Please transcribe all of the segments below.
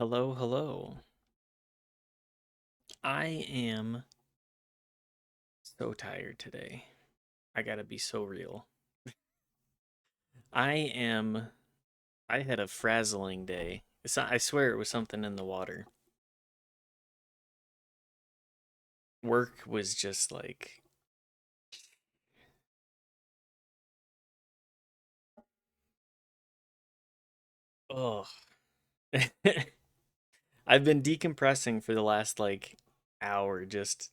Hello, hello. I am so tired today. I gotta be so real. I am. I had a frazzling day. I swear it was something in the water. Work was just like, oh. I've been decompressing for the last like hour, just.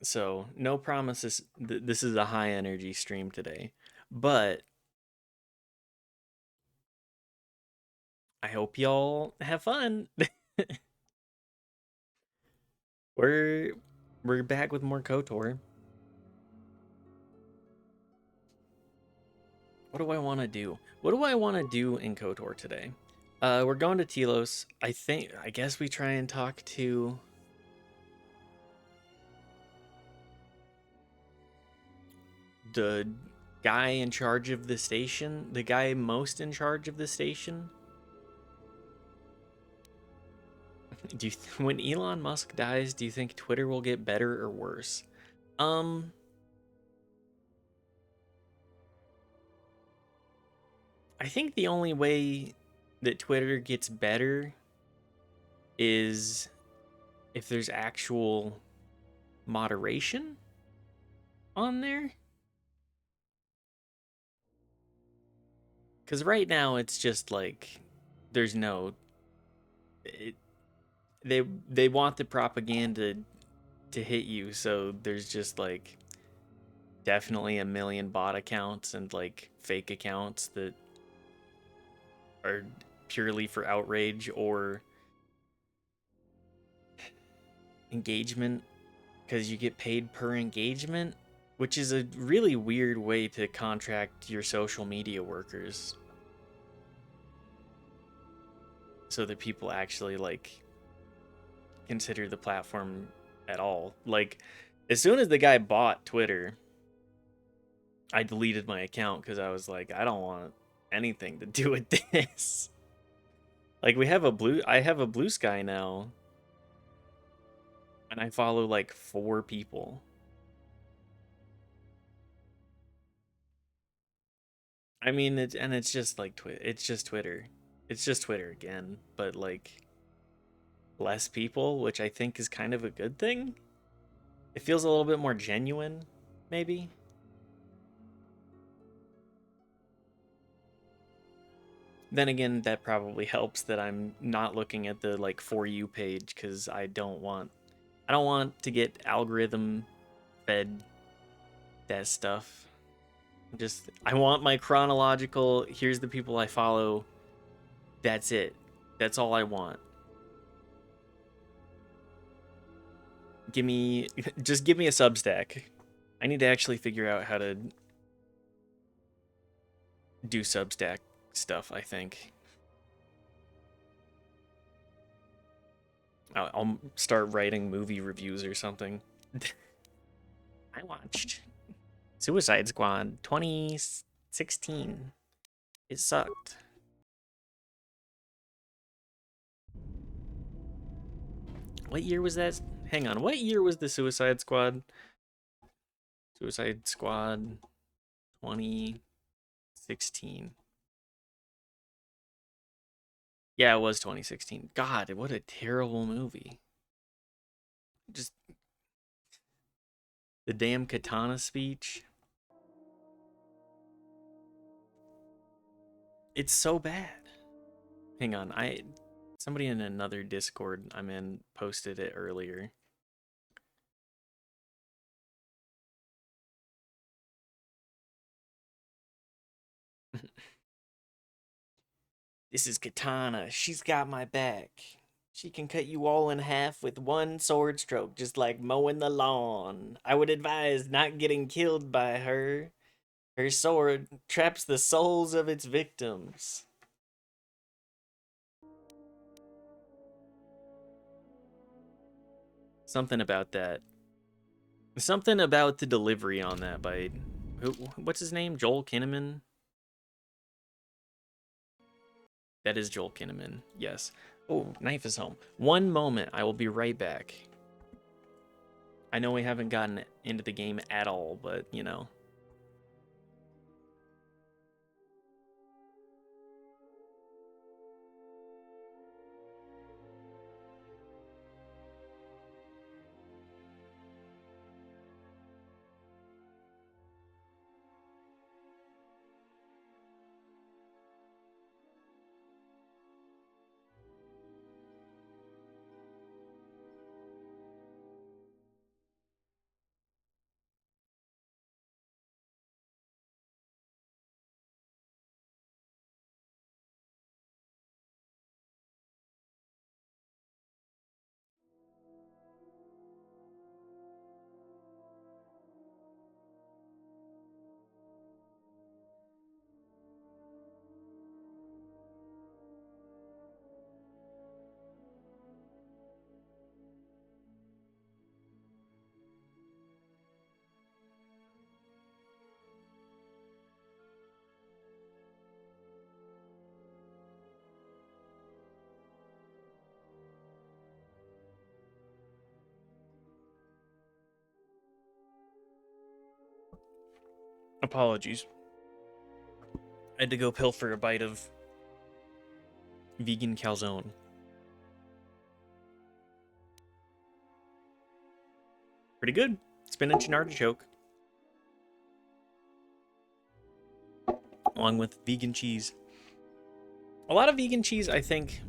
So, no promises. This is a high energy stream today, but I hope y'all have fun. we're we're back with more KOTOR. What do I want to do? What do I want to do in KOTOR today? We're going to Telos. I guess we try and talk to the guy in charge of the station, the guy most in charge of the station. When Elon Musk dies, do you think Twitter will get better or worse? Um, I think the only way that Twitter gets better is if there's actual moderation on there. Because right now it's just like there's no it, they want the propaganda to hit you, so there's just like definitely a million bot accounts and like fake accounts that are purely for outrage or engagement because you get paid per engagement, which is a really weird way to contract your social media workers so that people actually like consider the platform at all. Like, as soon as the guy bought Twitter, I deleted my account because I was like, I don't want anything to do with this. Like, I have a blue sky now, and I follow like 4 people. I mean, it's just like it's just Twitter. It's just Twitter again, but like less people, which I think is kind of a good thing. It feels a little bit more genuine, maybe. Then again, that probably helps that I'm not looking at the like for you page because I don't want to get algorithm fed that stuff. Just I want my chronological. Here's the people I follow. That's it. That's all I want. Give me just give me a Substack. I need to actually figure out how to do Substack stuff. I think I'll start writing movie reviews or something. I watched Suicide Squad 2016. It sucked. What year was that? Hang on. What year was the Suicide Squad? Suicide Squad 2016. Yeah, it was 2016. God, what a terrible movie. Just the damn katana speech. It's so bad. Hang on. I Somebody in another Discord I'm in posted it earlier. This is Katana. She's got my back. She can cut you all in half with one sword stroke, just like mowing the lawn. I would advise not getting killed by her. Her sword traps the souls of its victims. Something about that. Something about the delivery on that by what's his name? Joel Kinnaman? That is Joel Kinnaman. Yes. Oh, knife is home. One moment. I will be right back. I know we haven't gotten into the game at all, but, you know. Apologies. I had to go pilfer a bite of vegan calzone. Pretty good. Spinach and artichoke. Along with vegan cheese. A lot of vegan cheese, I think,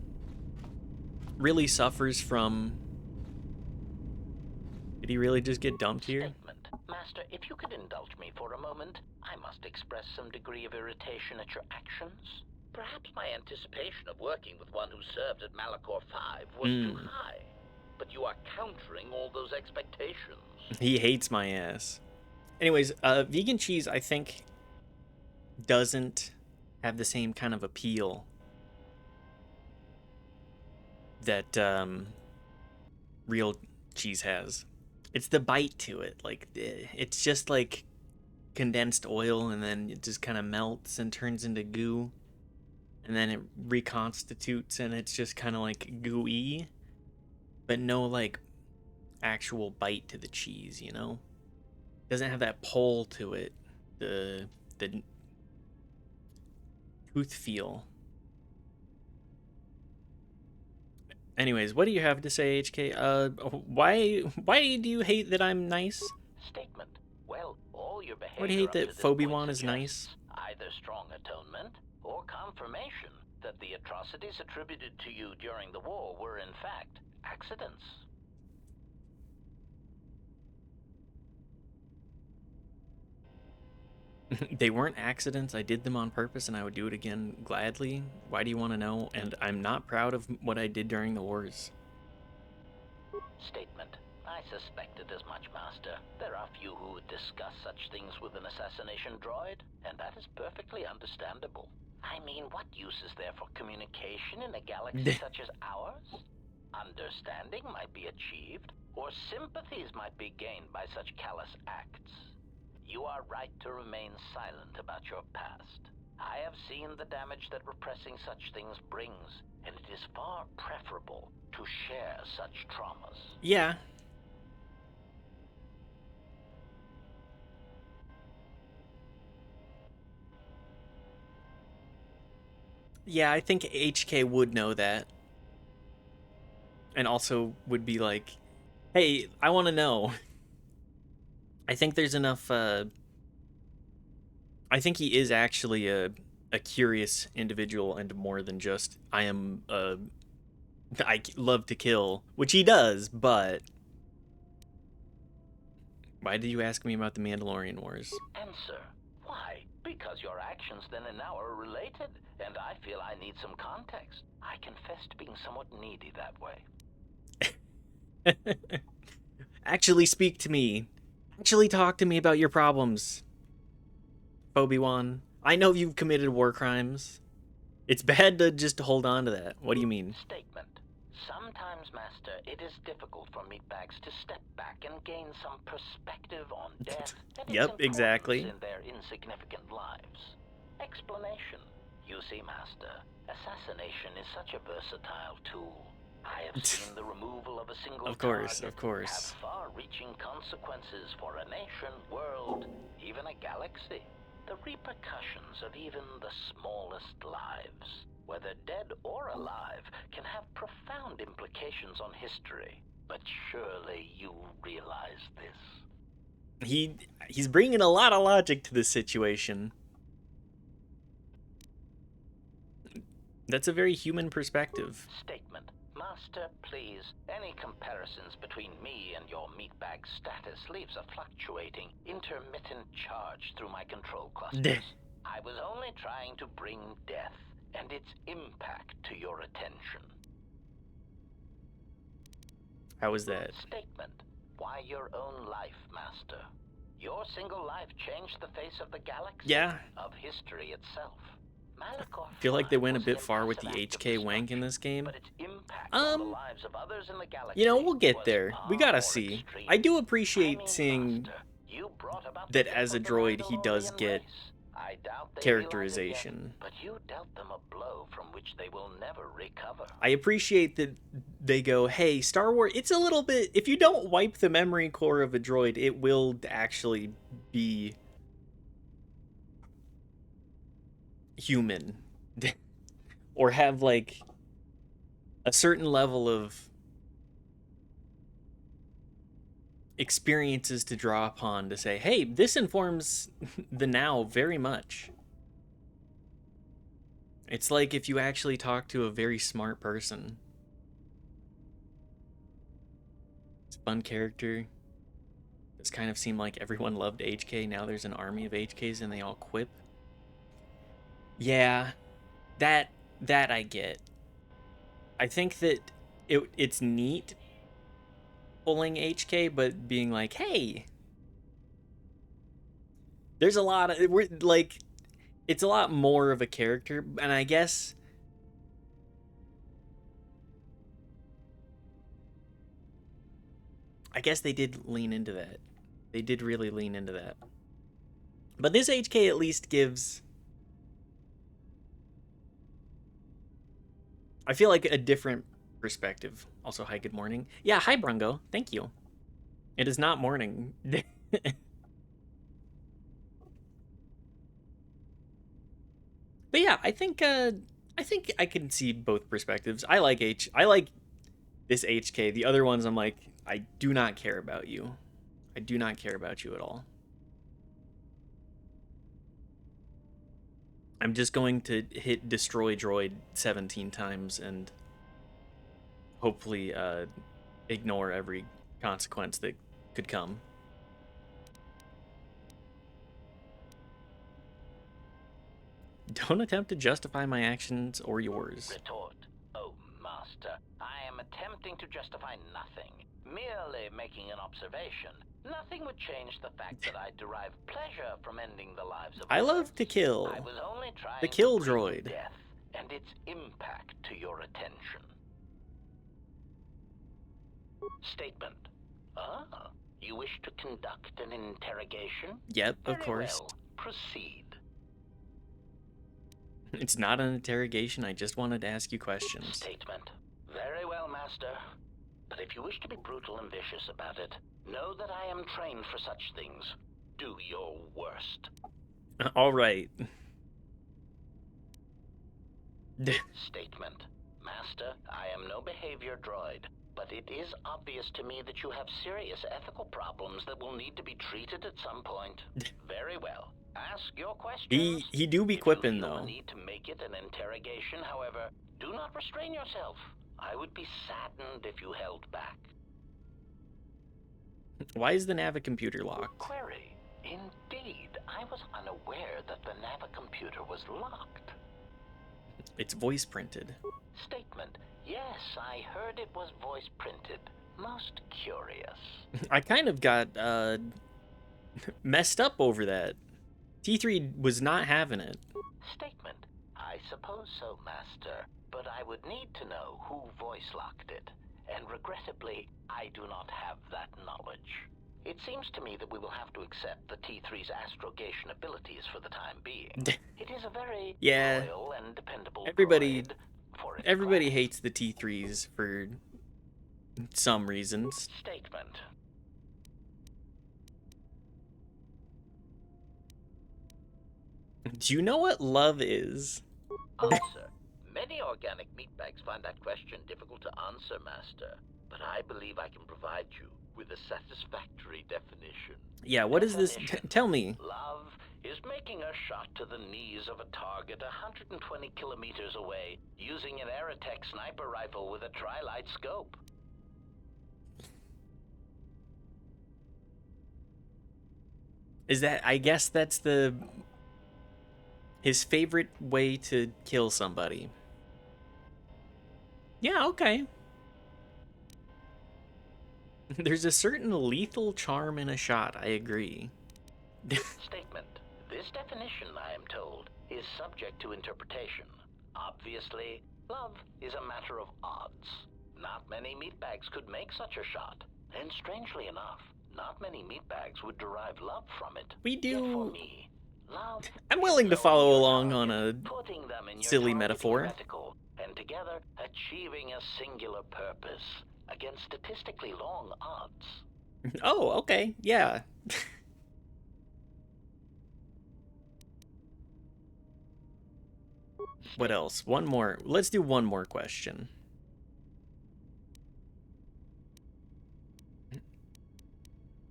really suffers from... Did he really just get dumped here? Statement. Master, if you could indulge me for a moment, I must express some degree of irritation at your actions. Perhaps my anticipation of working with one who served at Malachor 5 was too high. But you are countering all those expectations. He hates my ass. Anyways, vegan cheese, I think, doesn't have the same kind of appeal that real cheese has. It's the bite to it. Like, it's just like condensed oil, and then it just kind of melts and turns into goo, and then it reconstitutes, and it's just kind of like gooey, but no like actual bite to the cheese, you know? Doesn't have that pull to it, the tooth feel. Anyways, what do you have to say, HK? Why do you hate that I'm nice? Statement. Well, all your behavior. Why do you hate that Phobiwan is nice? Either strong atonement or confirmation that the atrocities attributed to you during the war were in fact accidents. They weren't accidents. I did them on purpose, and I would do it again gladly. Why do you want to know? And I'm not proud of what I did during the wars. Statement. I suspected as much, Master. There are few who would discuss such things with an assassination droid, and that is perfectly understandable. I mean, what use is there for communication in a galaxy such as ours? Understanding might be achieved, or sympathies might be gained by such callous acts. You are right to remain silent about your past. I have seen the damage that repressing such things brings, and it is far preferable to share such traumas. Yeah. Yeah, I think HK would know that. And also would be like, hey, I want to know. I think there's enough, I think he is actually a curious individual, and more than just, I love to kill, which he does, but... Why did you ask me about the Mandalorian Wars? Answer. Why? Because your actions then and now are related, and I feel I need some context. I confess to being somewhat needy that way. Actually speak to me. Actually talk to me about your problems. Obi-Wan, I know you've committed war crimes. It's bad to just hold on to that. What do you mean? Statement. Sometimes, Master, it is difficult for meatbags to step back and gain some perspective on death and its Yep, exactly. in their insignificant lives. Explanation. You see, Master, assassination is such a versatile tool. I have seen the removal of a single Of course, target of course. have far-reaching consequences for a nation, world, even a galaxy. The repercussions of even the smallest lives, whether dead or alive, can have profound implications on history. But surely you realize this. He's bringing a lot of logic to this situation. That's a very human perspective. Statement. Master, please, any comparisons between me and your meatbag status leaves a fluctuating, intermittent charge through my control clusters. I was only trying to bring death and its impact to your attention. How was that? Statement. Why your own life, Master? Your single life changed the face of the galaxy, Yeah. of history itself. I feel like they went a bit far with the HK wank in this game. But its impact on the lives of others in the galaxy, You know, we'll get was there. We far gotta more see. extreme. I do appreciate seeing Master, you brought about that the as a death of the droid, he does Mandalorian get race. I doubt they characterization. realize it yet, but you dealt them a blow from which they will never recover. I appreciate that they go, hey, Star Wars, it's a little bit, if you don't wipe the memory core of a droid, it will actually be human. Or have, like, a certain level of experiences to draw upon to say, hey, this informs the now very much. It's like if you actually talk to a very smart person. It's a fun character. It's kind of seemed like everyone loved HK. Now there's an army of HKs and they all quip. Yeah, that I get. I think that it's neat pulling HK, but being like, hey, there's a lot of, we're like, it's a lot more of a character, and I guess they did lean into that. They did really lean into that. But this HK at least gives, I feel like, a different perspective. Also, hi, good morning. Yeah, hi, Brungo. Thank you. It is not morning. But yeah, I think I can see both perspectives. I like this HK. The other ones, I'm like, I do not care about you. I do not care about you at all. I'm just going to hit destroy droid 17 times and hopefully ignore every consequence that could come. Don't attempt to justify my actions or yours. Retort. Oh, Master, I am attempting to justify nothing. Merely making an observation. Nothing would change the fact that I derive pleasure from ending the lives of I others. love to kill. I was only trying The kill to bring droid. death and its impact to your attention. Statement. Ah, you wish to conduct an interrogation? Yep, of Very course. well. Proceed. It's not an interrogation. I just wanted to ask you questions. Statement. Very well, Master. But if you wish to be brutal and vicious about it, know that I am trained for such things. Do your worst. All right. Statement. Master, I am no behavior droid, but it is obvious to me that you have serious ethical problems that will need to be treated at some point. Very well. Ask your questions. He do be If quipping, you feel though. the need to make it an interrogation, however, do not restrain yourself. I would be saddened if you held back. Why is the Navicomputer locked? Query. Indeed, I was unaware that the Navicomputer was locked. It's voice printed. Statement. Yes, I heard it was voice printed. Most curious. I kind of got messed up over that. T3 was not having it. Statement. I suppose so, Master, but I would need to know who voice locked it, and regrettably, I do not have that knowledge. It seems to me that we will have to accept the T3's astrogation abilities for the time being. It is a very Yeah. royal and capable Everybody droid for its everybody class. hates the T3s for some reasons. Statement. Do you know what love is? Answer. Many organic meatbags find that question difficult to answer, Master. But I believe I can provide you with a satisfactory definition. Yeah, what is this? Definition. Tell me. Love is making a shot to the knees of a target 120 kilometers away using an Aerotech sniper rifle with a tri-light scope. Is that, I guess that's his favorite way to kill somebody. Yeah, okay. There's a certain lethal charm in a shot, I agree. Statement. This definition, I am told, is subject to interpretation. Obviously, love is a matter of odds. Not many meatbags could make such a shot. And strangely enough, not many meatbags would derive love from it. We do. Yet for me, love I'm willing to is follow knowing your along on target, a putting them in your silly targeting metaphor. reticle, and together achieving a singular purpose against statistically long odds. Oh, okay. Yeah. What else? One more. Let's do one more question.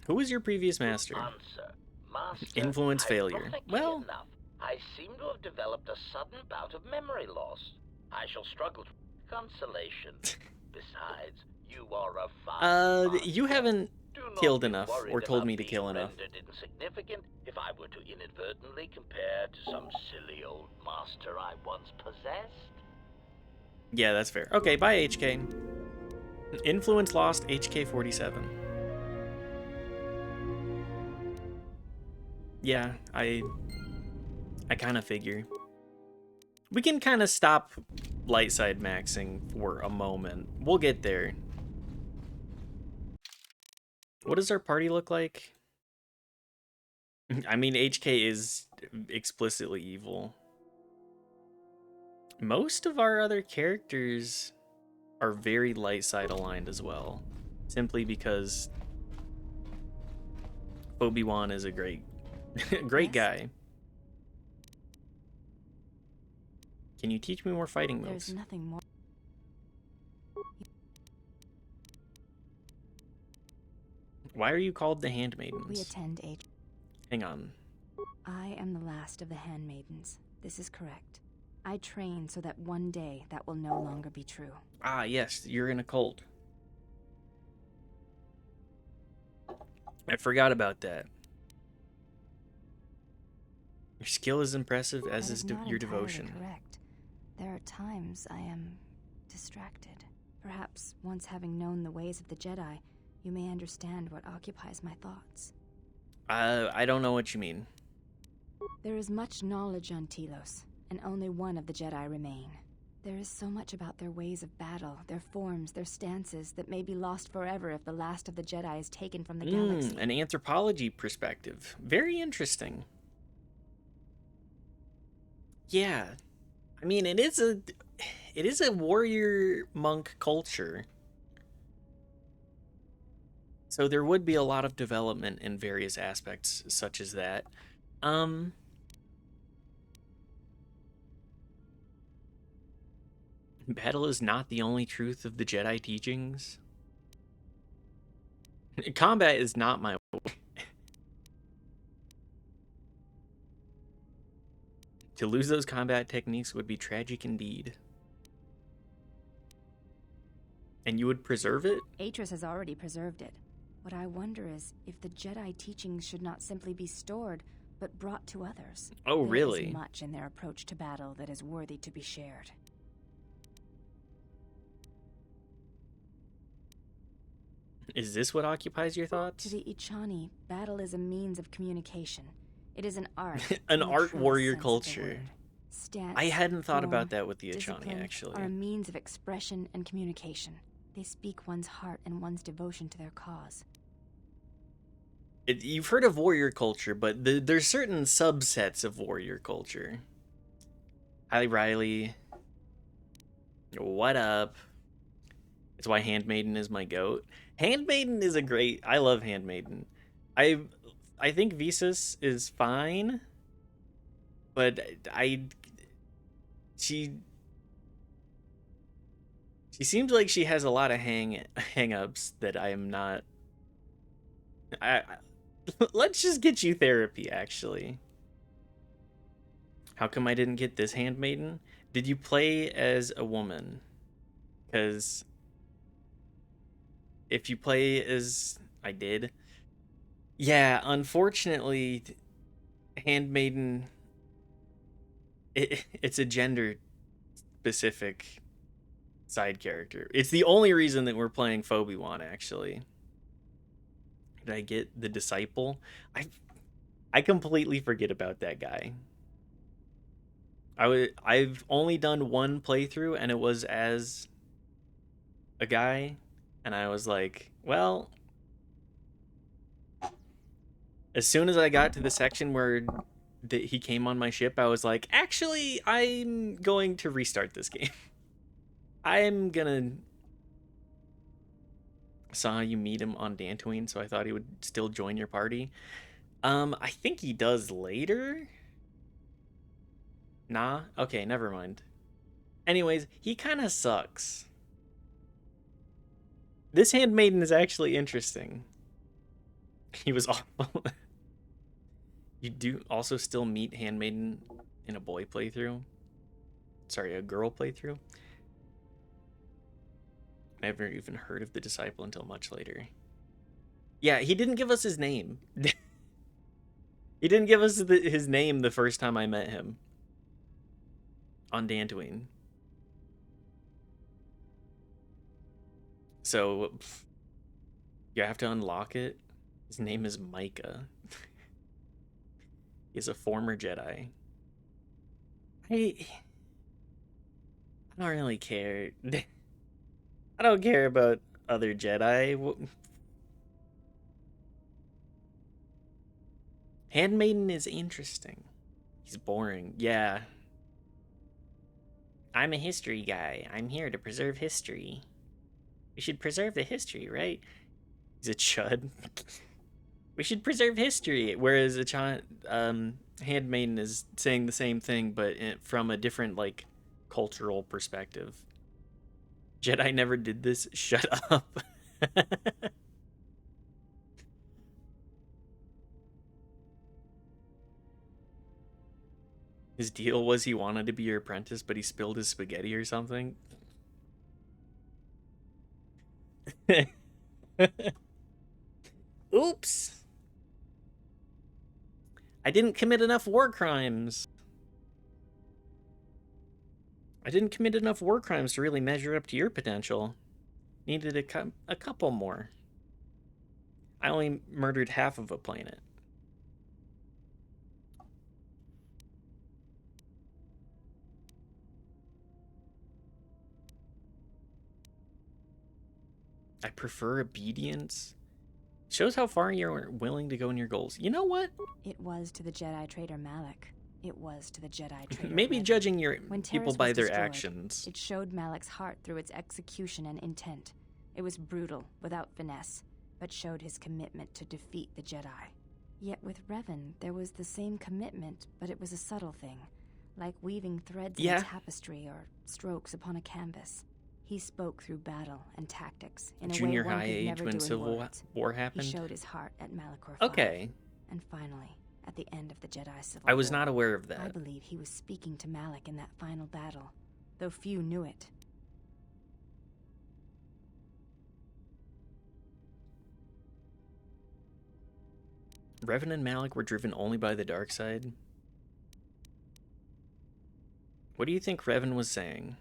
Who was your previous master? Answer. Master, Influence failure. ironically Well, enough, I seem to have developed a sudden bout of memory loss. I shall struggle to consolation. Besides, you are a fine you haven't Do not killed be enough worried or told about me to being kill enough. rendered insignificant if I were to inadvertently compare to some silly old master I once possessed. Yeah, that's fair. Okay, bye, HK. Influence lost, HK 47. Yeah, I kind of figure. We can kind of stop light side maxing for a moment. We'll get there. What does our party look like? I mean, HK is explicitly evil. Most of our other characters are very light side aligned as well. Simply because Obi-Wan is a great great guy. Can you teach me more fighting moves? There's nothing more. Why are you called the Handmaidens? We attend age. Hang on. I am the last of the handmaidens. This is correct. I train so that one day that will no longer be true. Ah, yes, you're in a cult. I forgot about that. Your skill is impressive, as That is not your entirely devotion. Correct. There are times I am distracted. Perhaps once having known the ways of the Jedi, you may understand what occupies my thoughts. I don't know what you mean. There is much knowledge on Telos, and only one of the Jedi remain. There is so much about their ways of battle, their forms, their stances, that may be lost forever if the last of the Jedi is taken from the galaxy. An anthropology perspective. Very interesting. Yeah. I mean, it is a warrior monk culture. So there would be a lot of development in various aspects such as that. Battle is not the only truth of the Jedi teachings. Combat is not my To lose those combat techniques would be tragic indeed. And you would preserve it? Atris has already preserved it. What I wonder is if the Jedi teachings should not simply be stored, but brought to others. Oh, really? There is much in their approach to battle that is worthy to be shared. Is this what occupies your thoughts? To the Ichani, battle is a means of communication. It is an art. An in the art truest warrior sense of the culture. word. Stance, I hadn't thought form, about that with the Ichani, discipline actually. are a means of expression and communication. They speak one's heart and one's devotion to their cause. You've heard of warrior culture, but there's certain subsets of warrior culture. Hi, Riley. What up? It's why Handmaiden is my goat. Handmaiden is a great. I love Handmaiden. I I think Visas is fine, but I she she seems like she has a lot of hang-ups that I am not. I let's just get you therapy. Actually, how come I didn't get this Handmaiden? Did you play as a woman? Because if you play as I did, yeah, unfortunately, Handmaiden, it's a gender specific side character. It's the only reason that we're playing Phoebe-Wan, actually. Did I get the disciple? I I completely forget about that guy. I've only done one playthrough and it was as a guy, and I was like, well, as soon as I got to the section where he came on my ship, I was like, actually, I'm going to restart this game. I'm gonna saw you meet him on Dantooine, so I thought he would still join your party. I think he does later. Nah, okay, never mind. Anyways, he kind of sucks. This Handmaiden is actually interesting. He was awful. You do also still meet Handmaiden in a boy playthrough. Sorry, a girl playthrough. Never even heard of the disciple until much later. Yeah, he didn't give us his name. He didn't give us his name the first time I met him on Dantooine. So you have to unlock it. His name is Micah. He's a former Jedi. I don't really care. I don't care about other Jedi. Handmaiden is interesting. He's boring. Yeah. I'm a history guy. I'm here to preserve history. We should preserve the history, right? He's a chud. We should preserve history. Whereas Handmaiden is saying the same thing, but from a different, like, cultural perspective. Jedi never did this. Shut up. His deal was he wanted to be your apprentice, but he spilled his spaghetti or something. Oops. I didn't commit enough war crimes. I didn't commit enough war crimes to really measure up to your potential. Needed a couple more. I only murdered half of a planet. I prefer obedience. Shows how far you're willing to go in your goals. You know what? It was to the Jedi traitor Malak. It was to the Jedi traitor Maybe Revan. judging your When people Terrace by was their destroyed, actions. It showed Malak's heart through its execution and intent. It was brutal, without finesse, but showed his commitment to defeat the Jedi. Yet with Revan, there was the same commitment, but it was a subtle thing, like weaving threads in a tapestry or strokes upon a canvas. He spoke through battle and tactics in a way one could never do in Civil words. War happened. He showed his heart at Malachor V. Okay. And finally, at the end of the Jedi Civil I was War, not aware of that. I believe he was speaking to Malak in that final battle, though few knew it. Revan and Malak were driven only by the dark side. What do you think Revan was saying?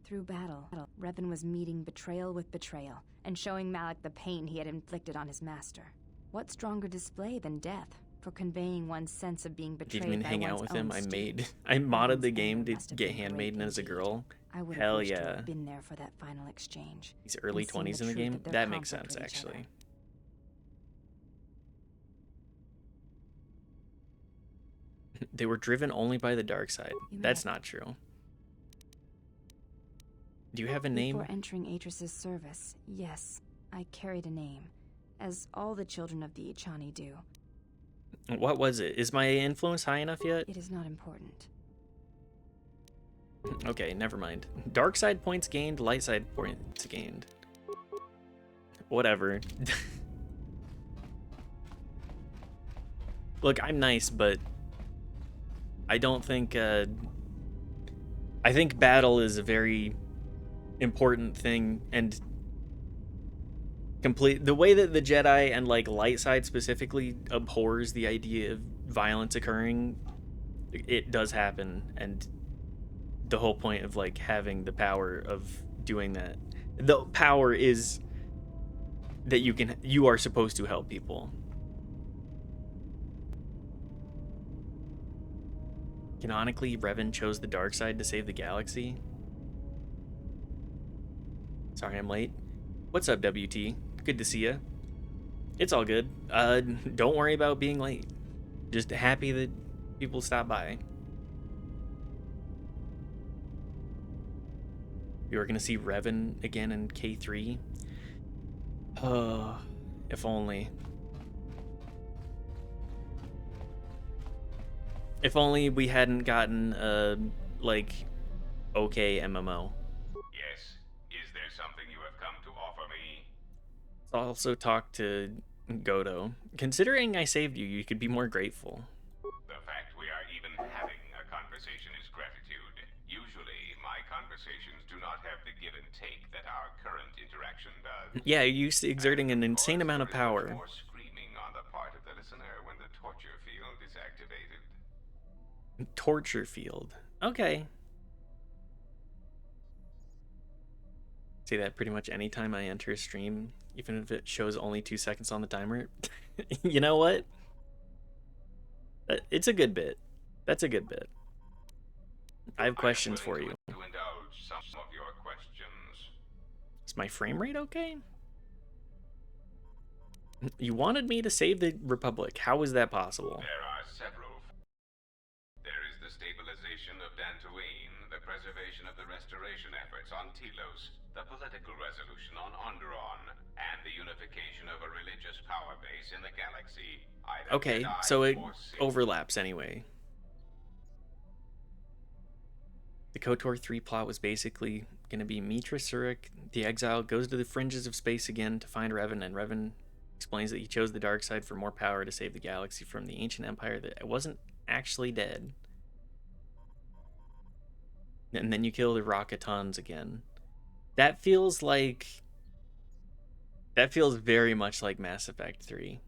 Through battle, Revan was meeting betrayal with betrayal, and showing Malak the pain he had inflicted on his master. What stronger display than death for conveying one's sense of being betrayed? Didn't even by hang out one's with him. own I modded the Revan's game anger to must have get been Handmaiden great as a indeed. girl. I would Hell have wished to yeah. have been there for that final exchange. He's early and seen 20s in the truth game. of their That makes conflict sense, with each other. actually. They were driven only by the dark side. That's not true. Do you have a name? Before entering Atris's service, yes, I carried a name, as all the children of the Ichani do. What was it? Is my influence high enough yet? It is not important. Okay, never mind. Dark side points gained, light side points gained. Whatever. Look, I'm nice, but I don't think, I think battle is a very important thing, and the way that the Jedi and like light side specifically abhors the idea of violence occurring, it does happen, and the whole point of like having the power of doing that, the power is that you are supposed to help people. Canonically, Revan chose the dark side to save the galaxy. Sorry I'm late. What's up, WT? Good to see ya. It's all good. Don't worry about being late. Just happy that people stop by. You are gonna see Revan again in K3. If only. If only we hadn't gotten like okay MMO. Yes. Is there something you have come to offer me? Let's also talk to Godo. Considering I saved you, you could be more grateful. The fact we are even having a conversation is gratitude. Usually, my conversations do not have the give and take that our current interaction does. Yeah, you're exerting an insane amount of There is power. much more screaming on the part of the listener when the torture field is activated. Torture field. Okay. Say that pretty much anytime I enter a stream, even if it shows only 2 seconds on the timer. You know what? It's a good bit. That's a good bit. I have questions for you. To indulge some of your questions. Is my frame rate okay? You wanted me to save the Republic. How is that possible? There are several. There is the stabilization of Dantooine, the preservation of the restoration efforts on Telos, the political resolution on Onderon, and the unification of a religious power base in the galaxy. Either Okay, Jedi so it or Sith. overlaps anyway. The KOTOR 3 plot was basically going to be Mitra Surik, the exile, goes to the fringes of space again to find Revan, and Revan explains that he chose the dark side for more power to save the galaxy from the ancient empire that wasn't actually dead. And then you kill the Rocketons again. That feels very much like Mass Effect 3.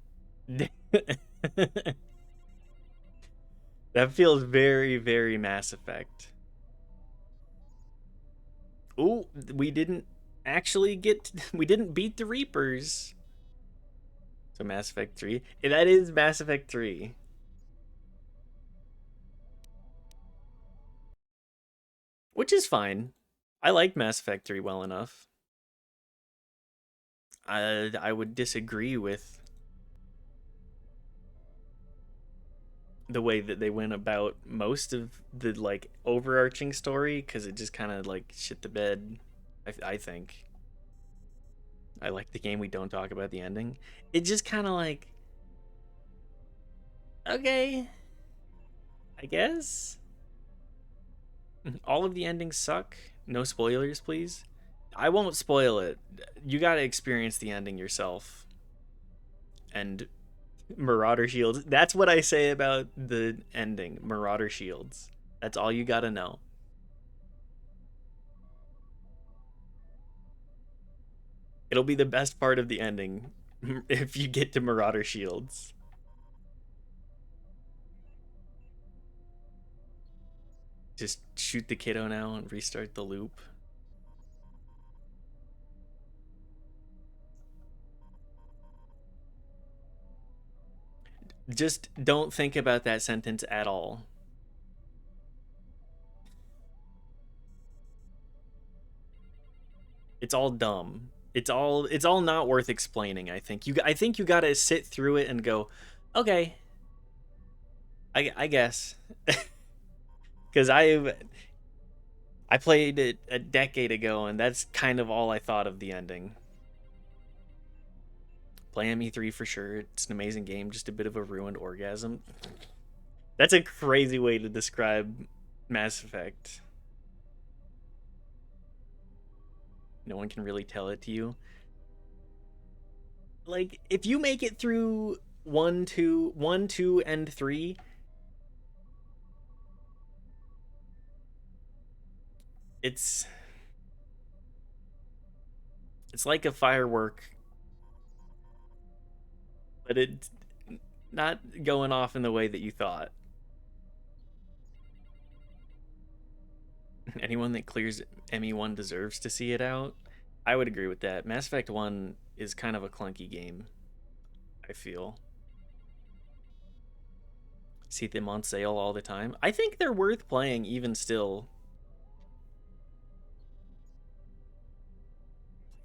That feels very, very Mass Effect. Ooh, we didn't beat the Reapers. So Mass Effect 3. That is Mass Effect 3. Which is fine. I liked Mass Effect 3 well enough. I would disagree with the way that they went about most of the like overarching story, because it just kind of like shit the bed. I think I like the game. We don't talk about the ending. It just kind of like, okay, I guess all of the endings suck. No spoilers, please. I won't spoil it. You gotta experience the ending yourself. And Marauder Shields. That's what I say about the ending. Marauder Shields. That's all you gotta know. It'll be the best part of the ending if you get to Marauder Shields. Just shoot the kiddo now and restart the loop. Just don't think about that sentence at all. It's all dumb. It's all not worth explaining, I think. I think you gotta sit through it and go, okay, I guess. Because I I played it a decade ago, and that's kind of all I thought of the ending. Play ME3 for sure. It's an amazing game, just a bit of a ruined orgasm. That's a crazy way to describe Mass Effect. No one can really tell it to you. Like, if you make it through 1, 2, and 3, it's like a firework, but it's not going off in the way that you thought. Anyone that clears ME1 deserves to see it out. I would agree with that. Mass Effect 1 is kind of a clunky game, I feel. See them on sale all the time. I think they're worth playing even still.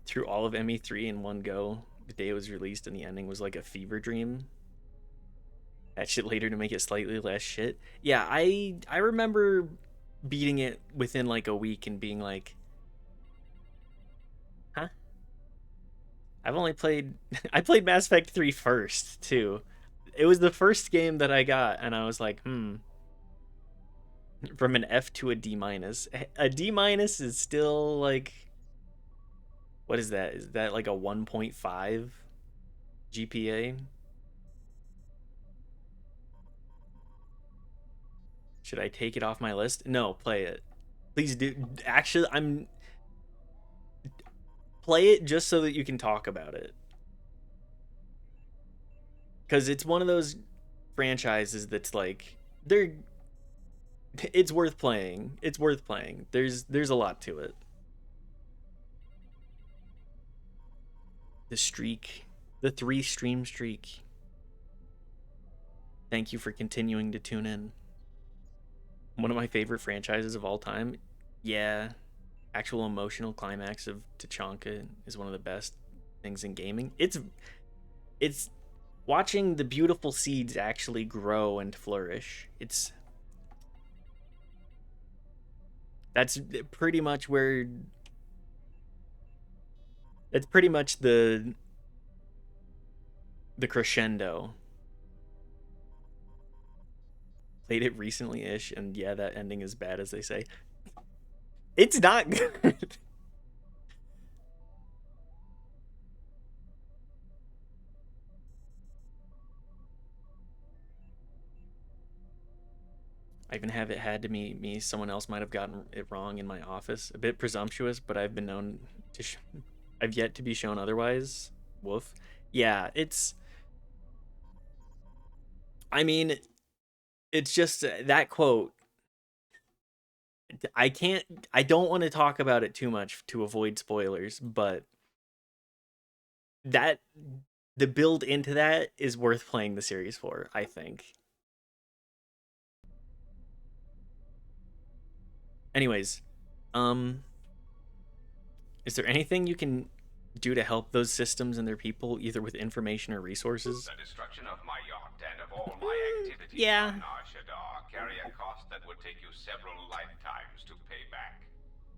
Through all of ME3 in one go, the day it was released, and the ending was like a fever dream. That shit later to make it slightly less shit. Yeah, I remember beating it within like a week and being like, huh? I've only played I played Mass Effect 3 first, too. It was the first game that I got, and I was like, from an F to a D minus. A D minus is still like, what is that? Is that like a 1.5 GPA? Should I take it off my list? No, play it. Please do. Actually, play it just so that you can talk about it. Because it's one of those franchises that's like, it's worth playing. It's worth playing. There's a lot to it. The streak, the 3-stream streak. Thank you for continuing to tune in. One of my favorite franchises of all time. Yeah, actual emotional climax of Tachanka is one of the best things in gaming. It's watching the beautiful seeds actually grow and flourish. That's pretty much where that's pretty much the crescendo. Played it recently-ish, and yeah, that ending is bad, as they say. It's not good. I even have it had to me someone else might have gotten it wrong in my office. A bit presumptuous, but I've been known to I've yet to be shown otherwise. Woof. Yeah, I mean, it's just that quote. I don't want to talk about it too much to avoid spoilers, but that the build into that is worth playing the series for, I think. Anyways, is there anything you can do to help those systems and their people, either with information or resources? The destruction of my yacht and of all my activities Yeah. on Nar Shaddaa carry a cost that would take you several lifetimes to pay back.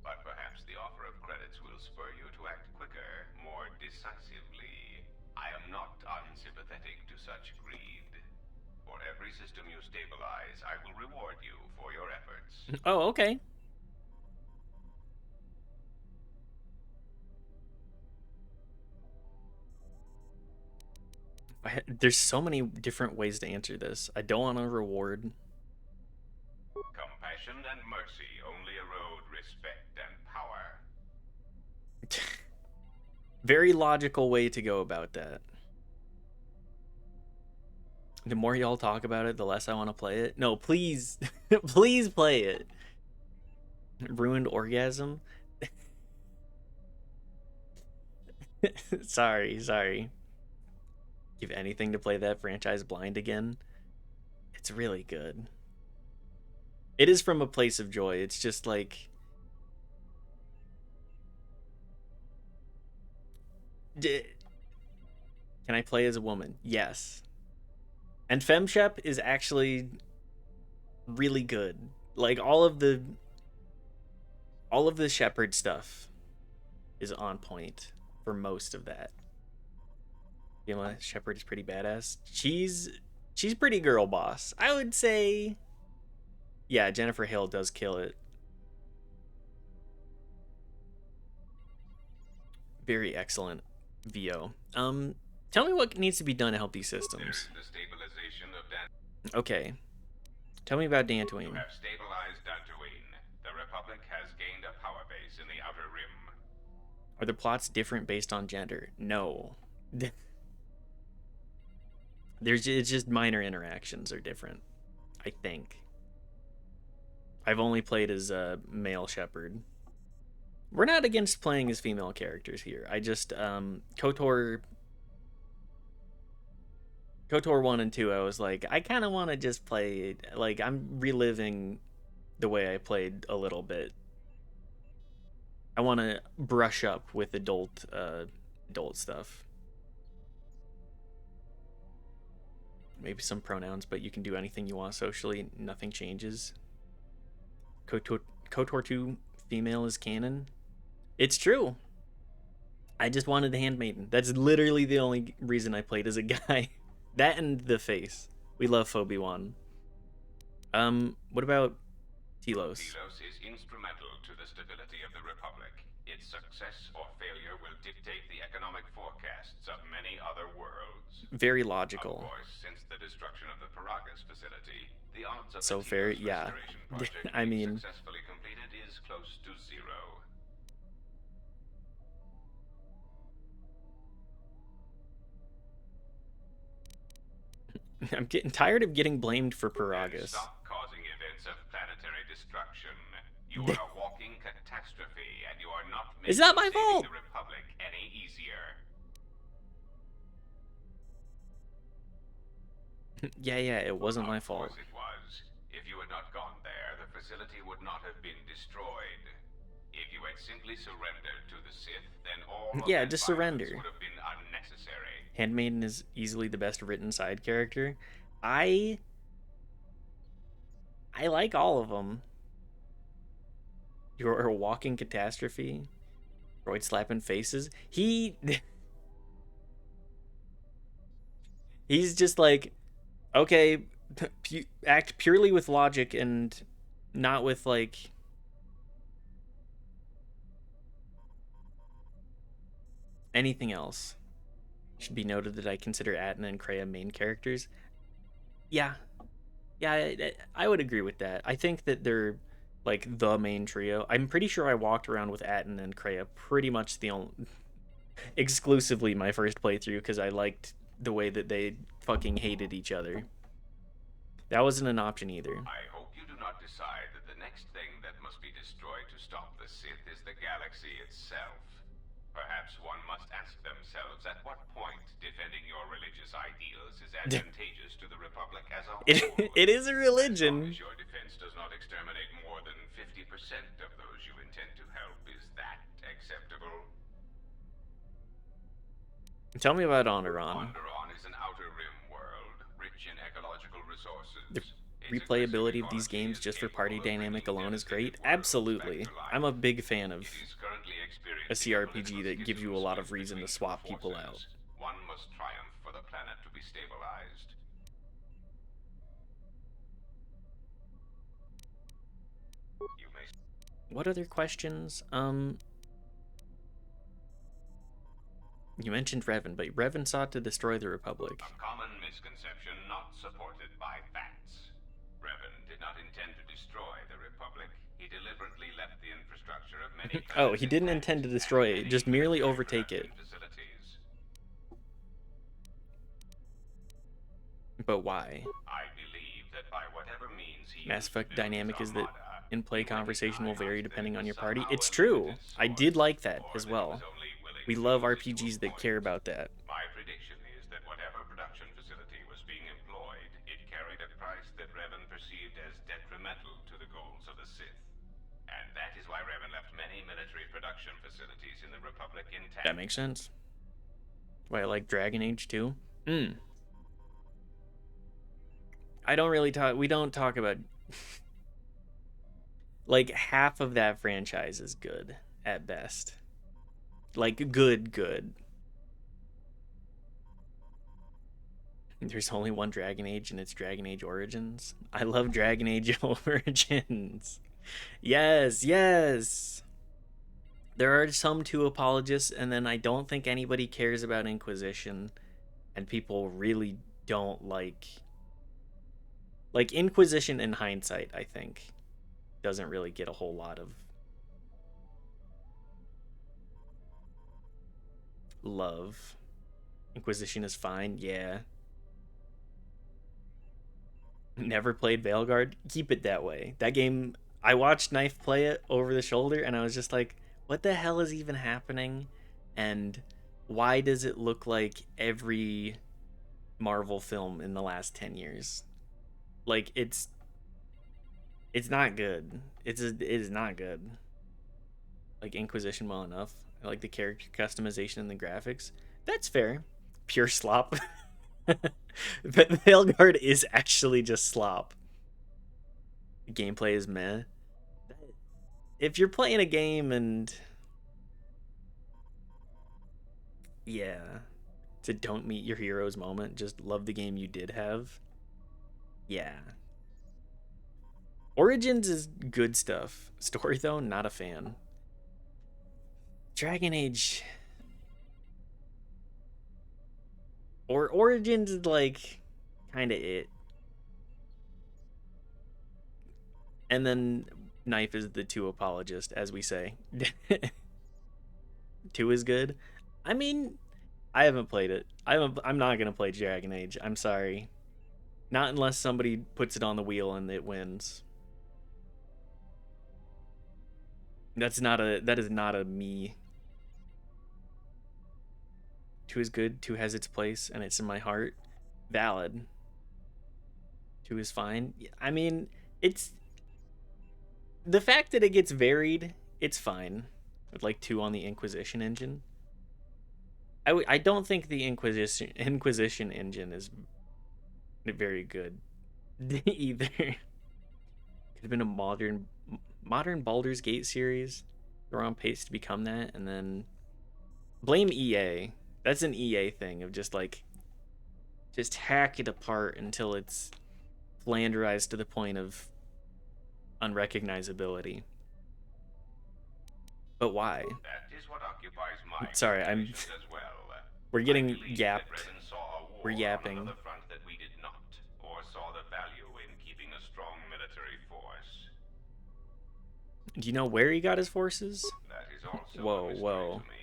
But perhaps the offer of credits will spur you to act quicker, more decisively. I am not unsympathetic to such greed. For every system you stabilize, I will reward you for your efforts. Oh, okay. There's so many different ways to answer this. I don't want to reward. Compassion and mercy only erode respect and power. Very logical way to go about that. The more y'all talk about it, the less I want to play it. No, please, please play it. Ruined orgasm. sorry. Give anything to play that franchise blind again. It's really good. It is from a place of joy. It's just like, can I play as a woman? Yes. And FemShep is actually really good. Like all of the All of the Shepherd stuff is on point for most of that. Female Shepherd is pretty badass. She's pretty girl boss. I would say, yeah, Jennifer Hale does kill it. Very excellent VO. Tell me what needs to be done to help these systems. The stabilization of Okay. Tell me about Dantooine. You have stabilized Dantooine. The Republic has gained a power base in the Outer Rim. Are the plots different based on gender? No. It's just minor interactions are different, I think. I've only played as a male shepherd. We're not against playing as female characters here. I just KOTOR 1 and 2, I was like, I kind of want to just play, like, I'm reliving the way I played a little bit. I want to brush up with adult stuff. Maybe some pronouns, but you can do anything you want socially. Nothing changes. KOTOR 2 female is canon. It's true. I just wanted the handmaiden. That's literally the only reason I played as a guy. That and the face. We love Phoebe-Wan. What about Telos? Telos is instrumental to the stability of the Republic. Its success or failure will dictate the economic forecasts of many other worlds. Very logical. Of course, since the destruction of the Paragus facility, the odds of So the fair, Telos yeah. restoration project I being mean, successfully completed is close to zero. I'm getting tired of getting blamed for Paragus. Stop causing events of planetary destruction. You are a walking catastrophe, and you are not making It's not my saving fault. the Republic any easier. Yeah, it wasn't my fault. Of course it was. If you had not gone there, the facility would not have been destroyed. If you had simply surrendered to the Sith, then all of Yeah, that just violence surrender. would have been unnecessary. Handmaiden is easily the best written side character. I like all of them. You're a walking catastrophe. Droid slapping faces. He's just like, okay, act purely with logic and not with like anything else. Should be noted that I consider Atna and Kreia main characters. Yeah, I would agree with that. I think that they're like the main trio. I'm pretty sure I walked around with Atton and Kreia pretty much the only exclusively my first playthrough because I liked the way that they fucking hated each other. That wasn't an option either. I hope you do not decide that the next thing that must be destroyed to stop the Sith is the galaxy itself. Perhaps one must ask themselves at what point defending your religious ideals is advantageous to the Republic as a whole. It is a religion. As long as your defense does not exterminate more than 50% of those you intend to help, is that acceptable? Tell me about Onderon. Onderon is an outer rim world, rich in ecological resources. The replayability of these games just for party dynamic alone is great. Absolutely. I'm a big fan of a CRPG that gives you a lot of reason to swap people out. One must triumph for the planet to be stabilized. You may... What other questions? You mentioned Revan, but Revan sought to destroy the Republic. A common misconception not supported by facts. Revan did not intend to destroy the Republic. He deliberately left the infrastructure of many... Oh, he didn't intend to destroy it, just merely overtake it. Facilities. But why? I believe that by whatever means he Mass used to Effect build dynamic his is that armada, in-play he conversation will vary recognized depending that on it your was party. somehow It's a true. limited I did source, like that or as that it well. was only willing We to love use its RPGs that weak care points. about that. My prediction is that whatever production facility was being employed, it carried a price that Revan perceived as detrimental to the goals of the Sith. And that is why Revan left many military production facilities in the Republic intact. That makes sense. Why I like Dragon Age 2? I don't really talk... We don't talk about... Like half of that franchise is good at best. Like good. There's only one Dragon Age, and it's Dragon Age Origins. I love Dragon Age Origins. Yes, yes. There are some two apologists, and then I don't think anybody cares about Inquisition, and people really don't like Inquisition in hindsight, I think doesn't really get a whole lot of love. Inquisition is fine, yeah. Never played Veilguard. Keep it that way. That game, I watched Knife play it over the shoulder, and I was just like, what the hell is even happening? And why does it look like every Marvel film in the last 10 years? Like, it's not good. It is not good. Like Inquisition well enough. I like the character customization and the graphics. That's fair. Pure slop. But Veilguard is actually just slop. The gameplay is meh. If you're playing a game and yeah, to don't meet your hero's moment, just love the game you did have. Yeah. Origins is good stuff. Story though, not a fan. Dragon Age or Origins is like kind of it. And then Knife is the two apologist, as we say. Two is good. I mean, I haven't played it. I'm not gonna play Dragon Age. I'm sorry. Not unless somebody puts it on the wheel and it wins. That is not a me. Two is good. Two has its place, and it's in my heart. Valid. Two is fine. I mean, it's the fact that it gets varied. It's fine. With like two on the Inquisition engine. I don't think the Inquisition engine is very good either. Could have been a modern Baldur's Gate series. They're on pace to become that, and then blame EA. That's an EA thing of just like just hack it apart until it's flanderized to the point of unrecognizability. But why? That is what occupies my Sorry, considerations as well. we're I getting believe yapped. that Revan saw a war We're yapping. on another front that we did not, or saw the value in keeping a strong military force. Do you know where he got his forces? That is also Whoa, a mystery whoa. to me.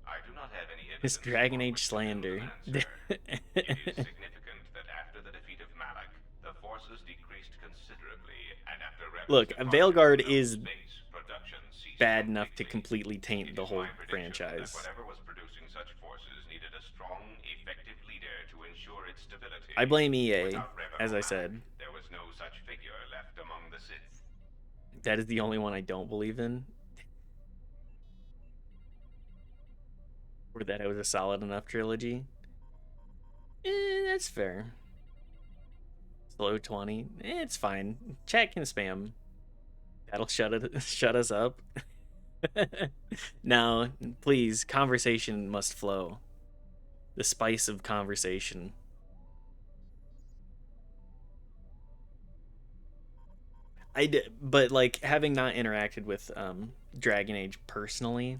I do not have any This evidence Dragon for Age which to slander. build an answer. It is significant that after the defeat of Malak, the forces decreased considerably, and after Revan's Look, departure Veilguard from is space, production ceased bad enough to completely. completely taint It the is whole my prediction franchise. that whatever was producing such forces needed a strong, effective leader to ensure its stability. I blame EA, Without Revan as or I said. Malak, there was no such figure left among the Sith. That is the only one I don't believe in. Or that it was a solid enough trilogy. That's fair. Slow 20. It's fine. Chat can spam. That'll shut us up. No, please, conversation must flow. The spice of conversation. But like having not interacted with Dragon Age personally,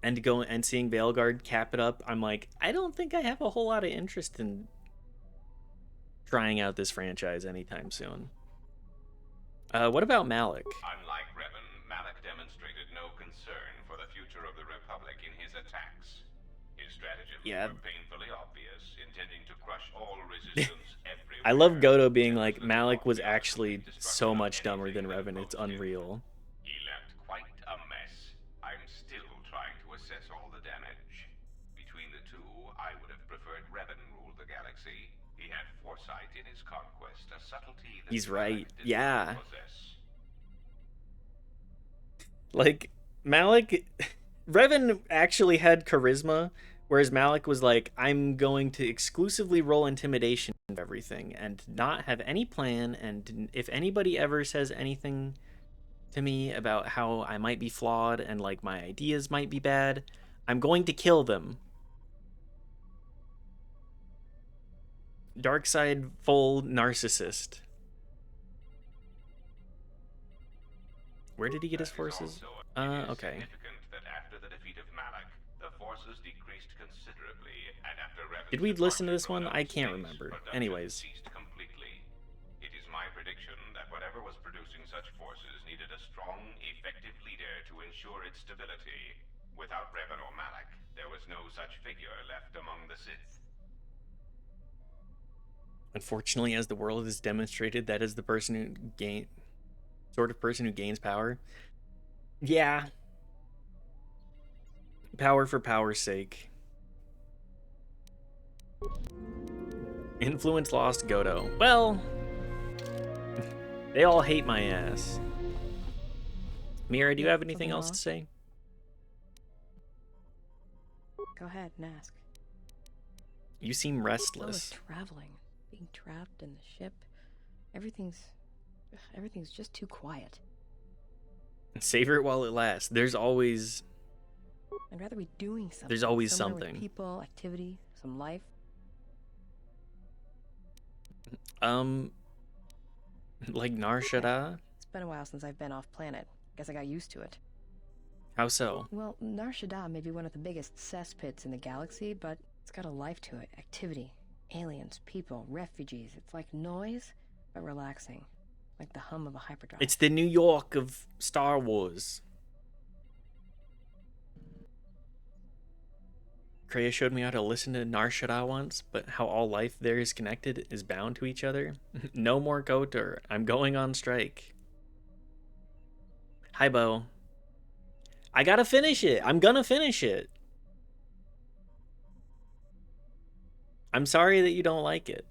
and to go and seeing Veilguard cap it up, I'm like, I don't think I have a whole lot of interest in trying out this franchise anytime soon. What about Malik? Unlike Revan, Malak demonstrated no concern for the future of the Republic in his attacks. His stratagems were painfully obvious, intending to crush all resistance everywhere. I love Goto being like, Malik was actually so much dumber than Revan, it's unreal. He left quite a mess. I'm still trying to assess all the damage. Between the two, I would have preferred Revan rule the galaxy. He had foresight in his conquest, a subtlety that He's right. Malak did Yeah. not possess. Like, Malik... Revan actually had charisma, Whereas Malik was like, I'm going to exclusively roll intimidation of everything and not have any plan. And if anybody ever says anything to me about how I might be flawed and like my ideas might be bad, I'm going to kill them. Dark side full narcissist. Where did he get his forces? Okay. That after the defeat of Malak, the forces decreased considerably, and after Did we listen to this one? I can't remember. Anyways. Ceased completely. It is my prediction that whatever was producing such forces needed a strong, effective leader to ensure its stability. Without Revan or Malak, there was no such figure left among the Sith. Unfortunately, as the world has demonstrated, that is the person who person who gains power. Yeah. Power for power's sake. Influence lost Godo. Well, they all hate my ass. Mira, do you have anything else to say? Go ahead and ask. You seem restless. Traveling, being trapped in the ship. Everything's just too quiet. Savor it while it lasts. There's always... I'd rather be doing something. There's always somewhere something. With people, activity, some life. Like Nar Shaddaa? It's been a while since I've been off planet. Guess I got used to it. How so? Well, Nar Shaddaa may be one of the biggest cesspits in the galaxy, but it's got a life to it. Activity, aliens, people, refugees. It's like noise, but relaxing. Like the hum of a hyperdrive. It's the New York of Star Wars. Kreia showed me how to listen to Nar Shaddaa once, but how all life there is connected is bound to each other. No more Kotor. I'm going on strike. Hi, Bo. I gotta finish it. I'm gonna finish it. I'm sorry that you don't like it.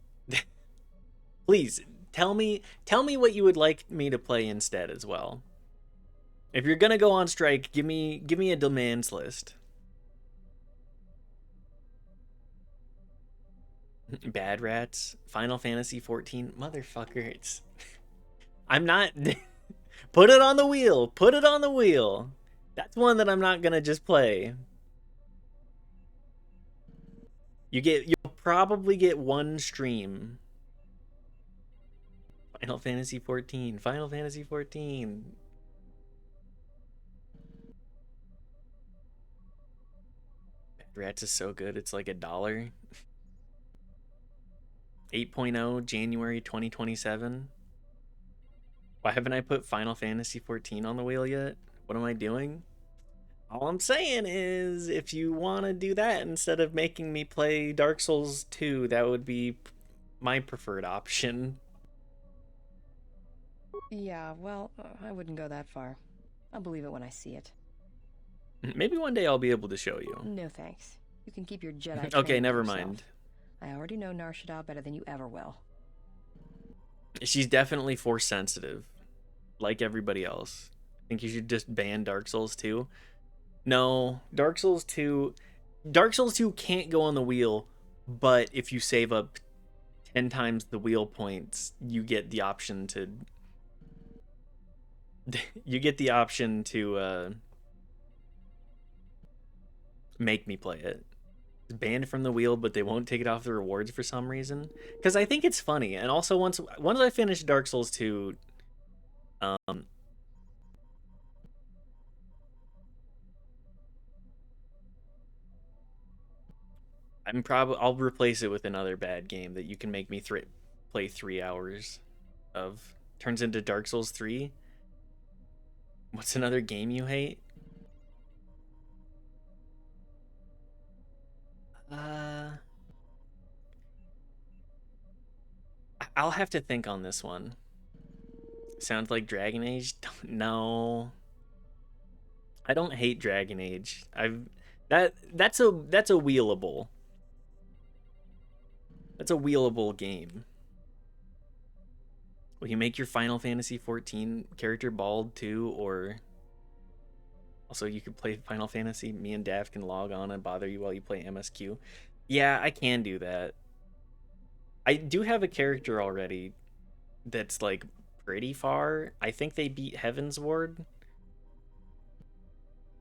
Please, tell me what you would like me to play instead as well. If you're gonna go on strike, give me a demands list. Bad Rats, Final Fantasy 14, motherfuckers. I'm not. Put it on the wheel. Put it on the wheel. That's one that I'm not gonna just play. You'll probably get one stream. Final Fantasy 14. Final Fantasy 14. Bad Rats is so good. It's like $1. 8.0 January 2027. Why haven't I put Final Fantasy 14 on the wheel yet? What am I doing? All I'm saying is, if you want to do that instead of making me play Dark Souls 2, that would be my preferred option. Yeah, well, I wouldn't go that far. I'll believe it when I see it. Maybe one day I'll be able to show you. No thanks. You can keep your Jedi Okay, never yourself. mind. I already know Nar Shaddaa better than you ever will. She's definitely Force sensitive, like everybody else. I think you should just ban Dark Souls 2. No, Dark Souls 2 can't go on the wheel, but if you save up 10 times the wheel points, you get the option to make me play it. It's banned from the wheel, but they won't take it off the rewards for some reason. Because I think it's funny, and also once I finish Dark Souls 2, I'll replace it with another bad game that you can make me play 3 hours of. Turns into Dark Souls 3. What's another game you hate? I'll have to think on this one. Sounds like Dragon Age? No. I don't hate Dragon Age. That's a wheelable. That's a wheelable game. Will you make your Final Fantasy 14 character bald too, or Also, you could play Final Fantasy. Me and Dav can log on and bother you while you play MSQ. Yeah, I can do that. I do have a character already that's like pretty far. I think they beat Heaven's Ward.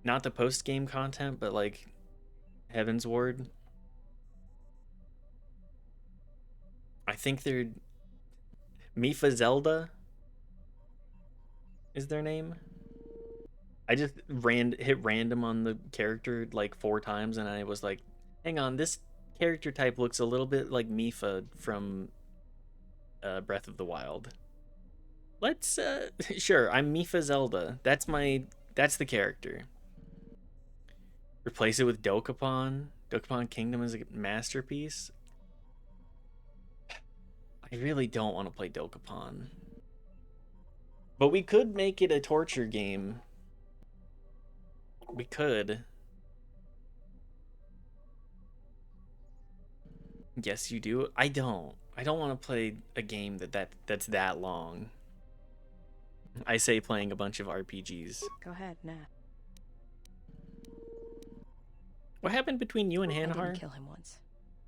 Not the post-game content, but like Heaven's Ward. I think they're Mifa Zelda is their name. I just hit random on the character like 4 times, and I was like, hang on, this character type looks a little bit like Mifa from Breath of the Wild. Let's sure, I'm Mifa Zelda. That's the character. Replace it with Dokapon. Dokapon Kingdom is a masterpiece. I really don't want to play Dokapon. But we could make it a torture game. We could. Yes, you do. I don't. I don't want to play a game that's that long. I say playing a bunch of RPGs. Go ahead, nah. What happened between you and I Hanahar? didn't kill him once.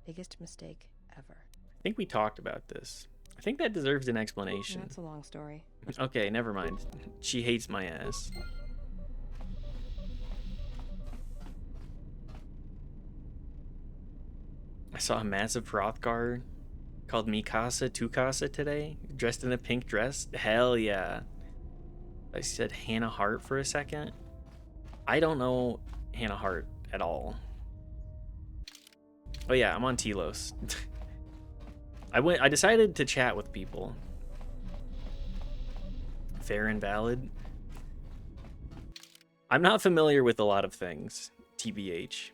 Biggest mistake ever. I think we talked about this. I think that deserves an explanation. That's a long story. Okay, never mind. She hates my ass. I saw a massive Hrothgar called Mikasa Tukasa today, dressed in a pink dress. Hell yeah. I said Hannah Hart for a second. I don't know Hannah Hart at all. Oh yeah, I'm on Telos. I decided to chat with people. Fair and valid. I'm not familiar with a lot of things, TBH.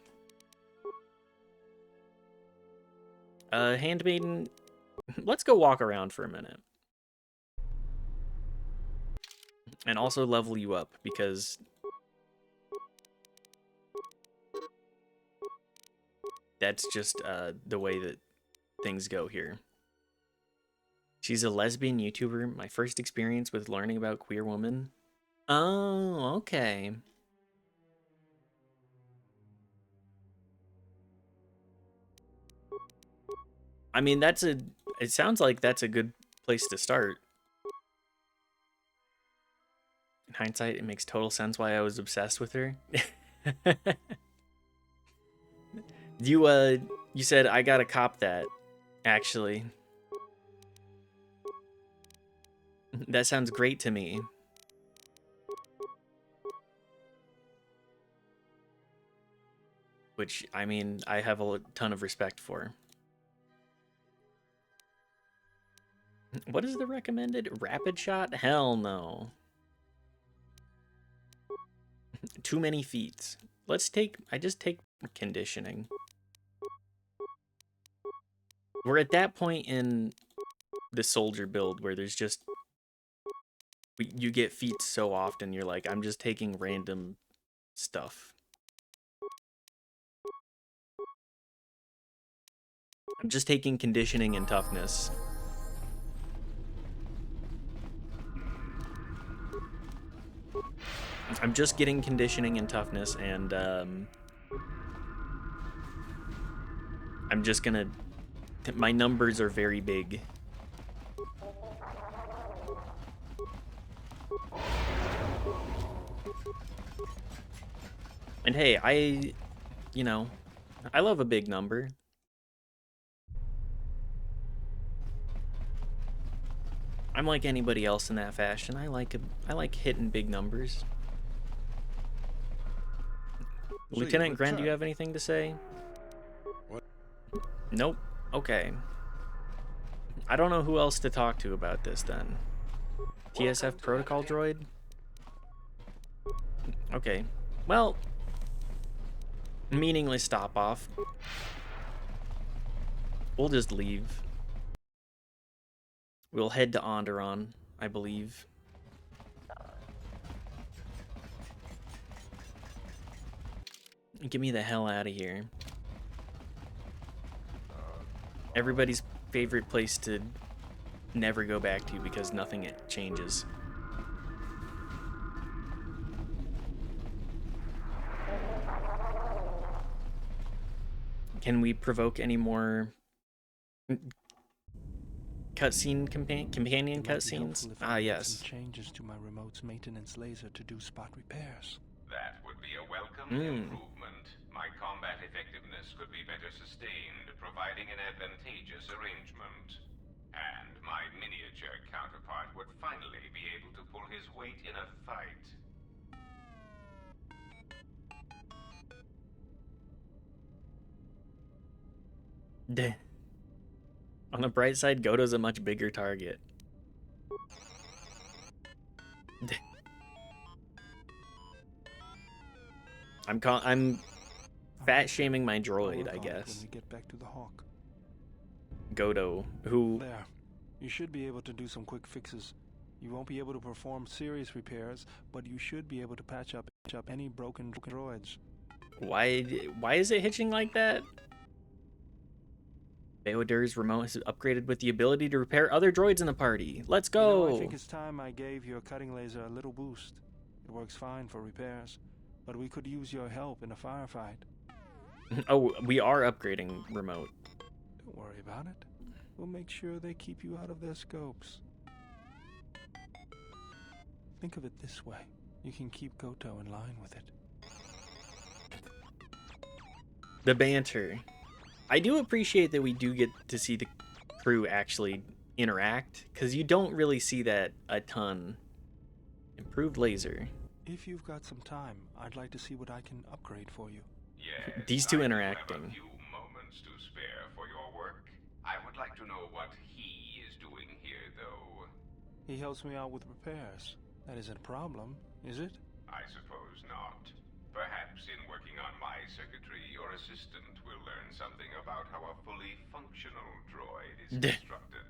Handmaiden, let's go walk around for a minute. And also level you up, because that's just the way that things go here. She's a lesbian YouTuber. My first experience with learning about queer women. Oh, okay. I mean, it sounds like that's a good place to start. In hindsight, it makes total sense why I was obsessed with her. You said I gotta cop that, actually. That sounds great to me. Which, I mean, I have a ton of respect for. What is the recommended? Rapid shot? Hell no. Too many feats. I just take conditioning. We're at that point in the soldier build where there's just, you get feats so often, you're like, I'm just taking random stuff. I'm just taking conditioning and toughness. I'm just getting conditioning and toughness, and I'm just gonna... My numbers are very big. And hey, I love a big number. I'm like anybody else in that fashion. I like hitting big numbers. So Lieutenant Gren, do you have anything to say? What? Nope. Okay. I don't know who else to talk to about this then. TSF protocol droid? Okay. Well, meaningless stop off. We'll just leave. We'll head to Onderon, I believe. Get me the hell out of here. Everybody's favorite place to never go back to because nothing changes. Can we provoke any more cutscene companion It might be cutscenes? helpful if I Ah, made yes. some changes to my remote's maintenance laser to do spot repairs. That would be a welcome improvement. My combat effectiveness could be better sustained, providing an advantageous arrangement. And my miniature counterpart would finally be able to pull his weight in a fight. On the bright side, Goto's a much bigger target. I'm fat shaming my droid, I guess. When we get back to the Hawk. Goto, who There. You should be able to do some quick fixes. You won't be able to perform serious repairs, but you should be able to patch up any broken droids. why is it hitching like that? Beodur's remote is upgraded with the ability to repair other droids in the party. Let's go! I think it's time I gave your cutting laser a little boost. It works fine for repairs, but we could use your help in a firefight. Oh, we are upgrading remote. Don't worry about it. We'll make sure they keep you out of their scopes. Think of it this way. You can keep Goto in line with it. The banter. I do appreciate that we do get to see the crew actually interact, because you don't really see that a ton. Improved laser. If you've got some time, I'd like to see what I can upgrade for you. Yes, These two I do interacting. have a few moments to spare for your work. I would like to know what he is doing here, though. He helps me out with repairs. That isn't a problem, is it? I suppose not. Perhaps in working on my circuitry, your assistant will learn something about how a fully functional droid is constructed.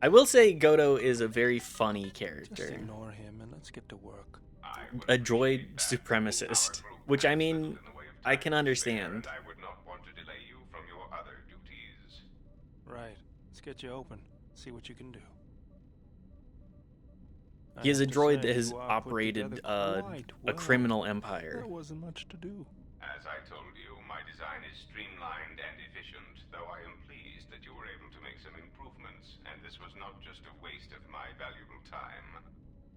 I will say Goto is a very funny Just character. ignore him and let's get to work. I would A droid appreciate that. supremacist, Our group which I has mean, little in the way of I time can to understand. spare, and I would not want to delay you from your other duties. Right. Let's get you open. See what you can do. He is a I have to droid say, that has you are put operated together quite a well. criminal empire. There wasn't much to do. As I told you, my design is streamlined and efficient, though I am pleased that you were able to make some improvements, and this was not just a waste of my valuable time.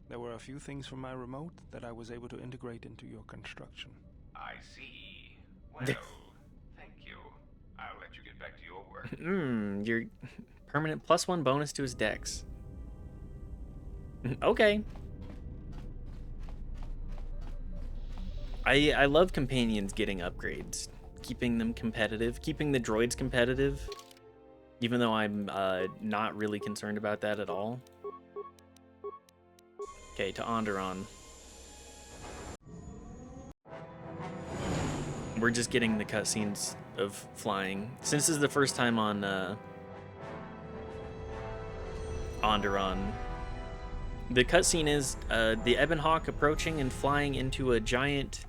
There were a few things from my remote that I was able to integrate into your construction. I see. Well, thank you. I'll let you get back to your work. Your permanent +1 bonus to his dex. Okay. I love companions getting upgrades, keeping them competitive, keeping the droids competitive, even though I'm not really concerned about that at all. Okay, to Onderon. We're just getting the cutscenes of flying. Since this is the first time on Onderon, the cutscene is the Ebon Hawk approaching and flying into a giant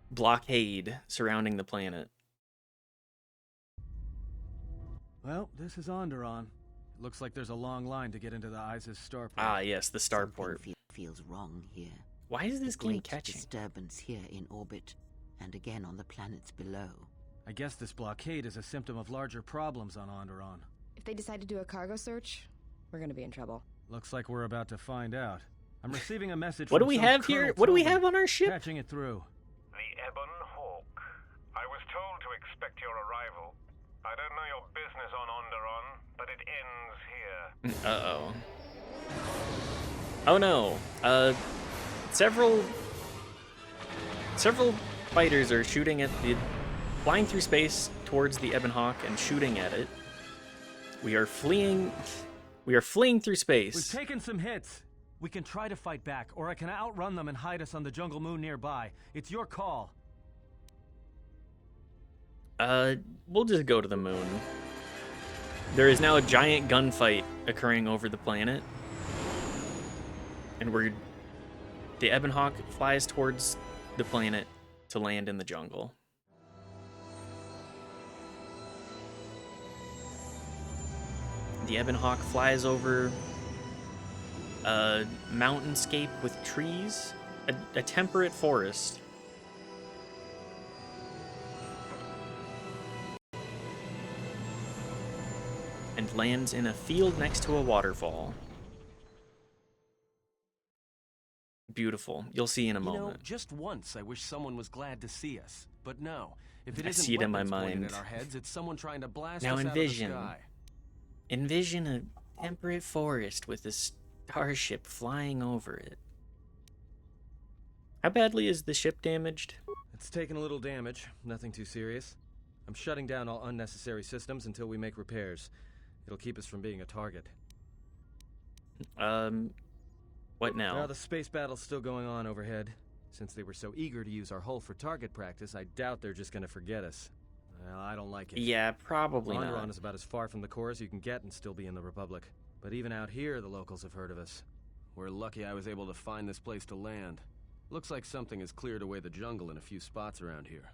blockade surrounding the planet. Well, this is Onderon. It looks like there's a long line to get into the ISIS starport. Ah, yes, the starport. Something feels wrong here. Why is this A game great catching? disturbance here in orbit, and again on the planets below. I guess this blockade is a symptom of larger problems on Onderon. If they decide to do a cargo search, we're gonna be in trouble. Looks like we're about to find out. I'm receiving a message What do from we some have here? Colonel What do we Tobin. have on our ship? Patching it through. The Ebon Hawk. I was told to expect your arrival. I don't know your business on Onderon, but it ends here. Uh-oh. Oh no. Several fighters are shooting at flying through space towards the Ebon Hawk and shooting at it. We are fleeing through We've space. taken some hits. We can try to fight back, or I can outrun them and hide us on the jungle moon nearby. It's your call. We'll just go to the moon. There is now a giant gunfight occurring over the planet. And the Ebon Hawk flies towards the planet to land in the jungle. The Ebon Hawk flies over a mountainscape with trees, a temperate forest. and lands in a field next to a waterfall. Beautiful. You'll see in a moment. You know, just once I wish someone was glad to see us. But no, if it I isn't see it in my weapons pointed mind. at our heads, it's someone trying to blast Now us envision. out of the sky. Envision a temperate forest with a starship flying over it. How badly is the ship damaged? It's taken a little damage, nothing too serious. I'm shutting down all unnecessary systems until we make repairs. It'll keep us from being a target. What now? Well, the space battle's still going on overhead. Since they were so eager to use our hull for target practice, I doubt they're just gonna forget us. Well, I don't like it. Yeah, probably Onderon not. is about as far from the core as you can get and still be in the Republic. But even out here, the locals have heard of us. We're lucky I was able to find this place to land. Looks like something has cleared away the jungle in a few spots around here.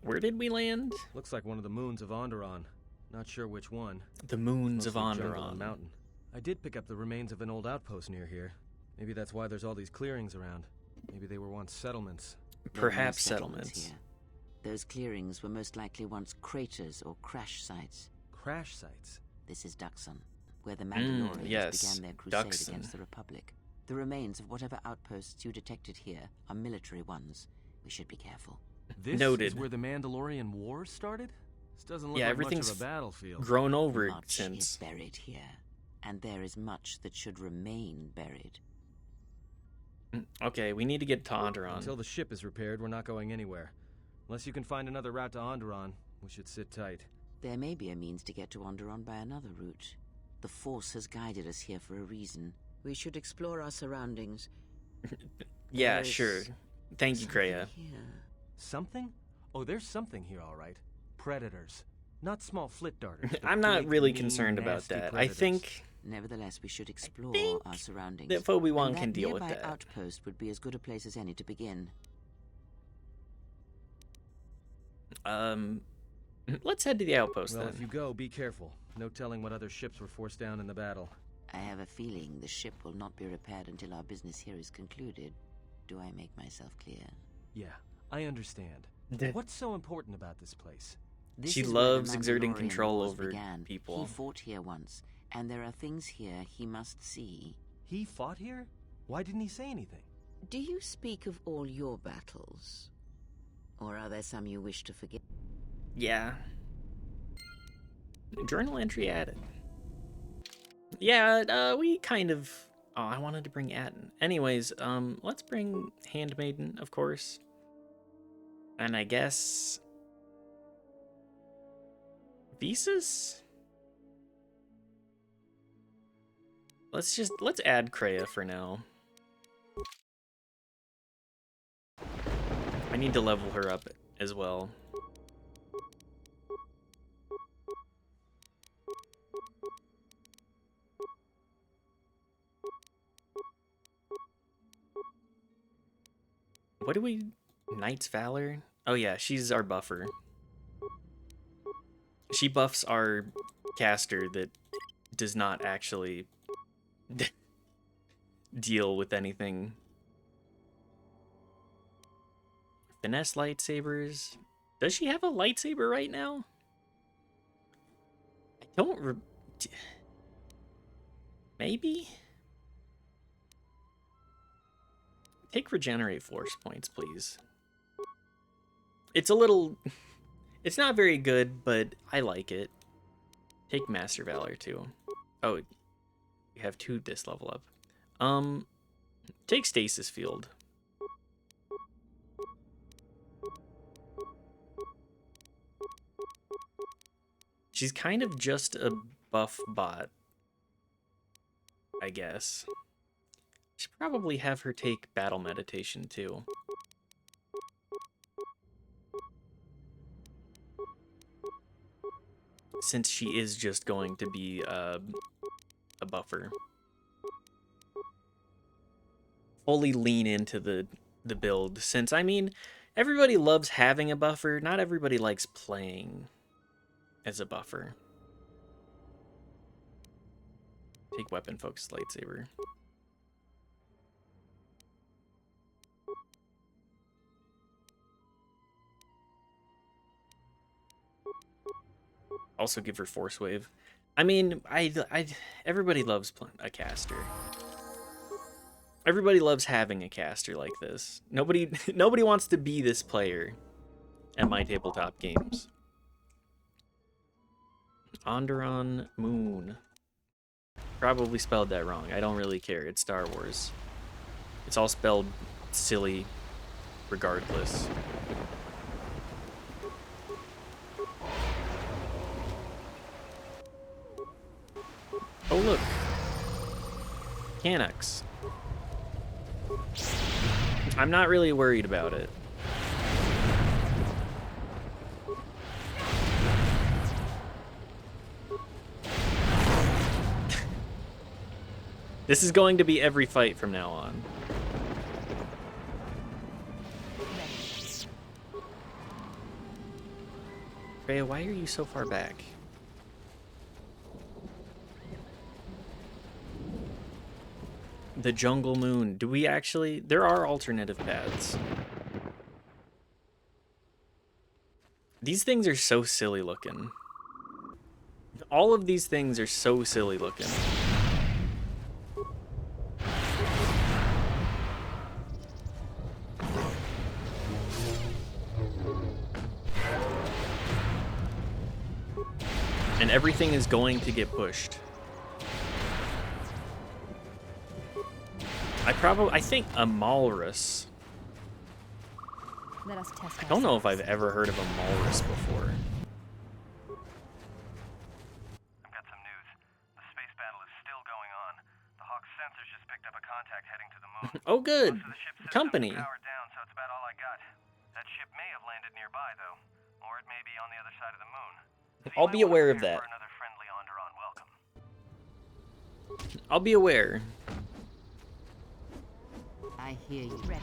Where did we land? Looks like one of the moons of Onderon. Not sure which one. The moons of Mostly jungle and Onderon. mountain. I did pick up the remains of an old outpost near here. Maybe that's why there's all these clearings around. Maybe they were once settlements. There are no Perhaps settlements. here. Those clearings were most likely once craters or crash sites. Crash sites? This is Duxon, where the Mandalorians yes, began their crusade Duxon. against the Republic. The remains of whatever outposts you detected here are military ones. We should be careful. This Noted. is where the Mandalorian Wars started? This doesn't look Yeah, like much everything's of a battlefield. Grown over Much is since. buried here, and there is much that should remain buried. Okay, we need to get to Onderon. Until the ship is repaired, we're not going anywhere. Unless you can find another route to Onderon, we should sit tight. There may be a means to get to Onderon by another route. The Force has guided us here for a reason. We should explore our surroundings. Yeah, There's sure. Thank you, something Kreia. here. Something? Oh, there's something here, all right. Predators. Not small flit darters. but I'm not big, really mean, concerned about nasty that. I predators. think Nevertheless, we should explore think our surroundings. that Obi-Wan And can deal with nearby that. outpost would be as good a place as any to begin. Let's head to the outpost Well, then. if you go, be careful. No telling what other ships were forced down in the battle. I have a feeling the ship will not be repaired until our business here is concluded. Do I make myself clear? Yeah, I understand. The- What's so important about this place? This She is where the loves exerting Mandalorian control Wars over began. people. He fought here once, and there are things here he must see. He fought here? Why didn't he say anything? Do you speak of all your battles? Or are there some you wish to forget? Yeah. Journal entry added. Yeah, we kind of... Oh, I wanted to bring Atten. Anyways, let's bring Handmaiden, of course. And I guess... Visas? Let's add Kreia for now. I need to level her up as well. What do we... Knight's Valor? Oh yeah, she's our buffer. She buffs our caster that does not actually deal with anything. Finesse lightsabers. Does she have a lightsaber right now? I don't maybe? Take regenerate force points, please. It's a little... It's not very good, but I like it. Take Master Valor, too. Oh, you have 2 this level up. Take Stasis Field. She's kind of just a buff bot, I guess. Should probably have her take Battle Meditation, too. Since she is just going to be a buffer. Fully lean into the build, since, I mean, everybody loves having a buffer. Not everybody likes playing as a buffer. Take weapon focused lightsaber. Also give her Force Wave. I mean, everybody loves a caster. Everybody loves having a caster like this. Nobody wants to be this player at My Tabletop Games. Onderon Moon. Probably spelled that wrong. I don't really care. It's Star Wars. It's all spelled silly regardless. Oh, look. Canucks. I'm not really worried about it. This is going to be every fight from now on. Freya, why are you so far back? The Jungle Moon. Do we actually... There are alternative paths. These things are so silly looking. All of these things are so silly looking. And everything is going to get pushed. I think a Malrus. Let us test I don't know if I've ever heard of a Malrus before. I've got some news. The space battle is still going on. The Hawk's sensors just picked up a contact heading to the moon. Oh, good. Most of the ship's systems Company. are powered down, so it's about all I got. That ship may have landed nearby, though, or it may be on the other side of the moon. So I'll be aware of that. for another friendly Onderon welcome. I'll be aware. I hear you. Ready.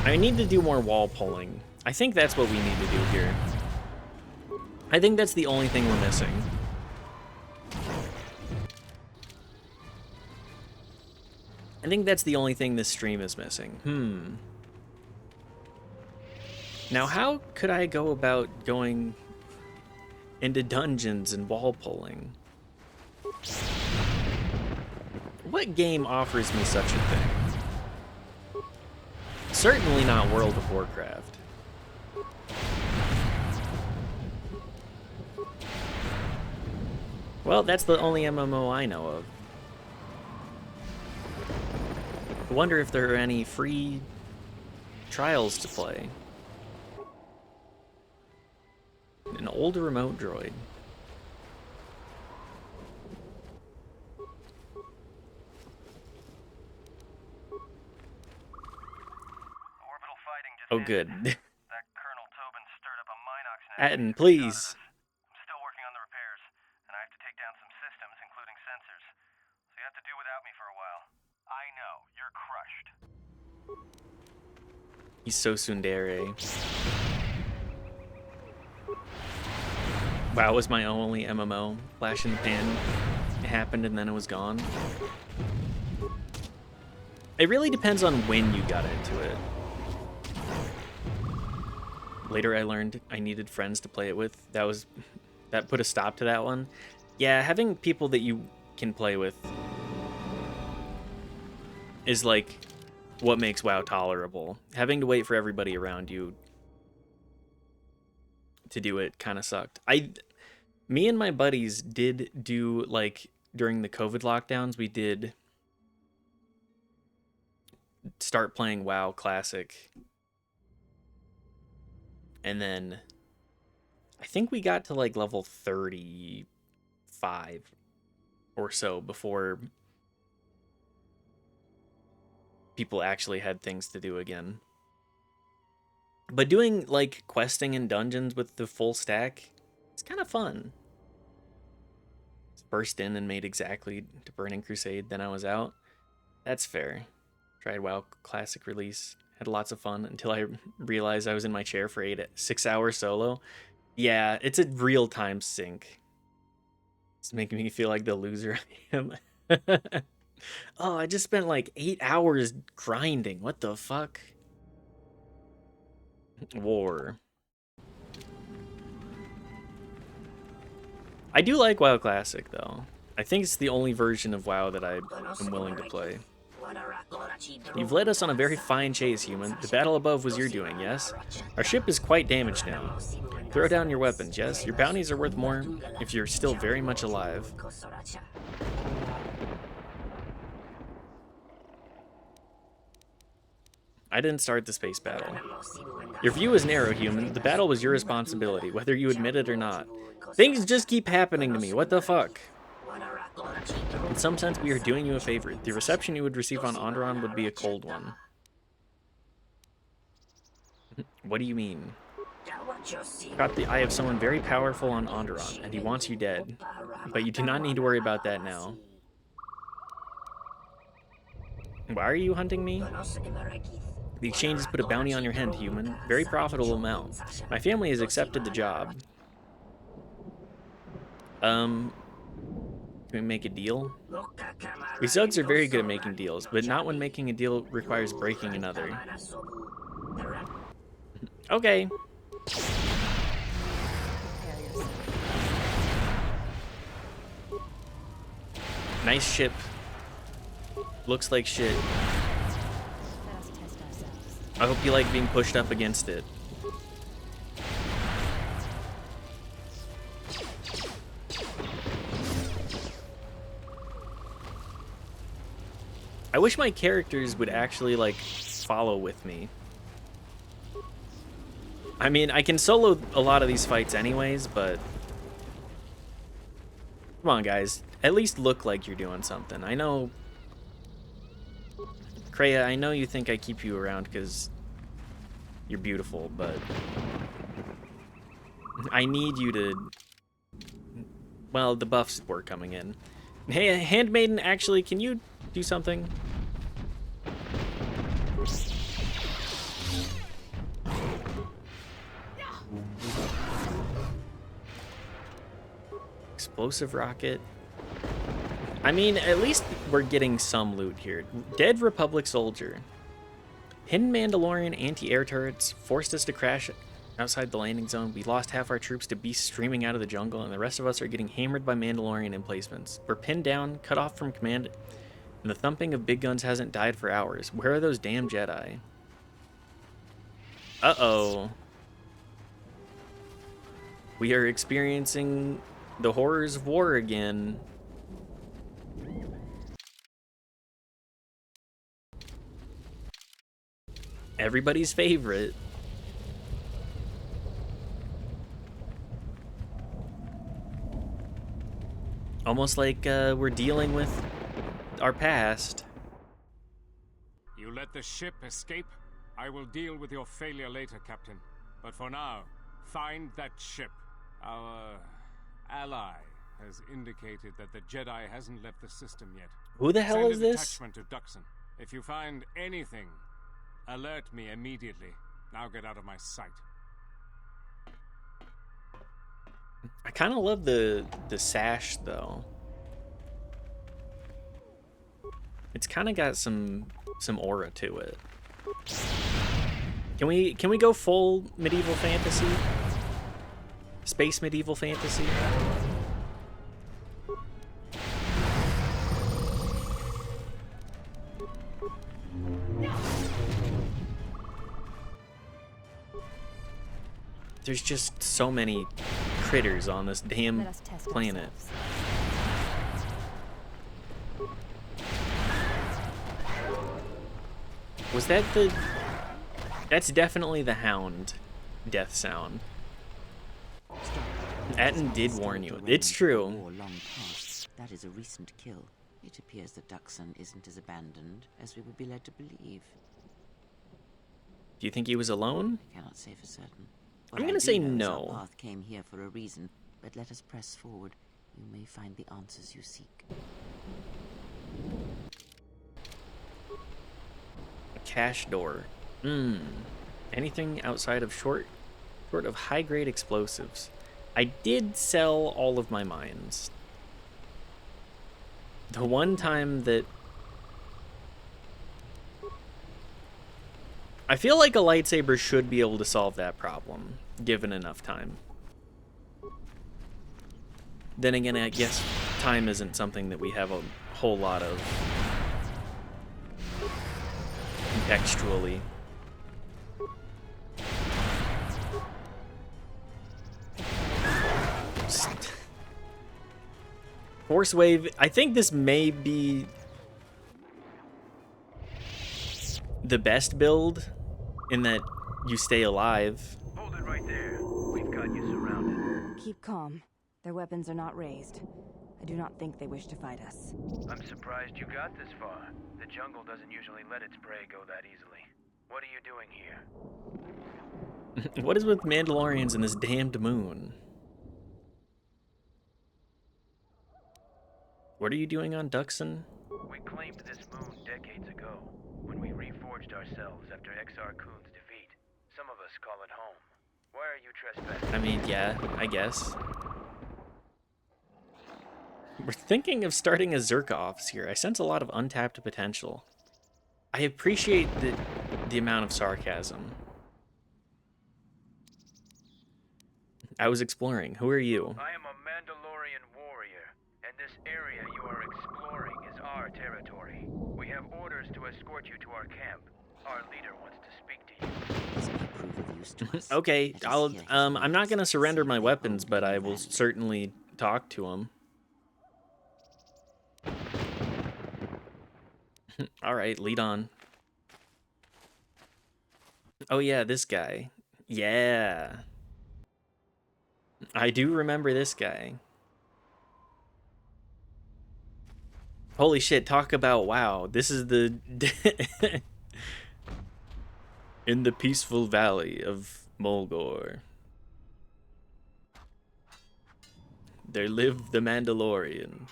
I need to do more wall pulling. I think that's what we need to do here. I think that's the only thing we're missing. I think that's the only thing this stream is missing. Now, how could I go about going into dungeons and wall pulling? What game offers me such a thing? Certainly not World of Warcraft. Well, that's the only MMO I know of. I wonder if there are any free trials to play. An old remote droid. Orbital fighting just Oh, good. ended. That Colonel Tobin stirred up a Minox nest. Atten, for please. shot at us. I'm still working on the repairs, and I have to take down some systems, including sensors. So you have to do without me for a while. I know, you're crushed. He's so tsundere. Wow, was my only MMO. Flash in the pan. It happened and then it was gone. It really depends on when you got into it. Later I learned I needed friends to play it with. That put a stop to that one. Yeah, having people that you can play with is like what makes WoW tolerable. Having to wait for everybody around you to do it kind of sucked. Me and my buddies did do, like, during the COVID lockdowns, we did start playing WoW Classic. And then I think we got to like level 35 or so before people actually had things to do again. But doing like questing in dungeons with the full stack, it's kind of fun. Burst in and made exactly to Burning Crusade, then I was out. That's fair. Tried WoW Classic release, had lots of fun until I realized I was in my chair for 6 hours solo. Yeah, it's a real time sink. It's making me feel like the loser I am. Oh, I just spent like 8 hours grinding. What the fuck? War. I do like WoW Classic, though. I think it's the only version of WoW that I am willing to play. You've led us on a very fine chase, human. The battle above was your doing, yes? Our ship is quite damaged now. Throw down your weapons, yes? Your bounties are worth more if you're still very much alive. I didn't start the space battle. Your view is narrow, human. The battle was your responsibility, whether you admit it or not. Things just keep happening to me. What the fuck? In some sense, we are doing you a favor. The reception you would receive on Onderon would be a cold one. What do you mean? Got the eye of someone very powerful on Onderon, and he wants you dead. But you do not need to worry about that now. Why are you hunting me? The exchange has put a bounty on your head, human. Very profitable amount. My family has accepted the job. Can we make a deal? We Zugs are very good at making deals, but not when making a deal requires breaking another. Okay. Nice ship. Looks like shit. I hope you like being pushed up against it. I wish my characters would actually, like, follow with me. I mean, I can solo a lot of these fights anyways, but... Come on, guys. At least look like you're doing something. I know... Kreia, I know you think I keep you around because you're beautiful, but... I need you to... Well, the buffs were coming in. Hey, Handmaiden, actually, can you do something? Explosive rocket. I mean, at least we're getting some loot here. Dead Republic soldier. Hidden Mandalorian anti-air turrets forced us to crash outside the landing zone. We lost half our troops to beasts streaming out of the jungle, and the rest of us are getting hammered by Mandalorian emplacements. We're pinned down, cut off from command, and the thumping of big guns hasn't died for hours. Where are those damn Jedi? Uh-oh. We are experiencing the horrors of war again. Everybody's favorite. Almost like we're dealing with our past. You let the ship escape? I will deal with your failure later, Captain. But for now, find that ship. Our ally has indicated that the Jedi hasn't left the system yet. Who the hell is this? Attachment to Duxon. If you find anything, alert me immediately. Now get out of my sight. I kind of love the sash though. It's kind of got some aura to it. Can we go full medieval fantasy? Space medieval fantasy? There's just so many critters on this damn planet. Was that the... That's definitely the Hound death sound. Atten did warn you. It's true. That is a recent kill. It appears that Duxon isn't as abandoned as we would be led to believe. Do you think he was alone? I cannot say for certain. I'm gonna say no. Our path came here for a reason, but let us press forward. You may find the answers you seek. A cache door. Anything outside of short of high-grade explosives. I did sell all of my mines. The one time that I feel like a lightsaber should be able to solve that problem, given enough time. Then again, I guess time isn't something that we have a whole lot of contextually. Force Wave, I think this may be the best build in that you stay alive. Hold it right there. We've got you surrounded. Keep calm. Their weapons are not raised. I do not think they wish to fight us. I'm surprised you got this far. The jungle doesn't usually let its prey go that easily. What are you doing here? What is with Mandalorians and this damned moon? What are you doing on Duxon? We claimed this moon decades ago, when we reforged ourselves after Exar Kun's defeat. Some of us call it home. Why are you trespassing? I mean, yeah, I guess. We're thinking of starting a Zerkoffs here. I sense a lot of untapped potential. I appreciate the amount of sarcasm. I was exploring. Who are you? I am a Mandalorian warrior, and this area you are exploring is our territory. We have orders to escort you to our camp. Our leader wants to speak to you. This may prove of use to us. Okay, Let us hear his I'm not words gonna and surrender see my if they weapons, bode but well I will then. certainly talk to him. All right, lead on. Oh yeah, this guy. Yeah. I do remember this guy. Holy shit, talk about wow. This is the in the peaceful valley of Mulgore. There live the Mandalorian.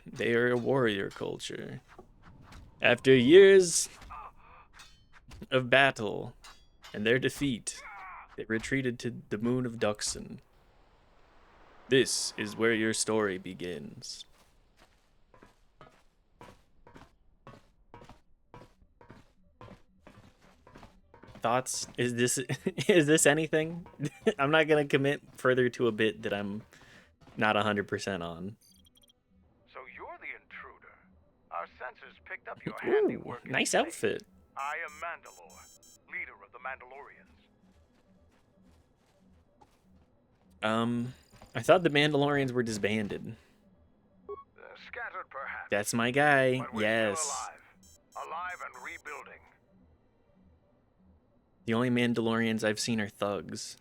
They are a warrior culture. After years of battle and their defeat, they retreated to the moon of Duxon. This is where your story begins. Thoughts? Is this is this anything? I'm not gonna commit further to a bit that I'm not 100% on. So you're the intruder. Our sensors picked up your Ooh, handiwork. nice outfit. I am Mandalore, leader of the Mandalorians. I thought the Mandalorians were disbanded. Scattered perhaps. That's my guy. But we're Yes. still alive and rebuilding. The only Mandalorians I've seen are thugs.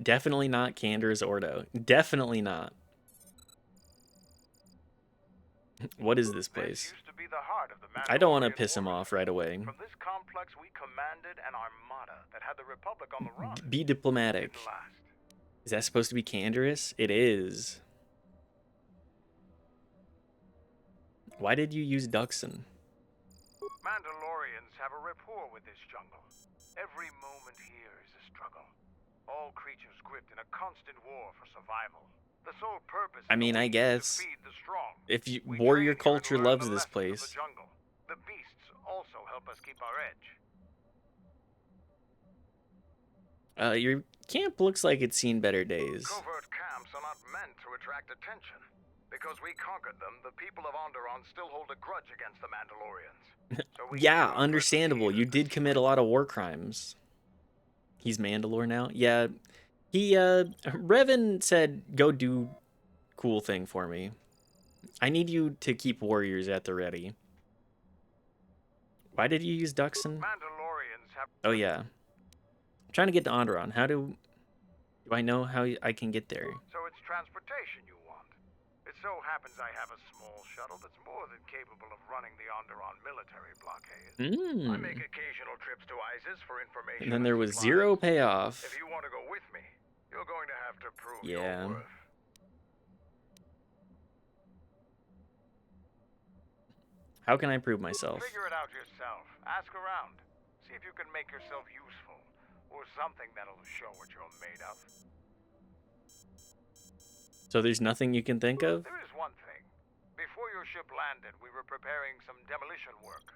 Definitely not Cander's Ordo. Definitely not. What is this place? Used to be the heart of the I don't want to Mandalorian piss him warrior. off right away. From this complex, we commanded an armada that had the Republic on the run. Be diplomatic. Didn't last. Is that supposed to be Canderous? It is. Why did you use Duxon? Mandalorians have a rapport with this jungle. Every moment here is a struggle. All creatures gripped in a constant war for survival. The sole purpose I mean, I is to guess. feed the strong. If you, We warrior train here and culture learn loves the this lessons of place. The jungle. The beasts also help us keep our edge. Your camp looks like it's seen better days. Covert camps are not meant to attract attention. Because we conquered them, the people of Onderon still hold a grudge against the Mandalorians. So we Yeah, cannot understandable. let them You use did this commit a lot of war crimes. He's Mandalore now? Yeah. Revan said, go do cool thing for me. I need you to keep warriors at the ready. Why did you use Duxon? Mandalorians have Oh, yeah. I'm trying to get to Onderon. How do I know how I can get there? So it's transportation you want. It so happens I have a small shuttle that's more than capable of running the Onderon military blockade. I make occasional trips to ISIS for information. And then there was supplies. zero payoff. If you want to go with me, you're going to have to prove Yeah. your worth. How can I prove myself? Figure it out yourself. Ask around. See if you can make yourself useful. Or something that'll show what you're made of. So there's nothing you can think of? There is one thing. Before your ship landed, we were preparing some demolition work.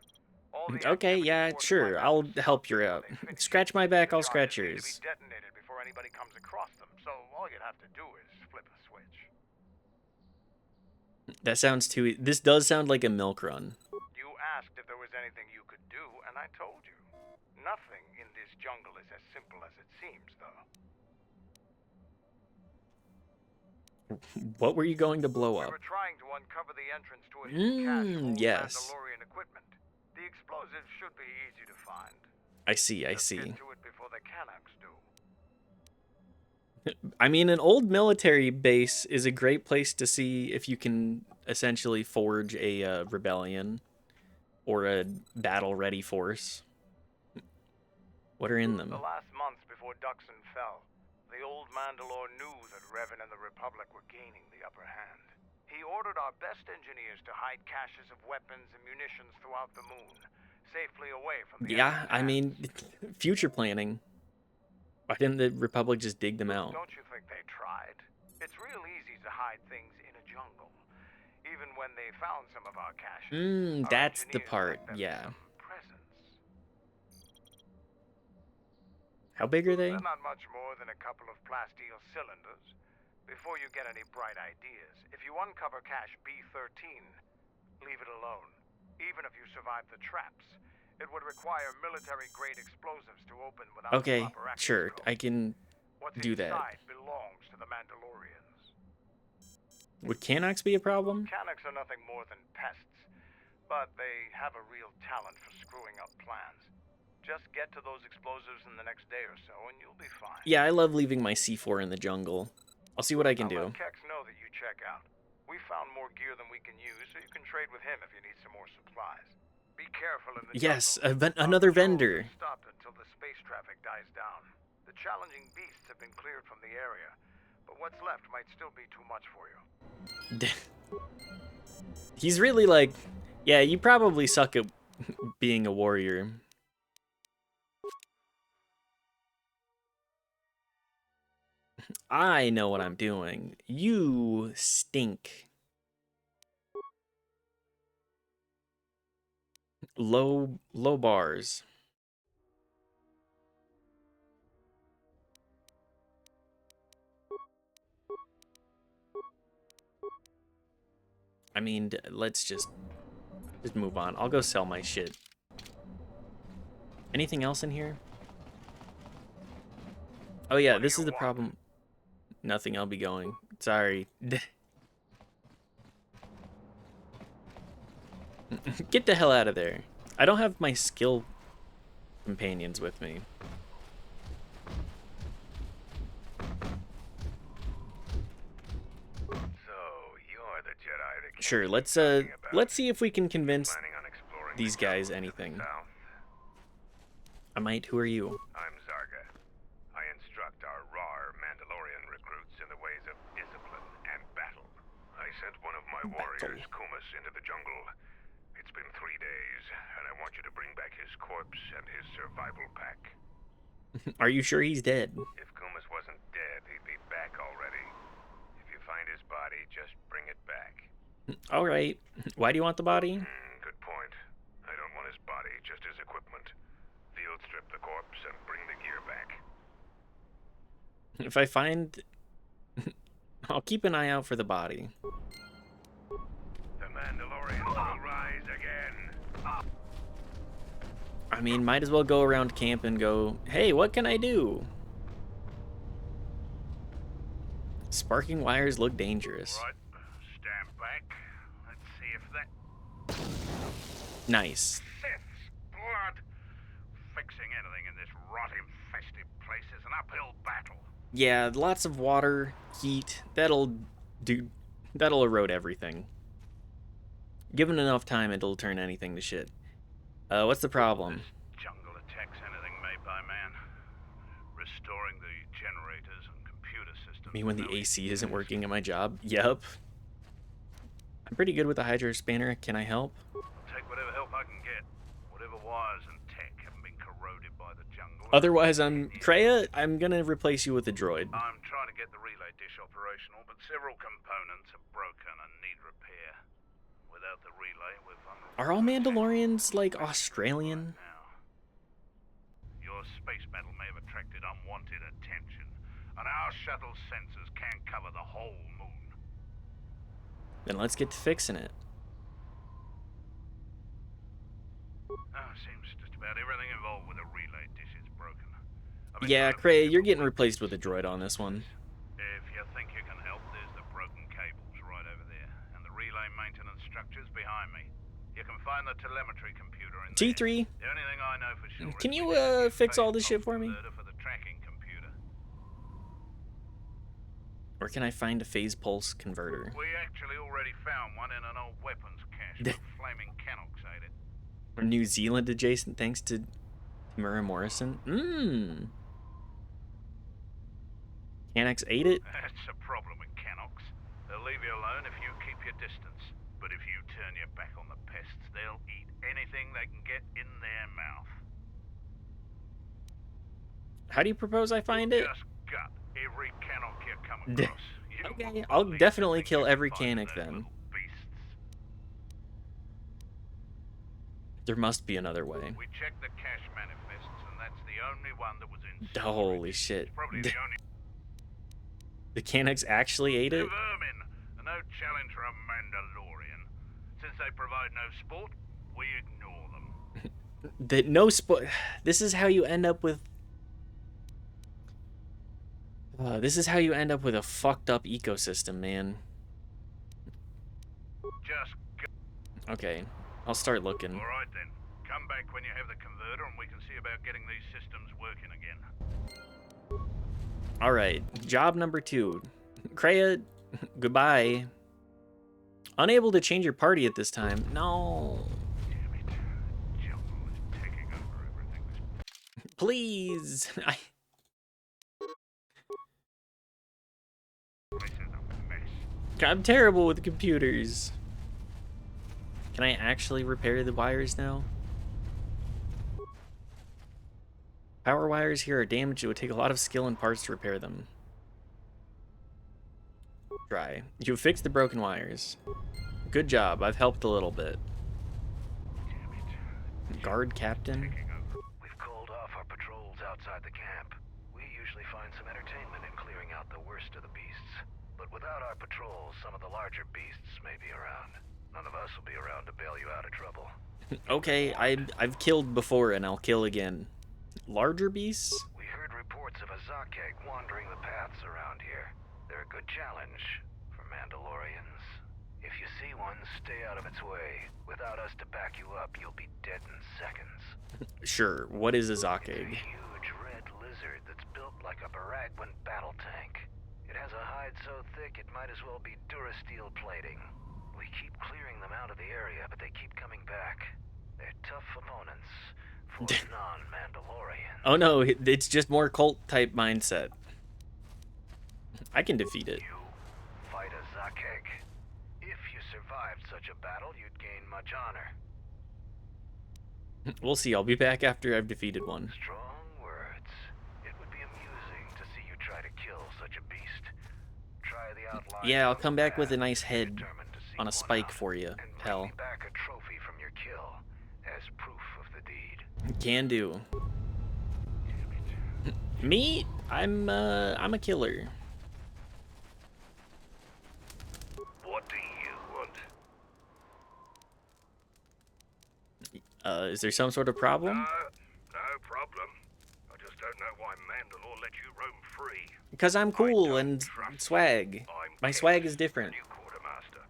All the Okay, activity yeah, forced sure. by them I'll will stop help you when out. they finish. Scratch my back, The I'll scratch charges need to yours. be detonated before anybody comes across them, so all you'd have to do is flip a switch. That sounds too... This does sound like a milk run. You asked if there was anything you could do, and I told you. Nothing in this jungle is as simple as it seems, though. What were you going to blow We up? were trying to uncover the entrance to a hidden cache of old Yes. Mandalorian equipment. The explosives should be easy to find. I see, I Let's see. get to it before the Canucks do. I mean, an old military base is a great place to see if you can essentially forge a rebellion or a battle-ready force. What are in them? The last months before Duxon fell, the old Mandalore knew that Revan and the Republic were gaining the upper hand. He ordered our best engineers to hide caches of weapons and munitions throughout the moon, safely away from the Yeah, enemy's I hands. mean, future planning. Why didn't the Republic just dig them out? Don't you think they tried? It's real easy to hide things in a jungle. Even when they found some of our caches, our That's the engineers part, left them yeah. some presents. How big are they? They're not much more than a couple of plasteel cylinders. Before you get any bright ideas, if you uncover cache B13, leave it alone. Even if you survive the traps, it would require military-grade explosives to open without Okay, the proper access sure, code. I can What's do that. inside belongs to the Mandalorians. Would Canox be a problem? Mechanics are nothing more than pests, but they have a real talent for screwing up plans. Just get to those explosives in the next day or so, and you'll be fine. Yeah, I love leaving my C4 in the jungle. I'll see what I can I'll do. let Kex know that you check out. We found more gear than we can use, so you can trade with him if you need some more supplies. Be careful in the Yes, jungle. another Patrols vendor. are stopped until the space traffic dies down. The challenging beasts have been cleared from the area, but what's left might still be too much for you. He's really like, yeah, you probably suck at being a warrior. I know what I'm doing. You stink. Low bars. I mean, let's just move on. I'll go sell my shit. Anything else in here? Oh yeah, this is the problem. Nothing, I'll be going. Sorry. Get the hell out of there. I don't have my skill companions with me. So, you're the Jedi that Sure, let's see if we can convince planning on exploring these the guys jungles to the anything. south? I might. Who are you? I'm Zarga. I instruct our raw Mandalorian recruits in the ways of discipline and battle. I sent one of my warriors, Kumas, into the jungle. It's been 3 days, and I want you to bring back his corpse and his survival pack. Are you sure he's dead? If Kumas wasn't dead, he'd be back already. If you find his body, just bring it back. All right. Why do you want the body? Good point. I don't want his body, just his equipment. Field strip the corpse and bring the gear back. If I find... I'll keep an eye out for the body. The Mandalorians will rise again. I mean, might as well go around camp and go, hey, what can I do? Sparking wires look dangerous. Right, stand back. Let's see if that Nice. Sith's blood. Fixing anything in this rot-infested place is an uphill battle. Yeah, lots of water, heat, that'll erode everything. Given enough time, it'll turn anything to shit. What's the problem? Jungle attacks anything made by man. Restoring the generators and computer systems. Me when the AC isn't working at my job? Yep. I'm pretty good with the Hydro Spanner. Can I help? I'll take whatever help I can get. Whatever wires and tech haven't been corroded by the jungle. Otherwise, Kreia, I'm gonna replace you with a droid. I'm trying to get the relay dish operational, but several components are broken and need repair. With without the relay, we're vulnerable. Are all Mandalorians like Australian? Your space battle may have attracted unwanted attention, and our shuttle sensors can't cover the whole moon. Then let's get to fixing it. Seems just about everything involved with a relay dish is broken. Yeah, Cray, you're getting replaced with a droid on this one. If you think you can help, there's the broken cables right over there, and the relay maintenance structures behind me. You can find the telemetry computer in T3, there. The only thing I know for sure can is you we need a fix all phase this shit for pulse me? converter for the tracking computer. Where can I find a phase pulse converter? We actually already found one in an old weapons cache with flaming Canox at it. New Zealand adjacent thanks to Tamura Morrison. Canax ate it? That's a problem with Canox. They'll leave you alone if you keep your distance. But if you turn your back on the pests, they'll eat anything they can get in their mouth. How do you propose I find it? Just gut every Canox you come across. Okay, I'll definitely kill every Canic then. There must be another way. We checked the cache manifests, and that's the only one that was in. Holy shit. Probably the only. The Canics actually ate it? Vermin, no challenge for a Mandalorian. Since they provide no sport, we ignore them. That no sport. This is how you end up with. This is how you end up with a fucked up ecosystem, man. Just go. Okay, I'll start looking. All right then. Come back when you have the converter, and we can see about getting these systems working again. All right, job number 2. Kreia, goodbye. Unable to change your party at this time. No. Damn it. Jungle is taking over everything. Please. This is a mess. I'm terrible with computers. Can I actually repair the wires now? Power wires here are damaged. It would take a lot of skill and parts to repair them. Try. You fixed the broken wires. Good job. I've helped a little bit. Damn it. Guard captain. We've called off our patrols outside the camp. We usually find some entertainment in clearing out the worst of the beasts. But without our patrols, some of the larger beasts may be around. None of us will be around to bail you out of trouble. Okay, I've killed before and I'll kill again. Larger beasts? We heard reports of a Zakek wandering the paths around here. They're a good challenge for Mandalorians. If you see one, stay out of its way. Without us to back you up, you'll be dead in seconds. Sure, what is a It's Zakeg? a huge red lizard that's built like a Baragwin battle tank. It has a hide so thick it might as well be Durasteel plating. We keep clearing them out of the area, but they keep coming back. They're tough opponents for non-Mandalorians. Oh no, it's just more cult-type mindset. I can defeat it. You fight a Zakek. If you survived such a battle, you'd gain much honor. We'll see, I'll be back after I've defeated one. Strong words. It would be amusing to see you try to kill such a beast. Try the outline. Yeah, I'll come back with a nice head determined to see on a one spike out, for you, and bring hell. me back a trophy from your kill as proof of the deed. Can do. Me? I'm a killer. What do you want? Is there some sort of problem? No problem. I just don't know why Mandalore let you roam free. Because I'm cool and swag. I'm My swag is different. New quartermaster.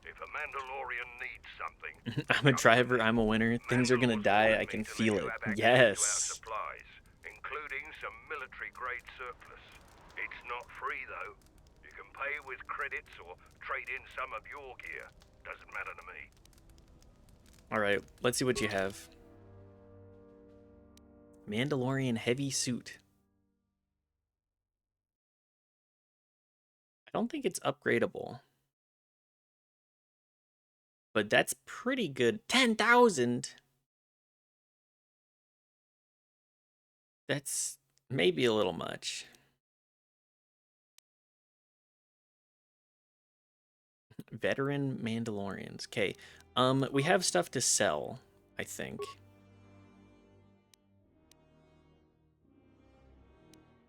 If a Mandalorian needs something, I'm a driver, I'm a winner. Things are gonna die, I can feel it. Yes. supplies, including some military-grade surplus. It's not free though. You can pay with credits or trade in some of your gear. Doesn't matter to me. Alright, let's see what you have. Mandalorian heavy suit. I don't think it's upgradable. But that's pretty good. 10,000? That's maybe a little much. Veteran Mandalorians. Okay. We have stuff to sell, I think.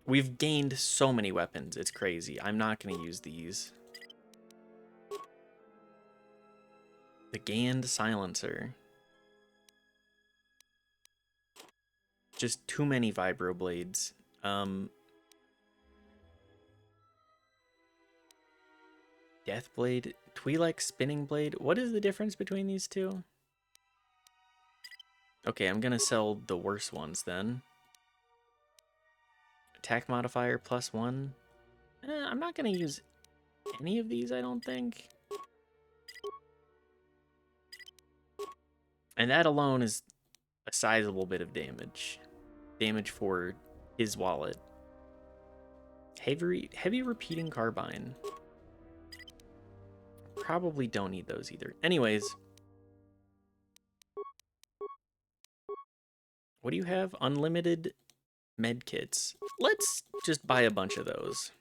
We've gained so many weapons. It's crazy. I'm not going to use these. The Gand Silencer. Just too many vibroblades. Deathblade, Twi'lek Spinning Blade. What is the difference between these two? Okay, I'm gonna sell the worst ones then. Attack modifier +1. I'm not gonna use any of these, I don't think. And that alone is a sizable bit of damage. Damage for his wallet. Heavy repeating carbine. Probably don't need those either. Anyways. What do you have? Unlimited med kits. Let's just buy a bunch of those.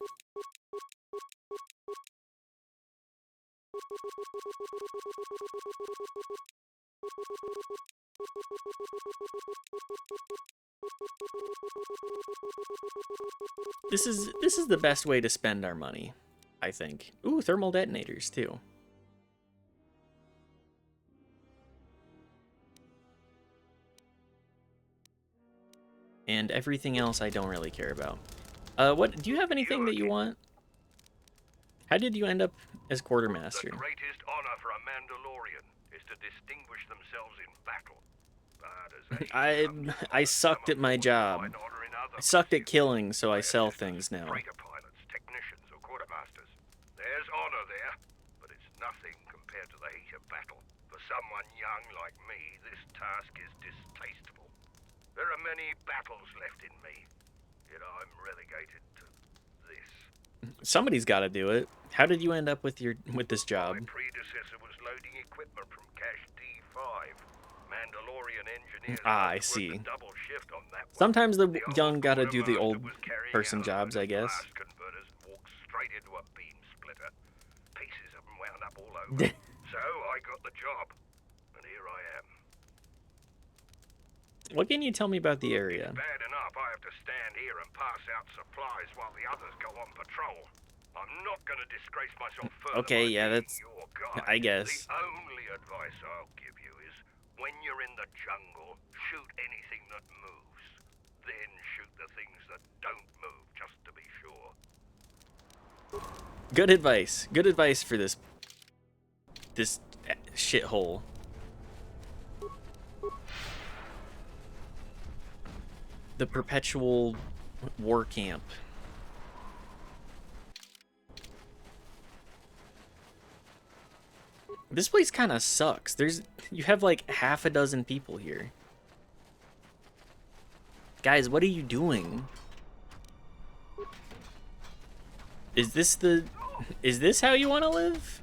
This is the best way to spend our money, I think. Ooh, thermal detonators too. And everything else I don't really care about. What do you have anything that you want? How did you end up as quartermaster? The greatest honor for a Mandalorian is to distinguish themselves in battle. I sucked at my job. I sucked at killing, so I sell things now. Freighter pilots, technicians, or quartermasters. There's honor there, but it's nothing compared to the heat of battle. For someone young like me, this task is distasteful. There are many battles left in me, yet I'm relegated to this. Somebody's got to do it. How did you end up with this job? My predecessor was loading equipment from Cache D5. Mandalorian engineers I see. double shift on that one. Sometimes the young got to do the old person jobs, I guess. Converters walked straight into a beam splitter. Pieces of them wound up all over. So I got the job, and here I am. What can you tell me about the area? Bad enough I have to stand here and pass out supplies while the others go on patrol. I'm not going to disgrace myself further. Okay, by yeah, being that's... your guide. I guess. The only advice I'll give you is, when you're in the jungle, shoot anything that moves. Then shoot the things that don't move, just to be sure. Good advice. Good advice for this shithole. The perpetual war camp. This place kind of sucks. You have like half a dozen people here. Guys, what are you doing? Is this how you want to live?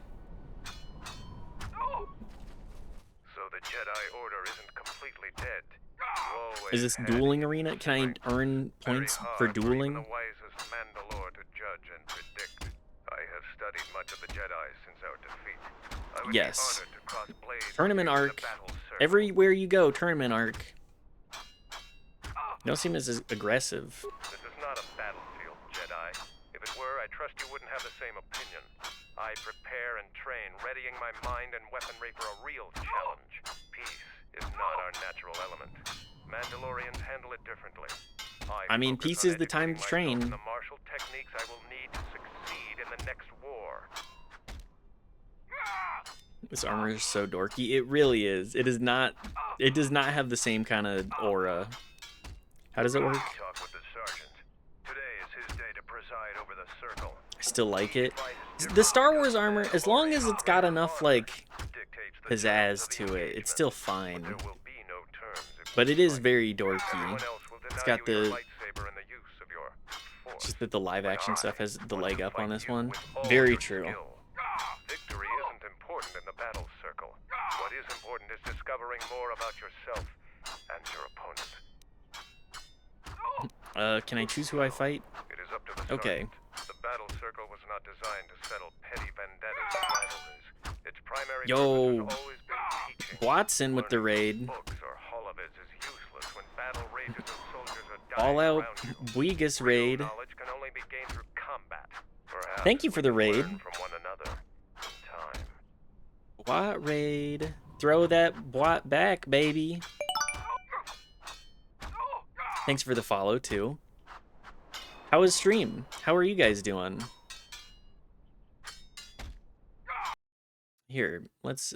So the Jedi Order isn't completely dead. Is this dueling arena? Can I earn points for dueling? The wisest Mandalore to judge and predict. I have studied much of the Jedi since our defeat. I would Yes. be honored to cross blades Tournament in the arc. battle circle. Everywhere you go, tournament arc. You don't seem as aggressive. This is not a battlefield, Jedi. If it were, I trust you wouldn't have the same opinion. I prepare and train, readying my mind and weaponry for a real challenge. Peace is not our natural element. Mandalorians handle it differently. I mean, focus peace on is the time to educating myself train. in the martial techniques I will need to succeed in the next war. This armor is so dorky. It really is. It does not have the same kind of aura. How does it work? Talk with the sergeant. Today is his day to preside over the circle. I still like it. The Star Wars armor, as long as it's got enough like pizzazz to it, it's still fine. But it is very dorky. It's got the... It's just that the live action stuff has the leg up on this one. Very true. Victory isn't important in the battle circle. What is important is discovering more about yourself and your opponent. Can I choose who I fight? It is up to the Okay. sergeant. The battle circle was not designed to settle petty vendettas and rivalries. Its primary Yo, purpose has always been teaching. Watson with the raid. Books or holovids is useless when battle rages and soldiers are dying All out around you. Buigas Real raid. knowledge can only be gained through combat. Perhaps Thank you for the we can raid. learn from one another in time. What raid? Throw that Bwat back, baby. Thanks for the follow too. How is stream? How are you guys doing? Here, let's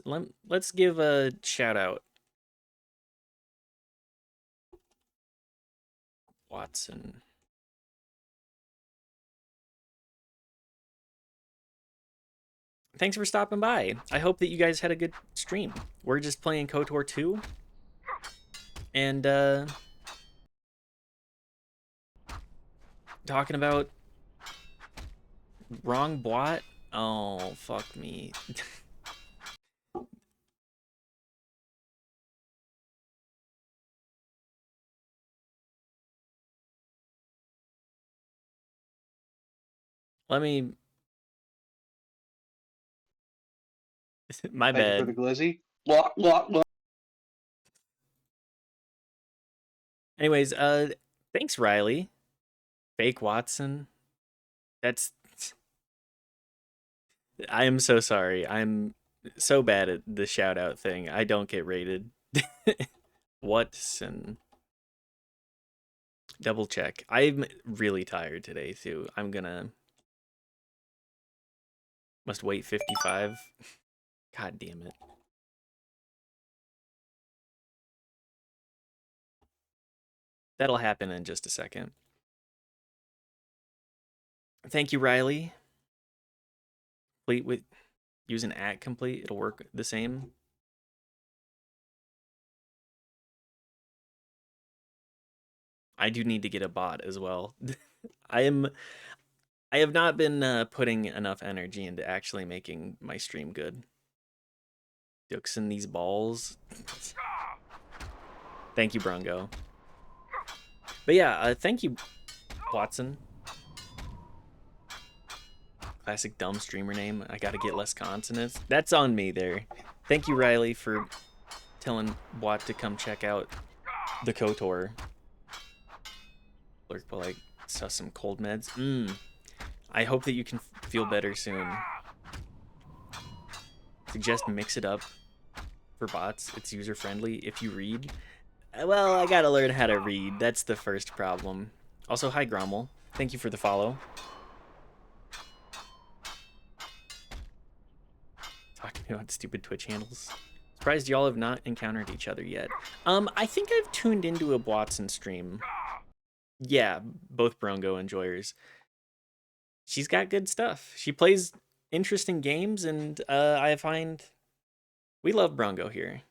give a shout out. Watson. Thanks for stopping by. I hope that you guys had a good stream. We're just playing KOTOR 2. And talking about wrong Bwat. Oh, fuck me. Let me... My Thank you for bad. the glizzy. Blah, blah, blah. Anyways, thanks, Riley. Fake Watson. That's... I am so sorry. I'm so bad at the shout-out thing. I don't get rated. Watson. Double check. I'm really tired today, too. I'm gonna... Must wait 55. God damn it. That'll happen in just a second. Thank you, Riley. Complete with... Use an @ complete. It'll work the same. I do need to get a bot as well. I have not been putting enough energy into actually making my stream good. Dukes in these balls. Thank you, Brongo. But yeah, thank you, Watson. Classic dumb streamer name. I gotta get less consonants. That's on me there. Thank you, Riley, for telling Watt to come check out the KOTOR. Lurk will like suss some cold meds. I hope that you can feel better soon. Suggest mix it up for bots. It's user friendly if you read. Well, I gotta learn how to read. That's the first problem. Also, hi Grommel. Thank you for the follow. Talking about stupid Twitch handles. Surprised y'all have not encountered each other yet. I think I've tuned into a Watson stream. Yeah, both Brongo enjoyers. She's got good stuff. She plays interesting games, and I find we love Brongo here.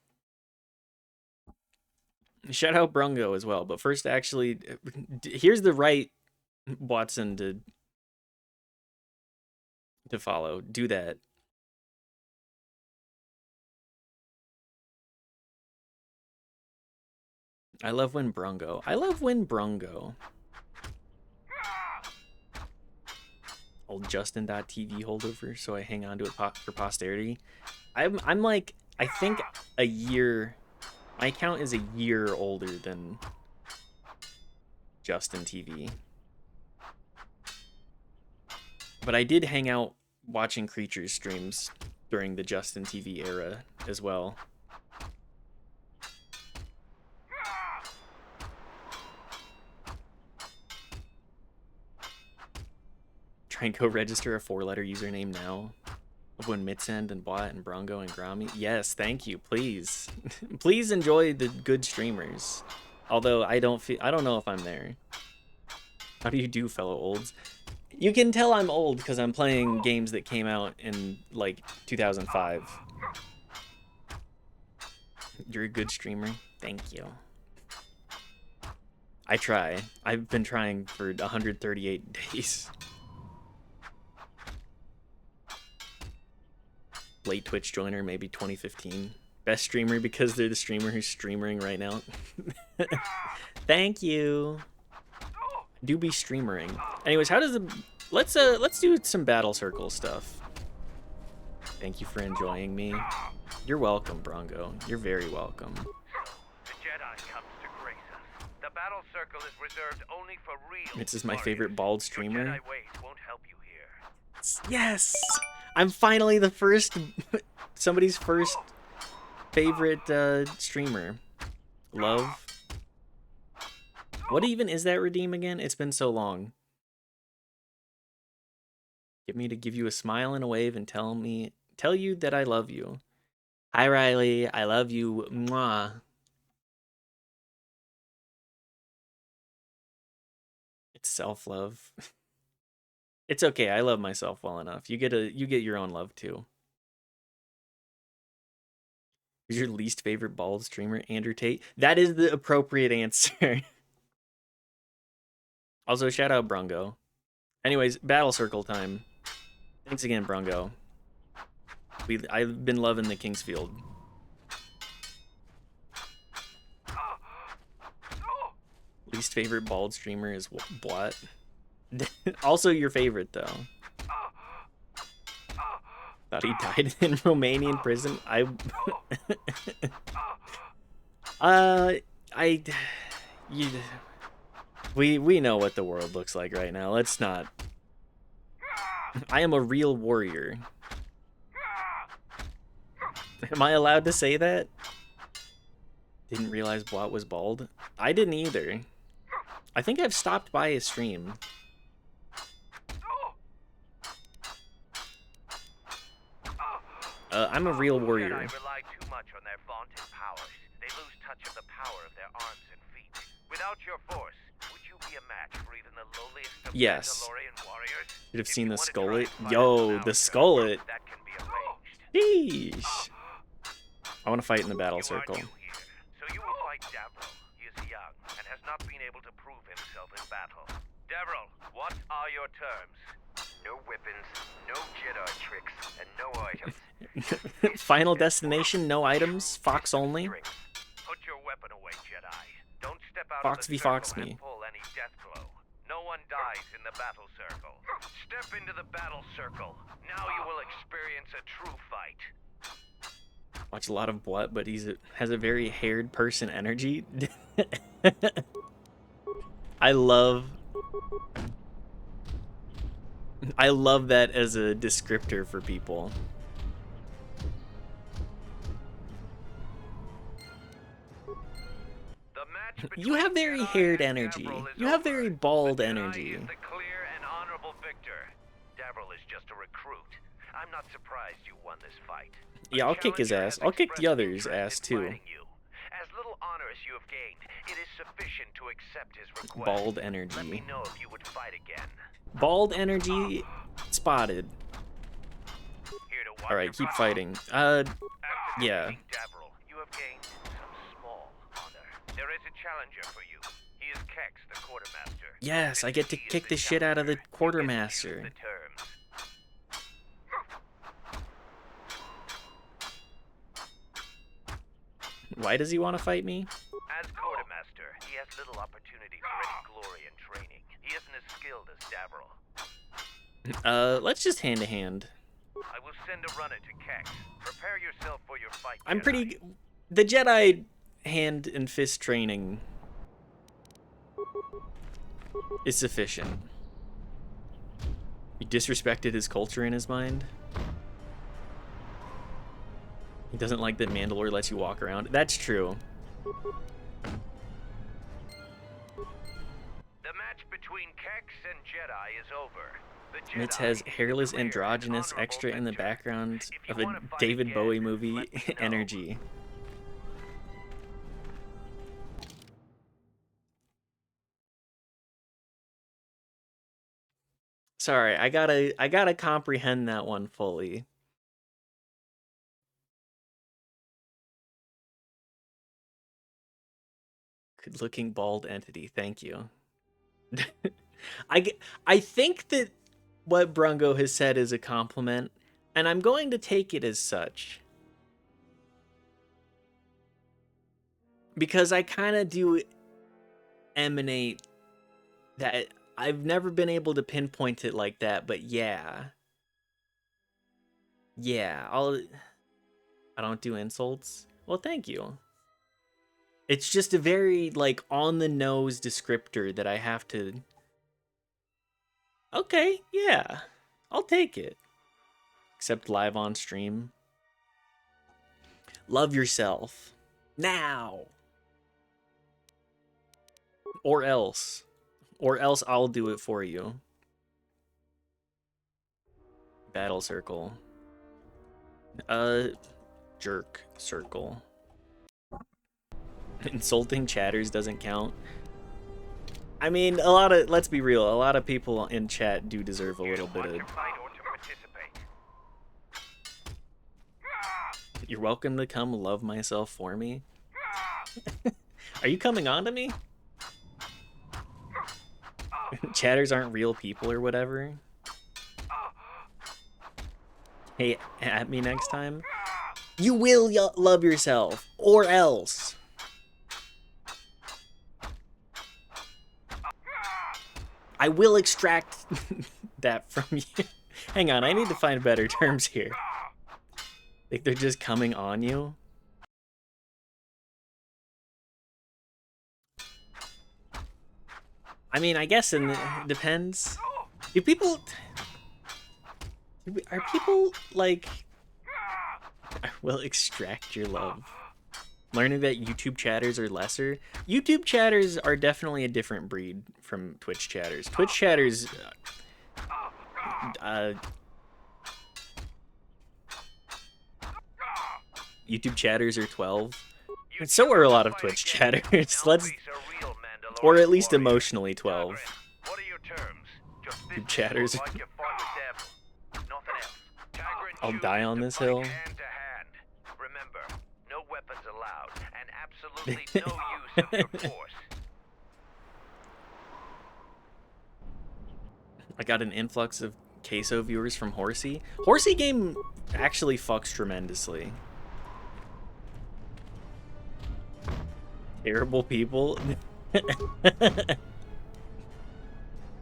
Shout out Brongo as well. But first, actually, here's the right Watson to follow. Do that. I love when Brongo. Old Justin.tv holdover, so I hang on to it for posterity. I'm like, I think a year. My account is a year older than Justin TV. But I did hang out watching Creatures streams during the Justin TV era as well. Try and go register a 4-letter username now. Of when Mitsend and Bwat and Brongo and Grami. Yes, thank you. Please, please enjoy the good streamers. Although I don't know if I'm there. How do you do, fellow olds? You can tell I'm old because I'm playing games that came out in like 2005. You're a good streamer. Thank you. I try. I've been trying for 138 days. Late Twitch joiner, maybe 2015. Best streamer because they're the streamer who's streamering right now. Thank you. Do be streamering. Anyways, how does the... Let's do some battle circle stuff. Thank you for enjoying me. You're welcome, Brongo. You're very welcome. The Jedi comes to grace us. The battle circle is reserved only for real. This is my favorite bald streamer. Your Jedi ways won't help you here. Yes! I'm finally the first... somebody's first favorite streamer. Love. What even is that redeem again? It's been so long. Get me to give you a smile and a wave and tell you that I love you. Hi, Riley. I love you. Mwah. It's self-love. It's okay. I love myself well enough. You get your own love too. Who's your least favorite bald streamer? Andrew Tate. That is the appropriate answer. Also, shout out Brongo. Anyways, battle circle time. Thanks again, Brongo. I've been loving the Kingsfield. Least favorite bald streamer is what? Also your favorite though. Thought he died in Romanian prison. We know what the world looks like right now. Let's not. I am a real warrior. Am I allowed to say that? Didn't realize Blot was bald. I didn't either. I think I've stopped by his stream. I'm a real warrior. Jedi rely too much on their vaunted powers. They lose touch of the power of their arms and feet. Without your force, would you be a match for even the lowliest of Mandalorian warriors? Should have seen the skullet. Yo, the skullet. That can be arranged. Sheesh. I want to fight in the battle circle. So you will fight Davro. He is young and has not been able to prove himself in battle. Davro, what are your terms? No weapons, no Jedi tricks, and no items. Final destination, no items, Fox only. Put your weapon away, Jedi. Don't step out Fox of the v Fox circle me. and pull any death blow. No one dies in the battle circle. Step into the battle circle. Now you will experience a true fight. Watch a lot of Blut, but has a very haired person energy. I love that as a descriptor for people. You have very haired energy. You have very bald energy. The clear and honorable victor. Davro is just a recruit. I'm not surprised you won this fight. Yeah, I'll kick his ass. I'll kick the other's ass too. As little honor as you have gained, it is sufficient to accept his request. Bald energy. Let me know if you would fight again. Bald energy spotted. All right, keep fighting. Yeah. Davro, you have gained some small honor. There is a challenger for you. He is Kex, the quartermaster. Yes, I get to kick the shit out of the quartermaster. Why does he want to fight me? As quartermaster, he has little opportunity for any glory in training. He isn't as skilled as Davro. Let's just hand to hand. I will send a runner to Kex. Prepare yourself for your fight. I'm Jedi. pretty. The Jedi hand and fist training is sufficient. He disrespected his culture in his mind. He doesn't like that Mandalore lets you walk around. That's true. The match between Kex and Jedi is over. Mitz has hairless androgynous extra in the background of a David Bowie movie energy. Sorry, I gotta comprehend that one fully. Good-looking bald entity. Thank you. I think that what Brungo has said is a compliment, and I'm going to take it as such. Because I kind of do emanate That I've never been able to pinpoint it like that, but yeah. Yeah, I don't do insults. Well, thank you. It's just a very, like, on-the-nose descriptor that I have to... Okay, yeah. I'll take it. Except live on stream. Love yourself. Now! Or else. Or else I'll do it for you. Battle circle. Jerk circle. Insulting chatters doesn't count. I mean, let's be real, a lot of people in chat do deserve a little bit of... You're welcome to come love myself for me. Are you coming on to me? Chatters aren't real people or whatever. Hey, at me next time. You will love yourself, or else. I will extract that from you. Hang on, I need to find better terms here. Like they're just coming on you. I mean, I guess it depends. Do people... Are people, like... I will extract your love. Learning that YouTube chatters are lesser. YouTube chatters are definitely a different breed from Twitch chatters. Twitch chatters... YouTube chatters are 12. And so are a lot of Twitch chatters. Let's... Or at least emotionally 12. YouTube chatters... I'll die on this hill. I got an influx of queso viewers from Horsey. Horsey game actually fucks tremendously. Terrible people.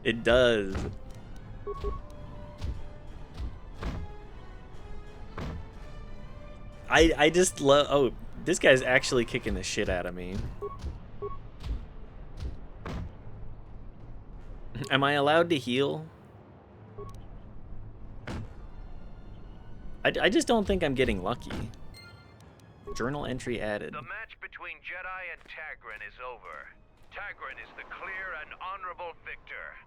It does. I just love... Oh, this guy's actually kicking the shit out of me. Am I allowed to heal? I just don't think I'm getting lucky. Journal entry added. The match between Jedi and Tagrin is over. Tagrin is the clear and honorable victor.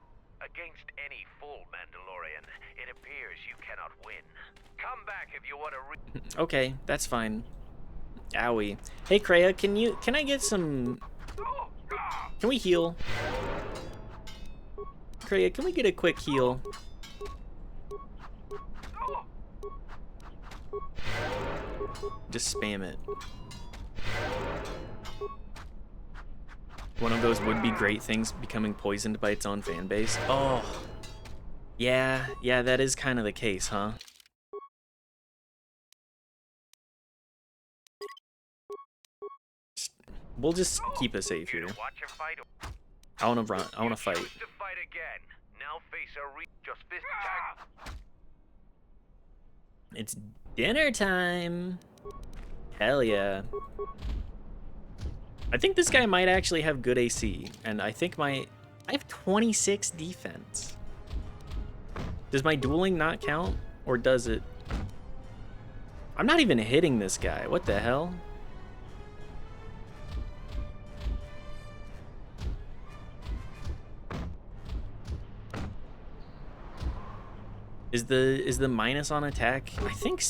Against any full Mandalorian, it appears you cannot win. Come back if you want to Okay, that's fine. Owie. Hey Kreia, can I get some... Can we heal? Kreia, can we get a quick heal? Just spam it. One of those would-be great things becoming poisoned by its own fan base. Oh. Yeah, that is kind of the case, huh? We'll just keep it safe here. I want to run. I want to fight. It's dinner time. Hell yeah. I think this guy might actually have good AC, and I think I have 26 defense. Does my dueling not count, or does it? I'm not even hitting this guy. What the hell? Is the minus on attack? I think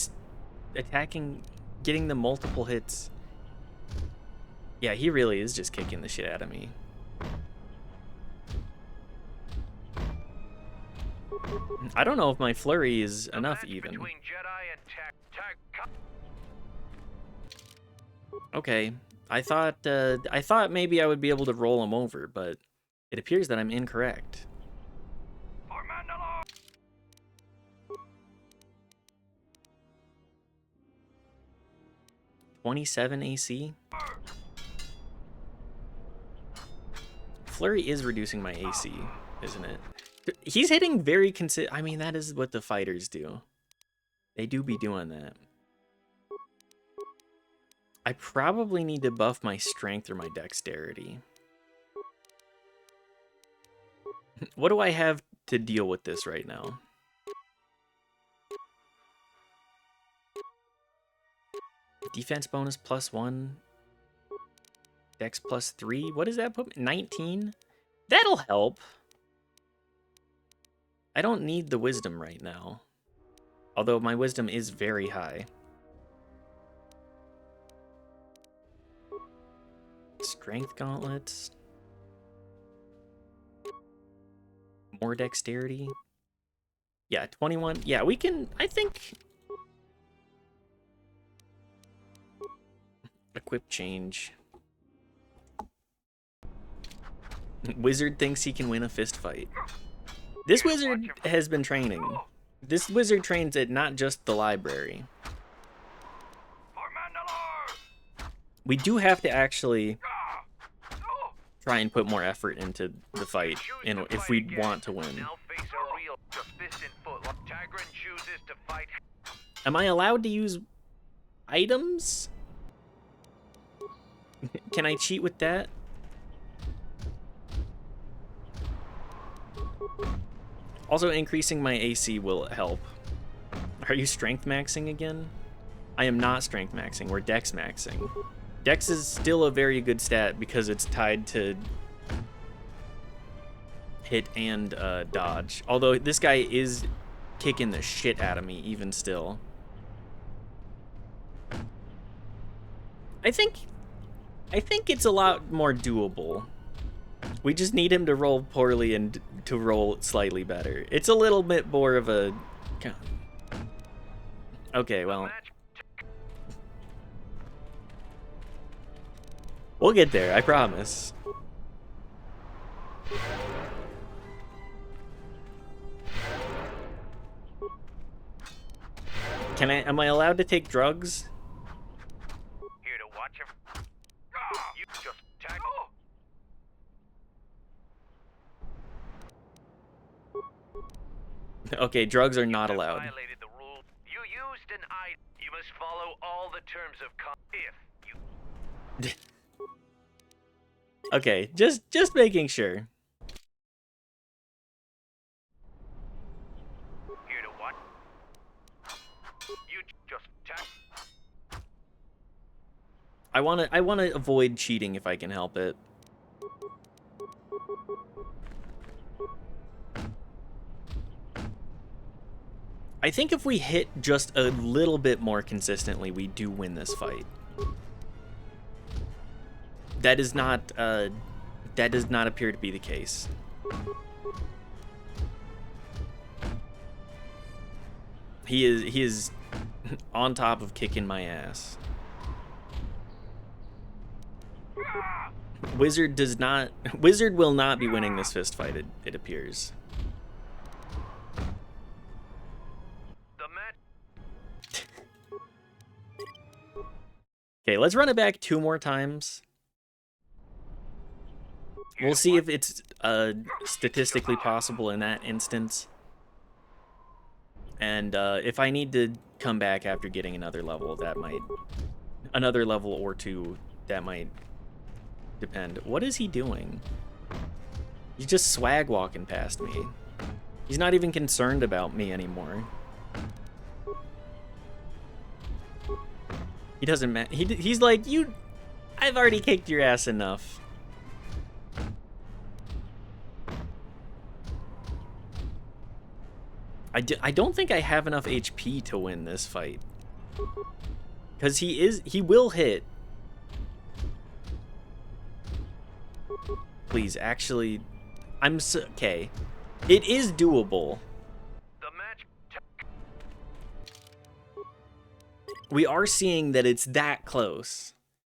attacking, getting the multiple hits. Yeah, he really is just kicking the shit out of me. I don't know if my flurry is enough even. Okay, I thought maybe I would be able to roll him over, but it appears that I'm incorrect. 27 AC. Flurry is reducing my AC, isn't it? He's hitting very I mean, that is what the fighters do. They do be doing that. I probably need to buff my strength or my dexterity. What do I have to deal with this right now? Defense bonus +1. Dex +3. What does that put me? 19? That'll help. I don't need the wisdom right now. Although my wisdom is very high. Strength gauntlets. More dexterity. Yeah, 21. Yeah, we can, I think. Equip change. Wizard thinks he can win a fist fight. This wizard has been training. This wizard trains at not just the library. We do have to actually try and put more effort into the fight if we want to win. Am I allowed to use items? Can I cheat with that? Also, increasing my AC will help. Are you strength maxing again? I am not strength maxing, we're dex maxing. Dex is still a very good stat because it's tied to hit and dodge. Although this guy is kicking the shit out of me even still. I think it's a lot more doable. We just need him to roll poorly and to roll slightly better. It's a little bit more of a... Okay, well... We'll get there, I promise. Am I allowed to take drugs? Here to watch him. You just attack. Okay, drugs are not allowed. Violated the rule. You used an item. You must follow all the terms of if you Okay, just making sure. Here to what? You just attack. I wanna avoid cheating if I can help it. I think if we hit just a little bit more consistently, we do win this fight. That does not appear to be the case. He is on top of kicking my ass. Wizard will not be winning this fist fight, it appears. Okay, let's run it back 2 more times. We'll see if it's statistically possible in that instance. And if I need to come back after getting another level, another level or 2, that might depend. What is he doing? He's just swag walking past me. He's not even concerned about me anymore. He doesn't matter. He's like, I've already kicked your ass enough. I don't think I have enough HP to win this fight. Because he will hit. Please, actually, okay. It is doable. We are seeing that it's that close.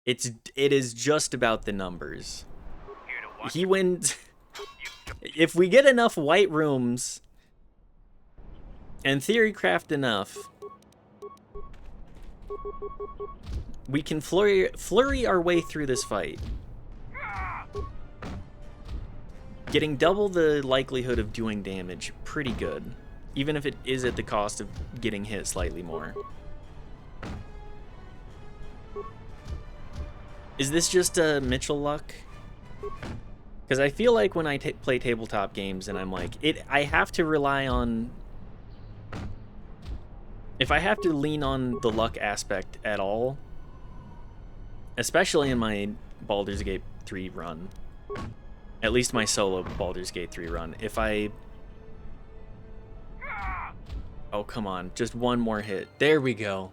It is just about the numbers. He wins. If we get enough white rooms and theory craft enough, we can flurry our way through this fight. Getting double the likelihood of doing damage, pretty good. Even if it is at the cost of getting hit slightly more. Is this just Mitchell luck? Because I feel like when I play tabletop games and I'm like, I have to rely on... If I have to lean on the luck aspect at all, especially in my Baldur's Gate 3 run, at least my solo Baldur's Gate 3 run, if I... Oh, come on. Just one more hit. There we go.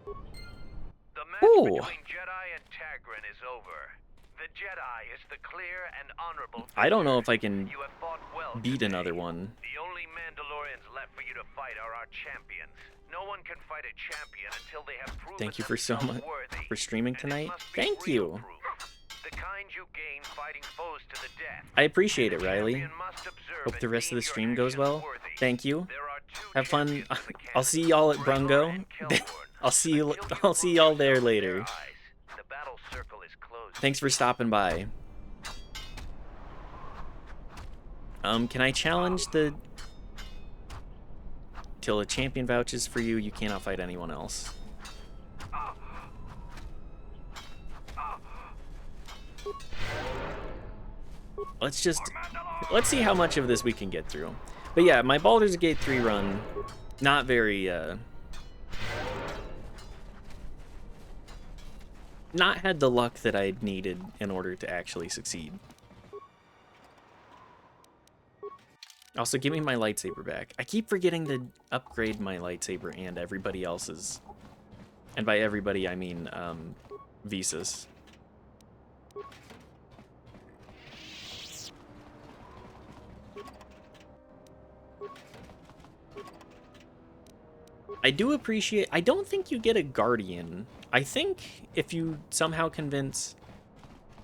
The match between Jedi and Tagrin is over. The Jedi is the clear and honorable I don't know if I can You have fought well beat today. another one. The only Mandalorians left for you to fight are our champions. No one can fight a champion until they have proven Thank you for so themselves much worthy. for streaming tonight. Must be Thank real you. proof. The kind you gain fighting foes to the death. I appreciate it, The Riley. champion must observe Hope the and rest of deem the your stream goes actions well. worthy. Thank you. There are two Have fun. champions in the I'll see y'all at camp, Brungo. Raynor and Kelborn. I'll see y'all there later. The battle circle is closed. Thanks for stopping by. Can I challenge the... Till a champion vouches for you, you cannot fight anyone else. Let's see how much of this we can get through. But yeah, my Baldur's Gate 3 run, not very, not had the luck that I needed in order to actually succeed. Also, give me my lightsaber back. I keep forgetting to upgrade my lightsaber and everybody else's. And by everybody, I mean, Visas. I do appreciate... I don't think you get a Guardian. I think if you somehow convince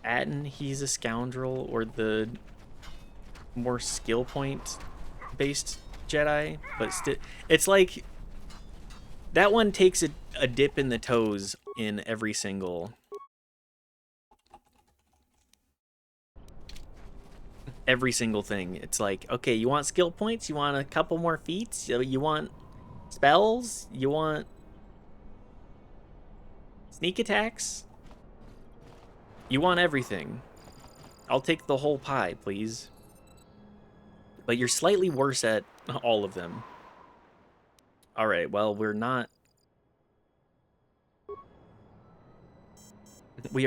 Atten he's a scoundrel, or the more skill point based Jedi, but it's like that one takes a dip in the toes in every single thing. It's like, okay, you want skill points, you want a couple more feats, you want spells, you want sneak attacks, you want everything. I'll take the whole pie, please. But you're slightly worse at all of them. Alright, well, we are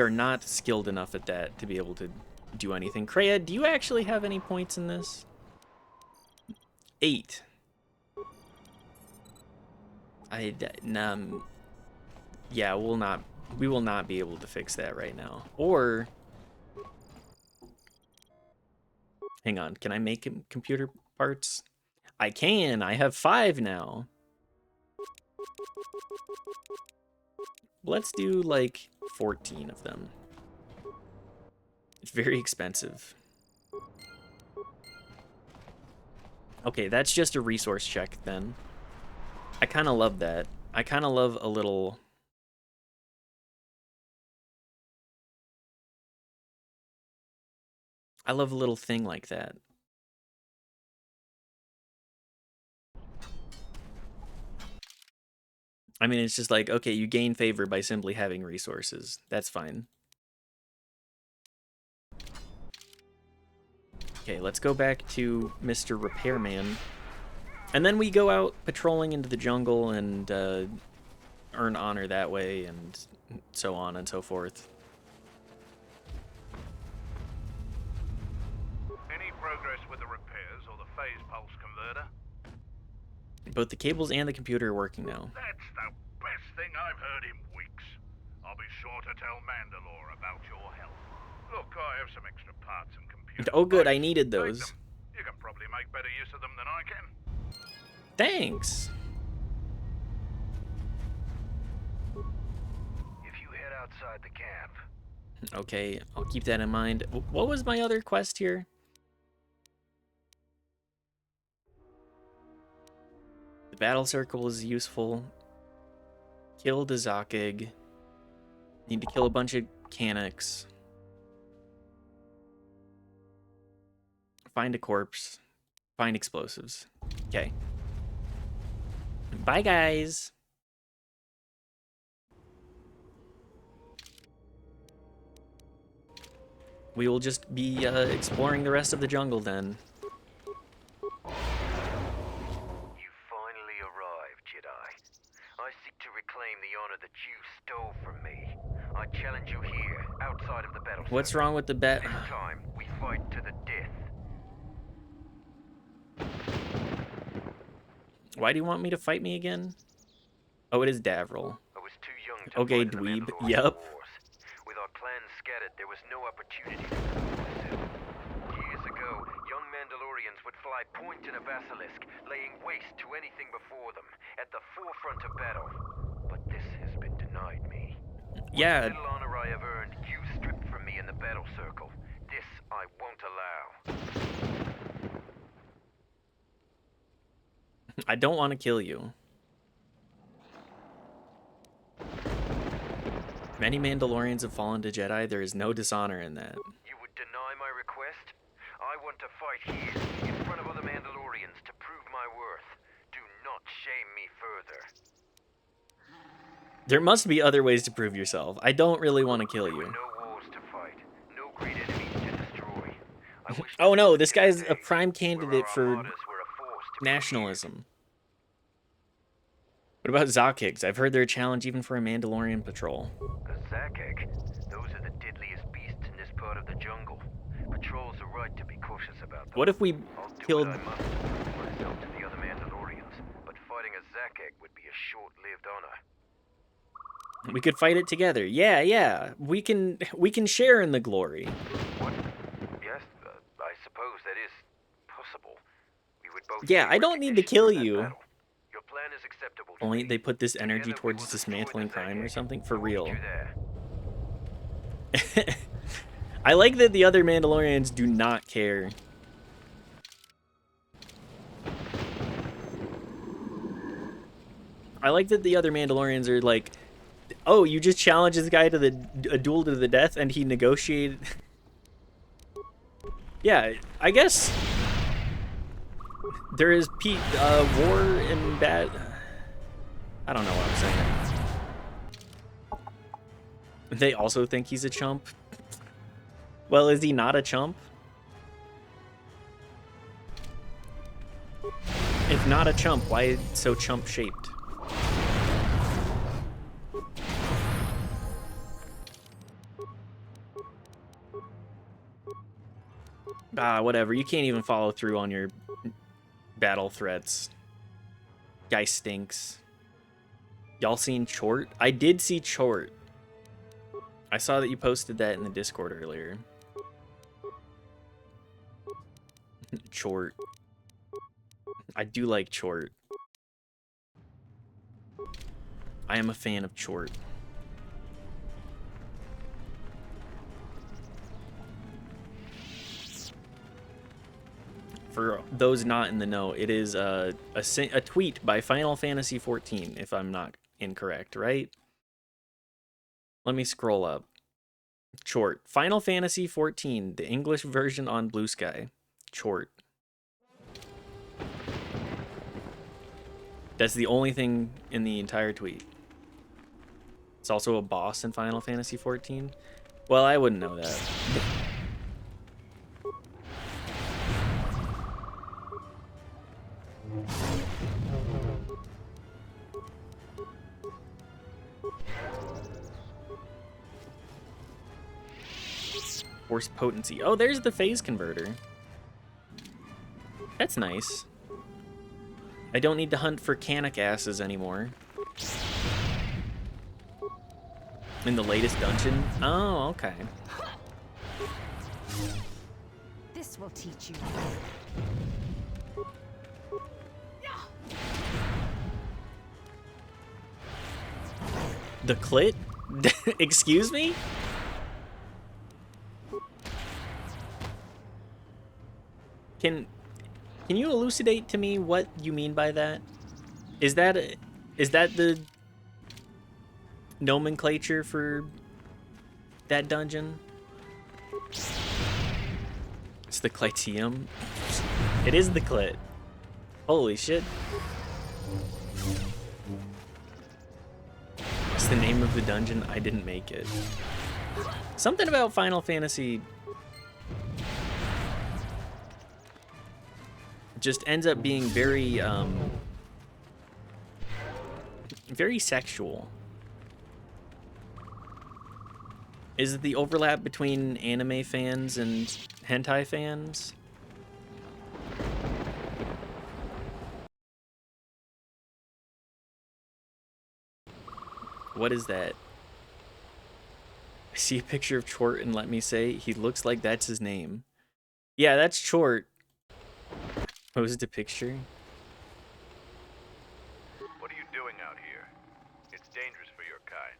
not skilled enough at that to be able to do anything. Kreia, do you actually have any points in this? 8. Yeah, we will not be able to fix that right now. Or... Hang on, can I make computer parts? I can! I have 5 now! Let's do, like, 14 of them. It's very expensive. Okay, that's just a resource check, then. I kind of love that. I kind of love a little... I love a little thing like that. I mean, it's just like, okay, you gain favor by simply having resources. That's fine. Okay, let's go back to Mr. Repairman. And then we go out patrolling into the jungle and earn honor that way, and so on and so forth. Any progress with the repairs or the phase pulse converter? Both the cables and the computer are working now. That's the best thing I've heard in weeks. I'll be sure to tell Mandalore about your help. Look, I have some extra parts and computers. Oh good, I needed those. You can probably make better use of them than I can. Thanks! If you head outside the camp... Okay, I'll keep that in mind. What was my other quest here? The battle circle is useful. Kill Dazakig. Need to kill a bunch of Canics. Find a corpse. Find explosives. Okay. Bye, guys. We will just be exploring the rest of the jungle then. You finally arrived, Jedi. I seek to reclaim the honor that you stole from me. I challenge you here, outside of the battle. What's wrong with the bet? This time, we fight to the death. Why do you want me to fight me again? Oh, it is Davril. I was too young to Okay, fight in the dweeb. Mandalorian Yep. Wars. With our clans scattered, there was no opportunity to prove myself. Years ago, young Mandalorians would fly point in a basilisk, laying waste to anything before them, at the forefront of battle. But this has been denied me. Yeah. What little honor I have earned, you stripped from me in the battle circle. This I won't allow. I don't want to kill you. Many Mandalorians have fallen to Jedi. There is no dishonor in that. You would deny my request? I want to fight here, in front of other Mandalorians, to prove my worth. Do not shame me further. There must be other ways to prove yourself. I don't really want to kill you. No wars to fight, no great enemies to destroy. Oh no, this guy's a prime candidate for nationalism. What about Zakigs? I've heard they're a challenge even for a Mandalorian patrol. A Zakek? Those are the deadliest beasts in this part of the jungle. Patrols are right to be cautious about them. What if we killed... I must to prove myself to the other Mandalorians, but fighting a Zakek would be a short-lived honor. We could fight it together. Yeah. We can share in the glory. What? Yes, I suppose that is possible. We would both. Yeah, I don't need to kill you. Your plan is acceptable. Only they put this energy towards dismantling crime or something for real. I like that the other Mandalorians do not care. I like that the other Mandalorians are like, oh, you just challenged this guy to a duel to the death and he negotiated. Yeah, I guess there is war and bad. I don't know what I'm saying. They also think he's a chump. Well, is he not a chump? If not a chump, why so chump-shaped? Whatever. You can't even follow through on your battle threats. Guy stinks. Y'all seen Chort? I did see Chort. I saw that you posted that in the Discord earlier. Chort. I do like Chort. I am a fan of Chort. For those not in the know, it is a tweet by Final Fantasy XIV, if I'm not incorrect, right? Let me scroll up. Chort. Final Fantasy XIV, the English version on Blue Sky. Chort. That's the only thing in the entire tweet. It's also a boss in Final Fantasy XIV. Well, I wouldn't know that. Force potency. Oh, there's the phase converter. That's nice. I don't need to hunt for Canic asses anymore. In the latest dungeon? Oh, okay. This will teach you. The clit? Excuse me? Can you elucidate to me what you mean by that? Is that the nomenclature for that dungeon? It's the Cliteum. It is the clit. Holy shit. It's the name of the dungeon. I didn't make it. Something about Final Fantasy just ends up being very, very sexual. Is it the overlap between anime fans and hentai fans? What is that? I see a picture of Chort and let me say, he looks like that's his name. Yeah, that's Chort. Posed a picture. What are you doing out here? It's dangerous for your kind.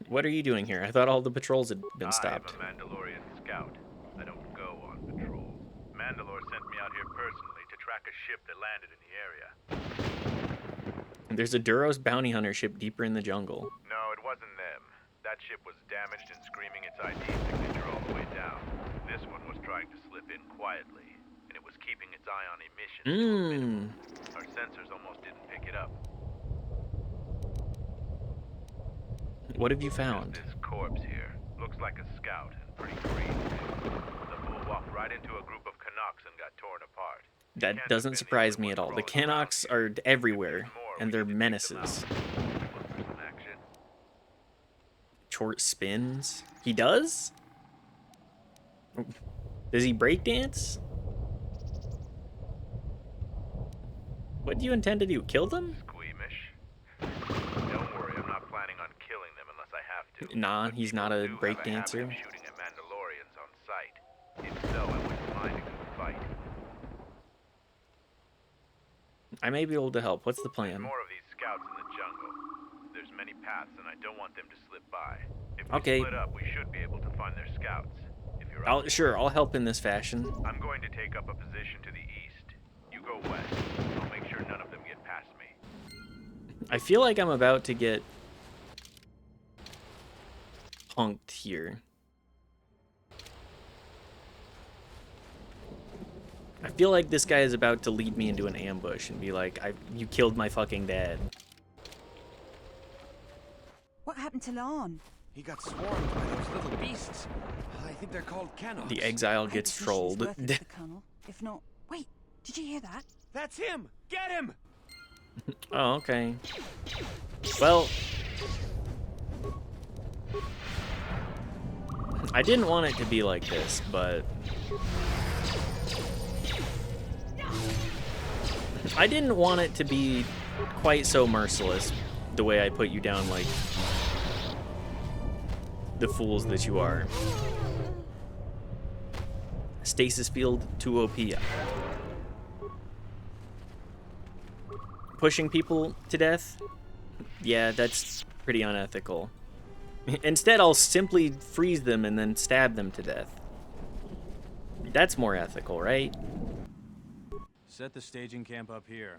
What are you doing here? I thought all the patrols had been stopped. I'm a Mandalorian scout. I don't go on patrol. Mandalore sent me out here personally to track a ship that landed in the area. There's a Duros bounty hunter ship deeper in the jungle. No, it wasn't them. That ship was damaged and screaming its ID signature all the way down. This one was trying to slip in quietly, and it was keeping its eye on emissions. Our sensors almost didn't pick it up. What have you found? This corpse here looks like a scout and pretty green too. The fool walked right into a group of Canucks and got torn apart. That doesn't surprise me at all. The Canucks are everywhere, and they're menaces. Chort spins. He does? Does he breakdance? What do you intend to do? Kill them? Squeamish. Don't worry, I'm not planning on killing them unless I have to. Nah, he's not a breakdancer. Shooting at Mandalorians on sight. If so, I wouldn't mind a good fight. I may be able to help. What's the plan? More of these scouts in the jungle. There's many paths, and I don't want them to slip by. If Okay. we split up, we should be able to find their scouts. If you're Sure, I'll help in this fashion. I'm going to take up a position to the east. You go west. I'll make sure none of them get past me. I feel like I'm about to get punked here. I feel like this guy is about to lead me into an ambush and be like, you killed my fucking dad. What happened to Lon? He got swarmed by those little beasts. I think they're called Canucks. The exile gets trolled. The Colonel. If not, wait, did you hear that? That's him! Get him! Oh, okay. Well, I didn't want it to be like this, but I didn't want it to be quite so merciless the way I put you down like the fools that you are. Stasis field 2 OP. Pushing people to death? Yeah, that's pretty unethical. Instead, I'll simply freeze them and then stab them to death. That's more ethical, right? Set the staging camp up here.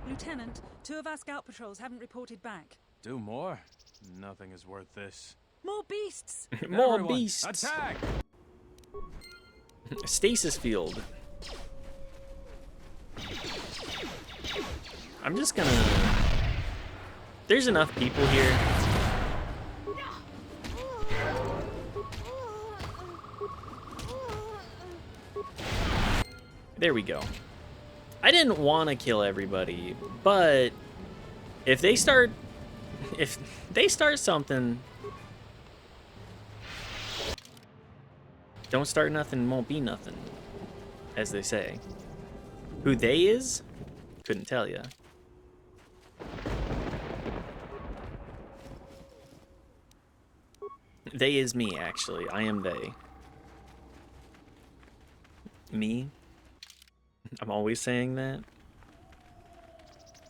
Lieutenant, 2 of our scout patrols haven't reported back. Do more? Nothing is worth this. More beasts! More Everyone, beasts! Attack! Stasis field. I'm just gonna... There's enough people here. There we go. I didn't want to kill everybody, but if they start something, don't start nothing, won't be nothing, as they say. Who they is? Couldn't tell ya. They is me, actually. I am they. Me? I'm always saying that.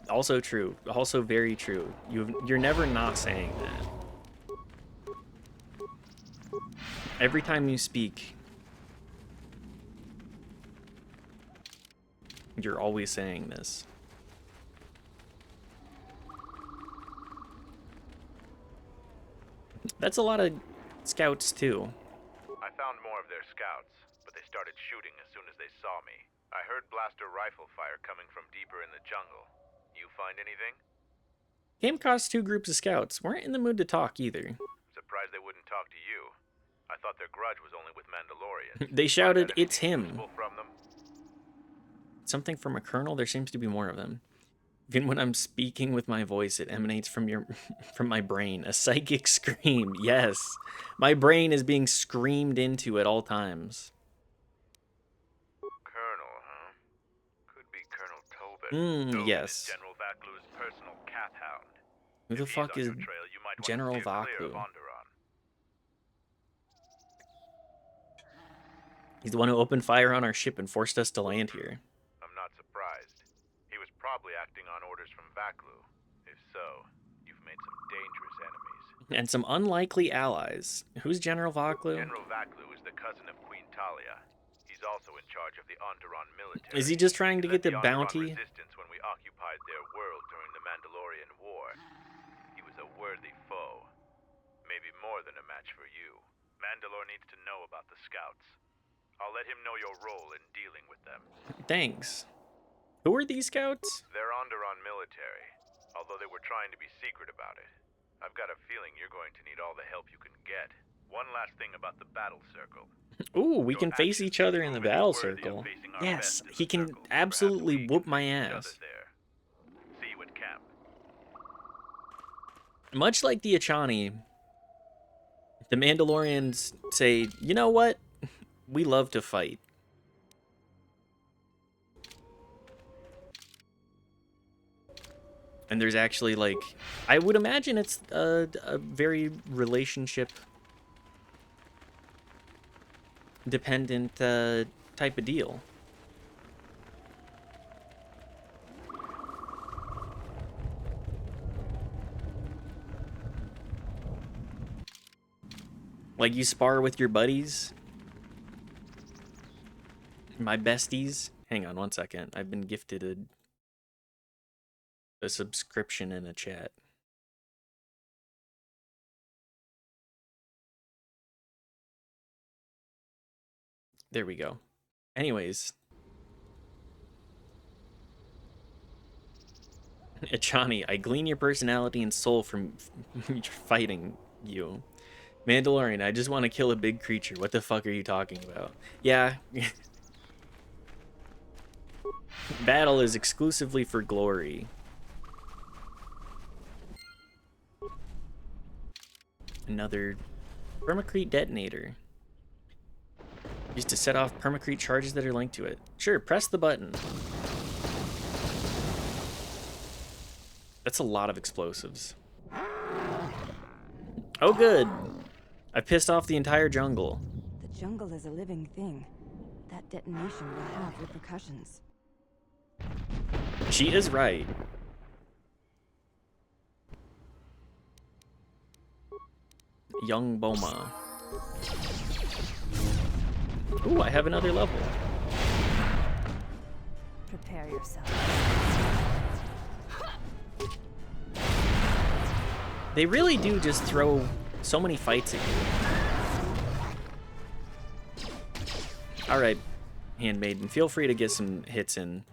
Also true. Also very true. You're never not saying that. Every time you speak, you're always saying this. That's a lot of scouts, too. I found more of their scouts, but they started shooting as soon as they saw me. I heard blaster rifle fire coming from deeper in the jungle. You find anything? Came across 2 groups of scouts. Weren't in the mood to talk, either. Surprised they wouldn't talk to you. I thought their grudge was only with Mandalorians. They shouted, "It's him." Useful from them? Something from a colonel? There seems to be more of them. Even when I'm speaking with my voice, it emanates from from my brain. A psychic scream. Yes. My brain is being screamed into at all times. Colonel, huh? Could be Colonel Tobin. Tobin Yes. is General Vaklu's personal cat hound. Who the fuck is General Vaklu? He's the one who opened fire on our ship and forced us to land here. I'm not surprised. He was probably acting on orders from Vaklu. If so, you've made some dangerous enemies. And some unlikely allies. Who's General Vaklu? General Vaklu is the cousin of Queen Talia. He's also in charge of the Onderon military. Is he just trying to get the Onderon bounty? resistance when we occupied their world during the Mandalorian War. He was a worthy foe. Maybe more than a match for you. Mandalore needs to know about the scouts. I'll let him know your role in dealing with them. Thanks. Who are these scouts? They're Onderon military, although they were trying to be secret about it. I've got a feeling you're going to need all the help you can get. One last thing about the battle circle. Ooh, we can face each other in the battle circle. Yes, he can absolutely whoop my ass. See you at camp. Much like the Achani, the Mandalorians say, you know what? We love to fight. And there's actually, like, I would imagine it's a very relationship dependent type of deal. Like, you spar with your buddies, my besties. Hang on one second. I've been gifted a subscription in a chat. There we go. Anyways. Achani, I glean your personality and soul from fighting you. Mandalorian, I just want to kill a big creature. What the fuck are you talking about? Yeah. Battle is exclusively for glory. Another permacrete detonator. Used to set off permacrete charges that are linked to it. Sure, press the button. That's a lot of explosives. Oh good! I pissed off the entire jungle. The jungle is a living thing. That detonation will have repercussions. She is right. Young Boma. Ooh, I have another level. Prepare yourself. They really do just throw so many fights at you. Alright, Handmaiden, feel free to get some hits in.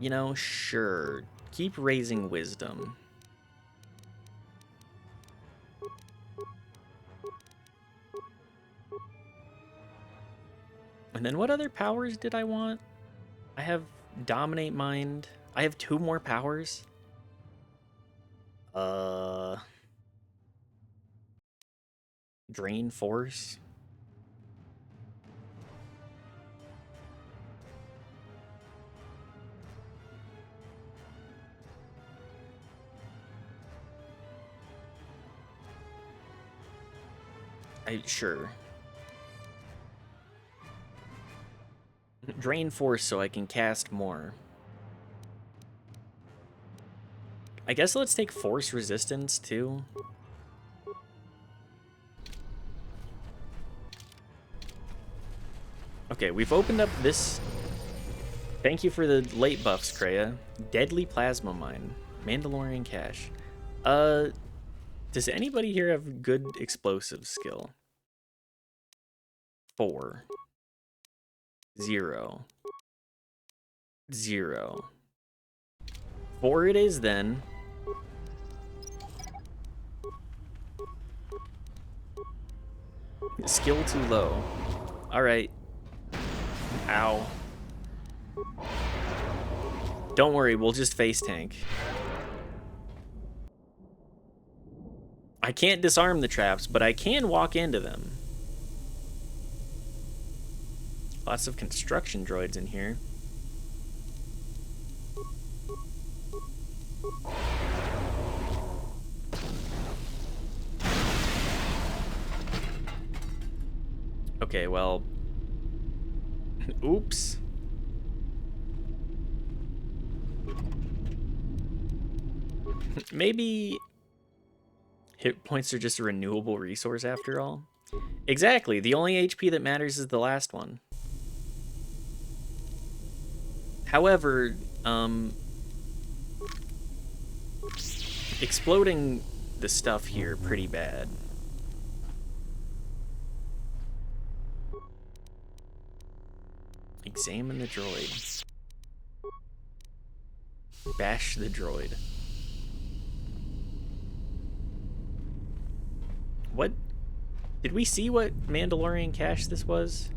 You know, sure. Keep raising wisdom. And then what other powers did I want? I have Dominate Mind. I have 2 more powers. Drain Force. Sure. Drain Force so I can cast more. I guess let's take Force Resistance too. Okay, we've opened up this Thank you for the late buffs, Kreia. Deadly Plasma Mine. Mandalorian Cache. Does anybody here have good explosive skill? 4. 0. 0. 4 it is then. Skill too low. Alright. Ow. Don't worry, we'll just face tank. I can't disarm the traps, but I can walk into them. Lots of construction droids in here. Okay, well... Oops. Maybe hit points are just a renewable resource after all. Exactly, the only HP that matters is the last one. However, exploding the stuff here pretty bad. Examine the droid. Bash the droid. What? Did we see what Mandalorian cache this was?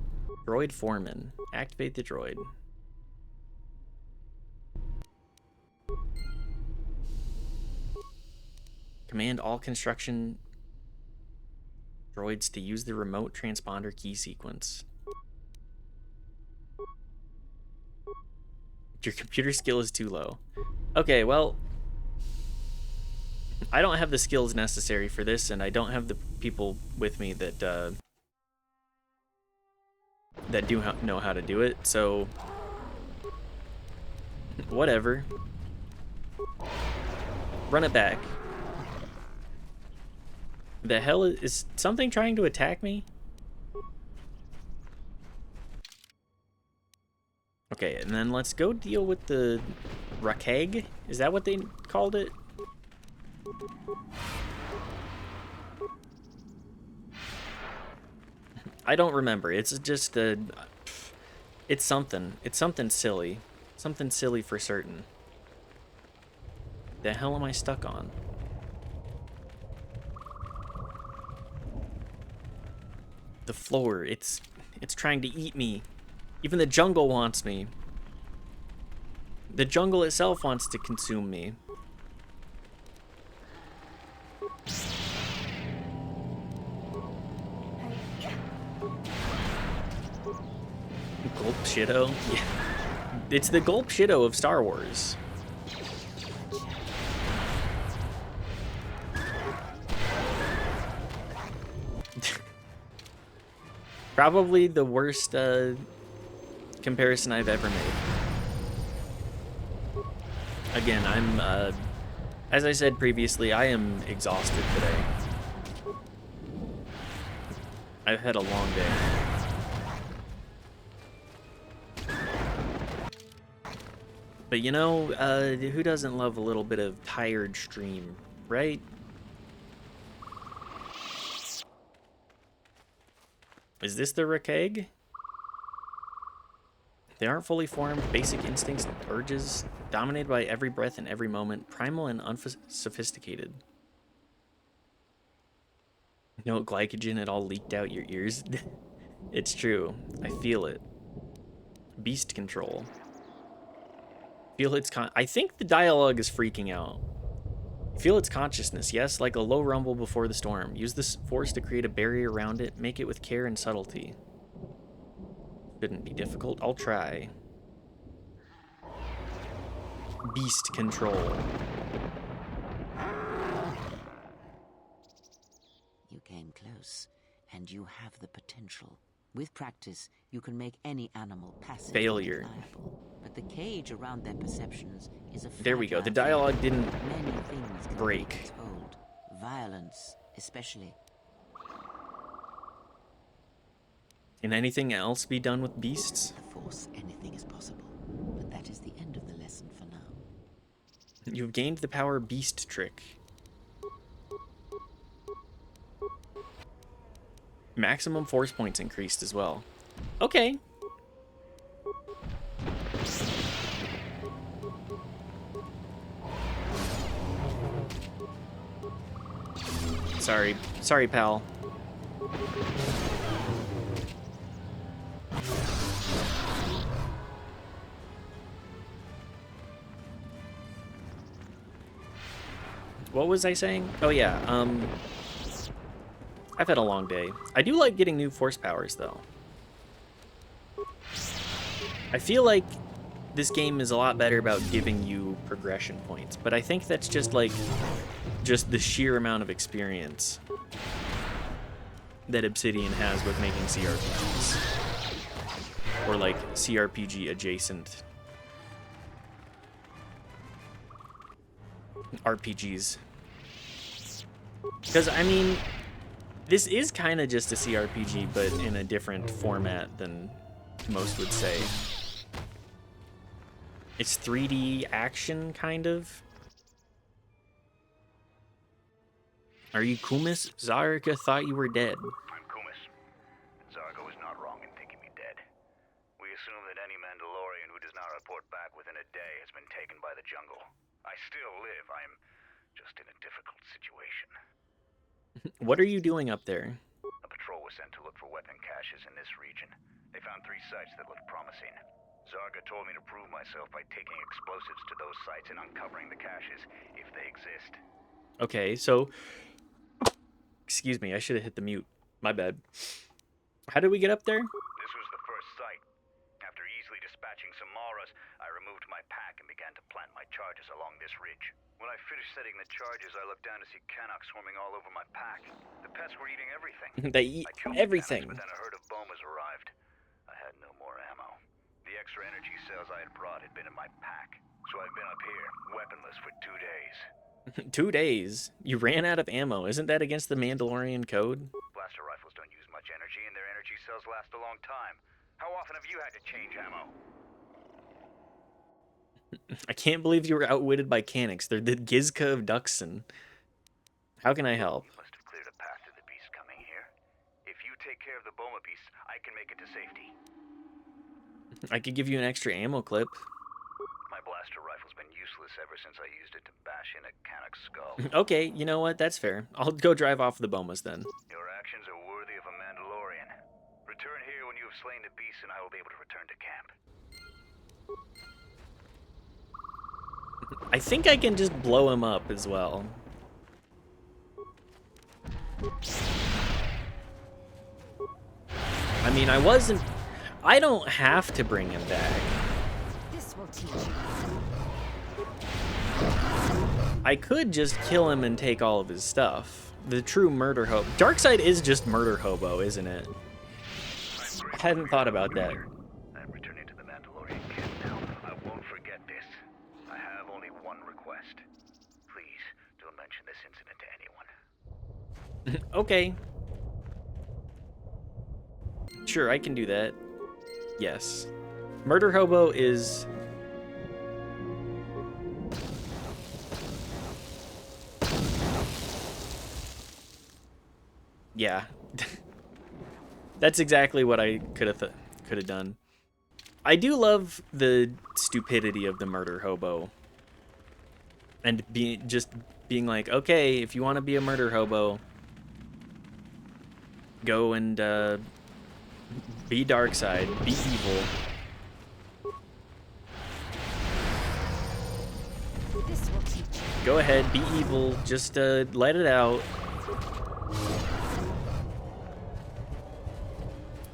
Droid Foreman. Activate the droid. Command all construction droids to use the remote transponder key sequence. Your computer skill is too low. Okay, well, I don't have the skills necessary for this, and I don't have the people with me that that do know how to do it, so whatever. Run it back. The hell is something trying to attack me? Okay, and then let's go deal with the Rakeg. Is that what they called it? I don't remember. It's just a... It's something. It's something silly. Something silly for certain. The hell am I stuck on? The floor. It's trying to eat me. Even the jungle wants me. The jungle itself wants to consume me. Gulp Shido? Yeah. It's the Gulp Shido of Star Wars. Probably the worst comparison I've ever made. Again, I'm, as I said previously, I am exhausted today. I've had a long day. But you know, who doesn't love a little bit of tired stream, right? Is this the Rakeg? They aren't fully formed, basic instincts, urges, dominated by every breath and every moment, primal and unsophisticated. No glycogen at all leaked out your ears. It's true. I feel it. Beast control. Feel its I think the dialogue is freaking out. Feel its consciousness, yes, like a low rumble before the storm. Use this force to create a barrier around it. Make it with care and subtlety. Shouldn't be difficult. I'll try. Beast control. You came close, and you have the potential. With practice, you can make any animal passive. Failure. But the cage around their perceptions is a There we go. The dialogue didn't many things can break. Be controlled. Violence, especially. Can anything else be done with beasts? The Force, anything is possible. But that is the end of the lesson for now. You've gained the power beast trick. Maximum force points increased as well. Okay. Sorry, pal. What was I saying? Oh yeah, I've had a long day. I do like getting new force powers though. I feel like this game is a lot better about giving you progression points, but I think that's just like the sheer amount of experience that Obsidian has with making CRPGs. Or like CRPG adjacent RPGs. Because, I mean, this is kind of just a CRPG, but in a different format than most would say. It's 3D action, kind of. Are you Kumis? Zarka thought you were dead. I'm Kumis. Zarga was not wrong in thinking me dead. We assume that any Mandalorian who does not report back within a day has been taken by the jungle. I still live. I'm just in a difficult situation. What are you doing up there? A patrol was sent to look for weapon caches in this region. They found 3 sites that looked promising. Zarga told me to prove myself by taking explosives to those sites and uncovering the caches, if they exist. Okay, so... Excuse me, I should have hit the mute. My bad. How did we get up there? This was the first site. After easily dispatching some Maras, I removed my pack and began to plant my charges along this ridge. When I finished setting the charges, I looked down to see Canucks swarming all over my pack. The pets were eating everything. They eat everything. But then a herd of bomas arrived. I had no more ammo. The extra energy cells I had brought had been in my pack. So I've been up here, weaponless for 2 days. 2 days? You ran out of ammo. Isn't that against the Mandalorian code? Blaster rifles don't use much energy, and their energy cells last a long time. How often have you had to change ammo? I can't believe you were outwitted by Canix. They're the Gizka of Duxon. How can I help? You must have cleared a path to the beast coming here. If you take care of the Boma beast, I can make it to safety. I could give you an extra ammo clip. My blaster rifle's been useless ever since I used it to bash in a Canuck skull. Okay, you know what? That's fair. I'll go drive off the Bomas then. Your actions are worthy of a Mandalorian. Return here when you have slain the beast, and I will be able to return to camp. I think I can just blow him up as well. I mean, I don't have to bring him back. This will teach you. I could just kill him and take all of his stuff. The true murder hobo. Darkseid is just murder hobo, isn't it? I hadn't thought about that. I'm returning to the Mandalorian camp now. I won't forget this. I have only one request. Please, don't mention this incident to anyone. Okay. Sure, I can do that. Yes. Murder hobo is... Yeah. That's exactly what I could have done. I do love the stupidity of the murder hobo. And just being like, okay, if you want to be a murder hobo, go and be Darkseid, be evil. This will teach you. Go ahead, be evil, just let it out.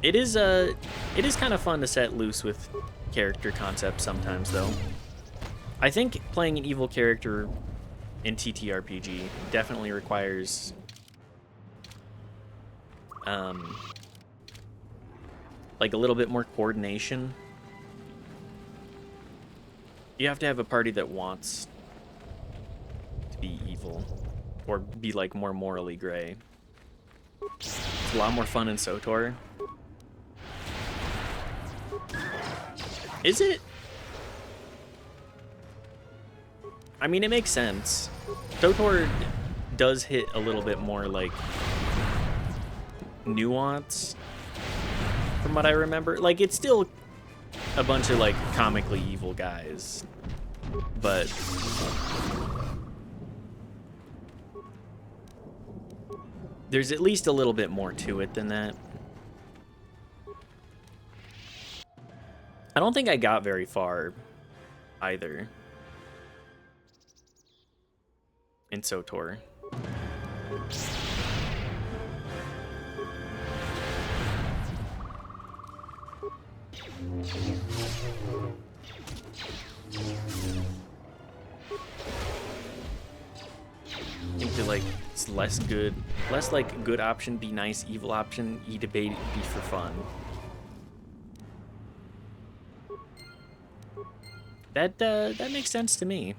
It is kind of fun to set loose with character concepts sometimes, though. I think playing an evil character in TTRPG definitely requires like a little bit more coordination. You have to have a party that wants to be evil or be like more morally gray. It's a lot more fun in SWTOR. Is it? I mean, it makes sense. KOTOR does hit a little bit more, like, nuance from what I remember. Like, it's still a bunch of, like, comically evil guys, but there's at least a little bit more to it than that. I don't think I got very far either in SOTOR. I think like it's less good, less like good option, be nice, evil option, debate, be for fun. That makes sense to me.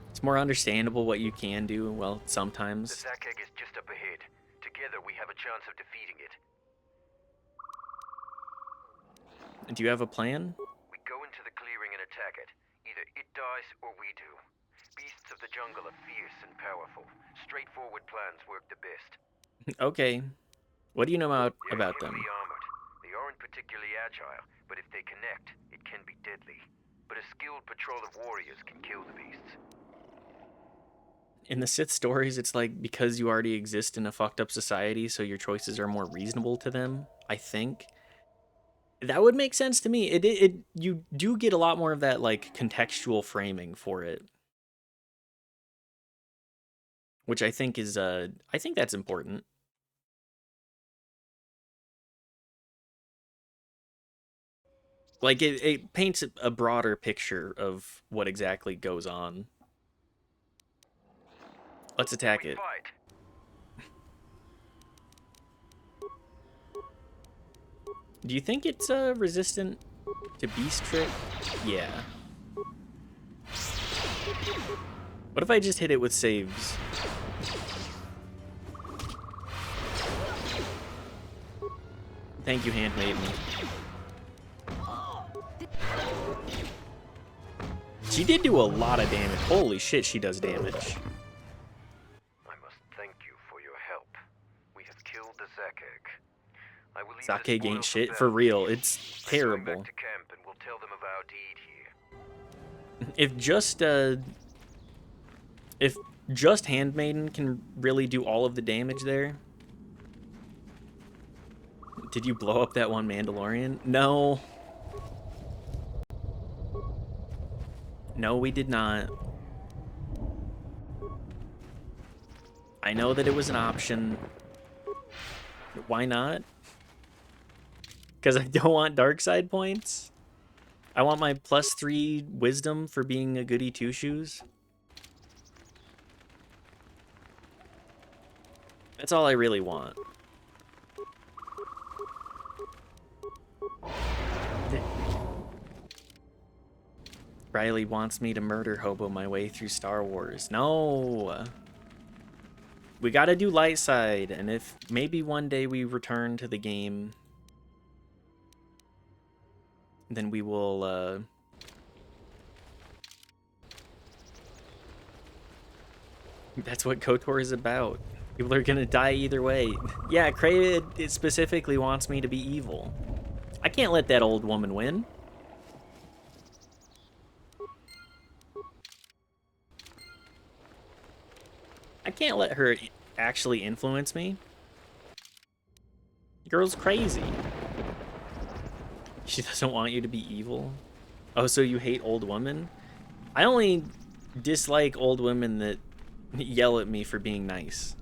It's more understandable what you can do, well, sometimes. The sack egg is just up ahead. Together we have a chance of defeating it. Do you have a plan? We go into the clearing and attack it. Either it dies or we do. Beasts of the jungle are fierce and powerful. Straightforward plans work the best. Okay. What do you know about them? Heavily armored. They aren't particularly agile, but if they connect, it can be deadly. But a skilled patrol of warriors can kill the beasts. In the Sith stories, it's like because you already exist in a fucked up society, so your choices are more reasonable to them, I think. That would make sense to me. You do get a lot more of that like contextual framing for it, which I think is I think that's important. Like it paints a broader picture of what exactly goes on. Let's attack it. Do you think it's resistant to beast trick? Yeah. What if I just hit it with saves? Thank you, Handmaiden. She did do a lot of damage. Holy shit, she does damage. I must thank you for your help. We have killed the sack egg. I will leave Sake ain't shit for real. It's terrible. back to camp and we'll tell them of our deed here. If just Handmaiden can really do all of the damage there. Did you blow up that one Mandalorian? No. No, we did not. I know that it was an option. Why not? Because I don't want dark side points? I want my +3 wisdom for being a goody two-shoes? That's all I really want. Riley wants me to murder hobo my way through Star Wars. No! We gotta do light side, and if maybe one day we return to the game, then we will, That's what KOTOR is about. People are gonna die either way. Yeah, Cray it specifically wants me to be evil. I can't let that old woman win. I can't let her actually influence me. The girl's crazy. She doesn't want you to be evil. Oh, so you hate old women? I only dislike old women that yell at me for being nice.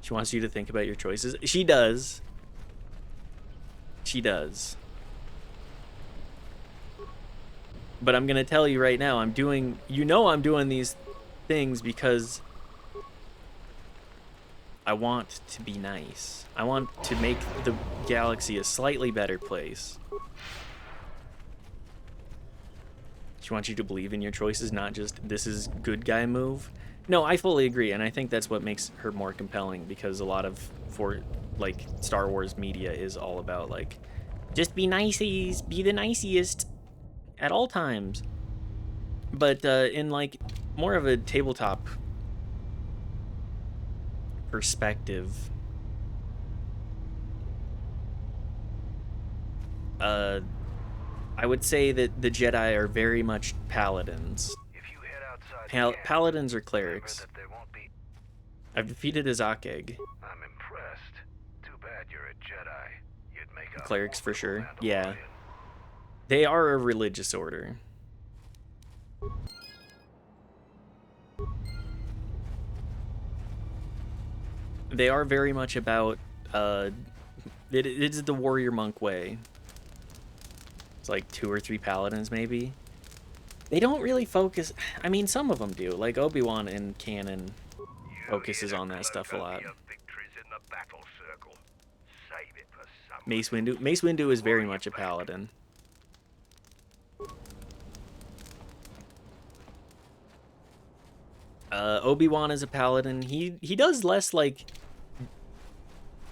She wants you to think about your choices. She does. She does. But I'm gonna tell you right now, I'm doing these things because I want to be nice. I want to make the galaxy a slightly better place. She wants you to believe in your choices, not just this is good guy move. No, I fully agree, and I think that's what makes her more compelling, because a lot of like Star Wars media is all about like just be niceys, be the nicest at all times. But in like more of a tabletop perspective, I would say that the Jedi are very much paladins. Paladins or clerics. I've defeated a Zakeg. I'm impressed. Too bad you're a Jedi. You'd make a Clerics for sure. Yeah. They are a religious order. They are very much about it is the warrior monk way. It's like 2 or 3 paladins maybe. They don't really focus, I mean some of them do, like Obi-Wan in canon focuses on that stuff a lot. Mace Windu is very much a paladin. Obi-Wan is a paladin. He does less like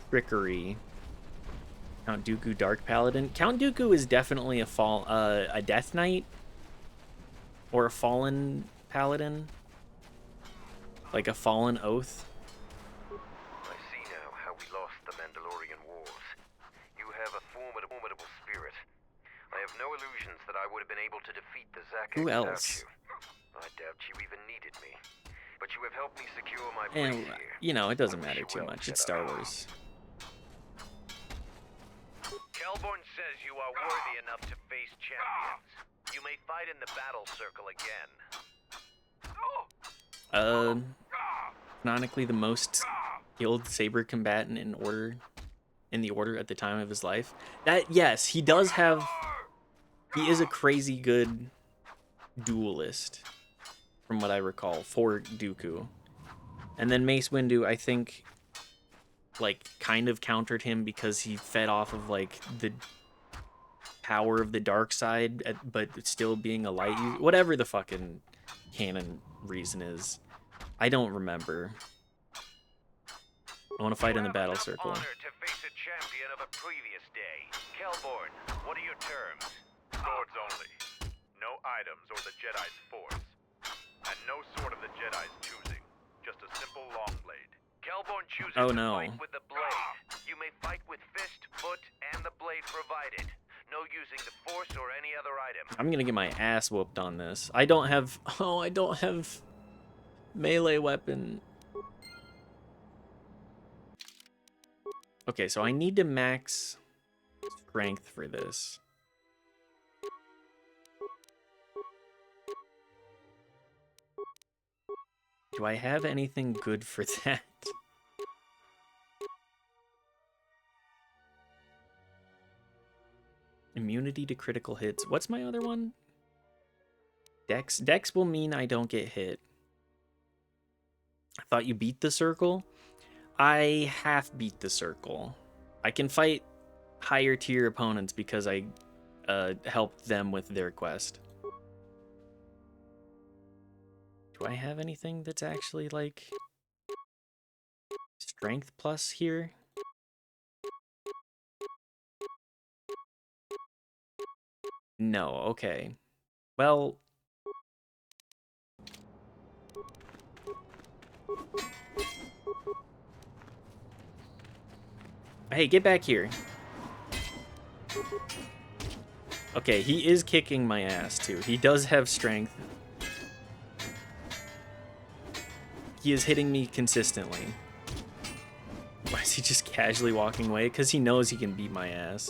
trickery. Count Dooku Dark Paladin. Count Dooku is definitely a Death Knight or a Fallen Paladin, like a Fallen Oath. I see now how we lost the Mandalorian Wars. You have a formidable spirit. I have no illusions that I would have been able to defeat the Zakek without you. I doubt you even needed me. But you have helped me secure my place And, here. you know, it doesn't matter too much. It's Star Wars. Kelborn says you are worthy enough to face champions. You may fight in the battle circle again. Canonically the most skilled saber combatant in the order at the time of his life. That, yes, he does have, he is a crazy good duelist, from what I recall, for Dooku. And then Mace Windu, I think, like, kind of countered him because he fed off of, like, the power of the dark side, but still being a light user. Whatever the fucking canon reason is. I don't remember. I want to fight in the battle circle. Honor to face a champion of a previous day. Kelborn, what are your terms? Swords only. No items or the Jedi's force. And no sword of the Jedi's choosing. Just a simple long blade. Kelborn chooses Oh, to no. fight with the blade. You may fight with fist, foot, and the blade provided. No using the force or any other item. I'm gonna get my ass whooped on this. I don't have melee weapon. Okay, so I need to max strength for this. Do I have anything good for that? Immunity to critical hits. What's my other one? Dex. Dex will mean I don't get hit. I thought you beat the circle. I half beat the circle. I can fight higher tier opponents because I helped them with their quest. Do I have anything that's actually like strength plus here? No, okay. Well, hey, get back here. Okay, he is kicking my ass too. He does have strength. He is hitting me consistently. Why is he just casually walking away? Because he knows he can beat my ass.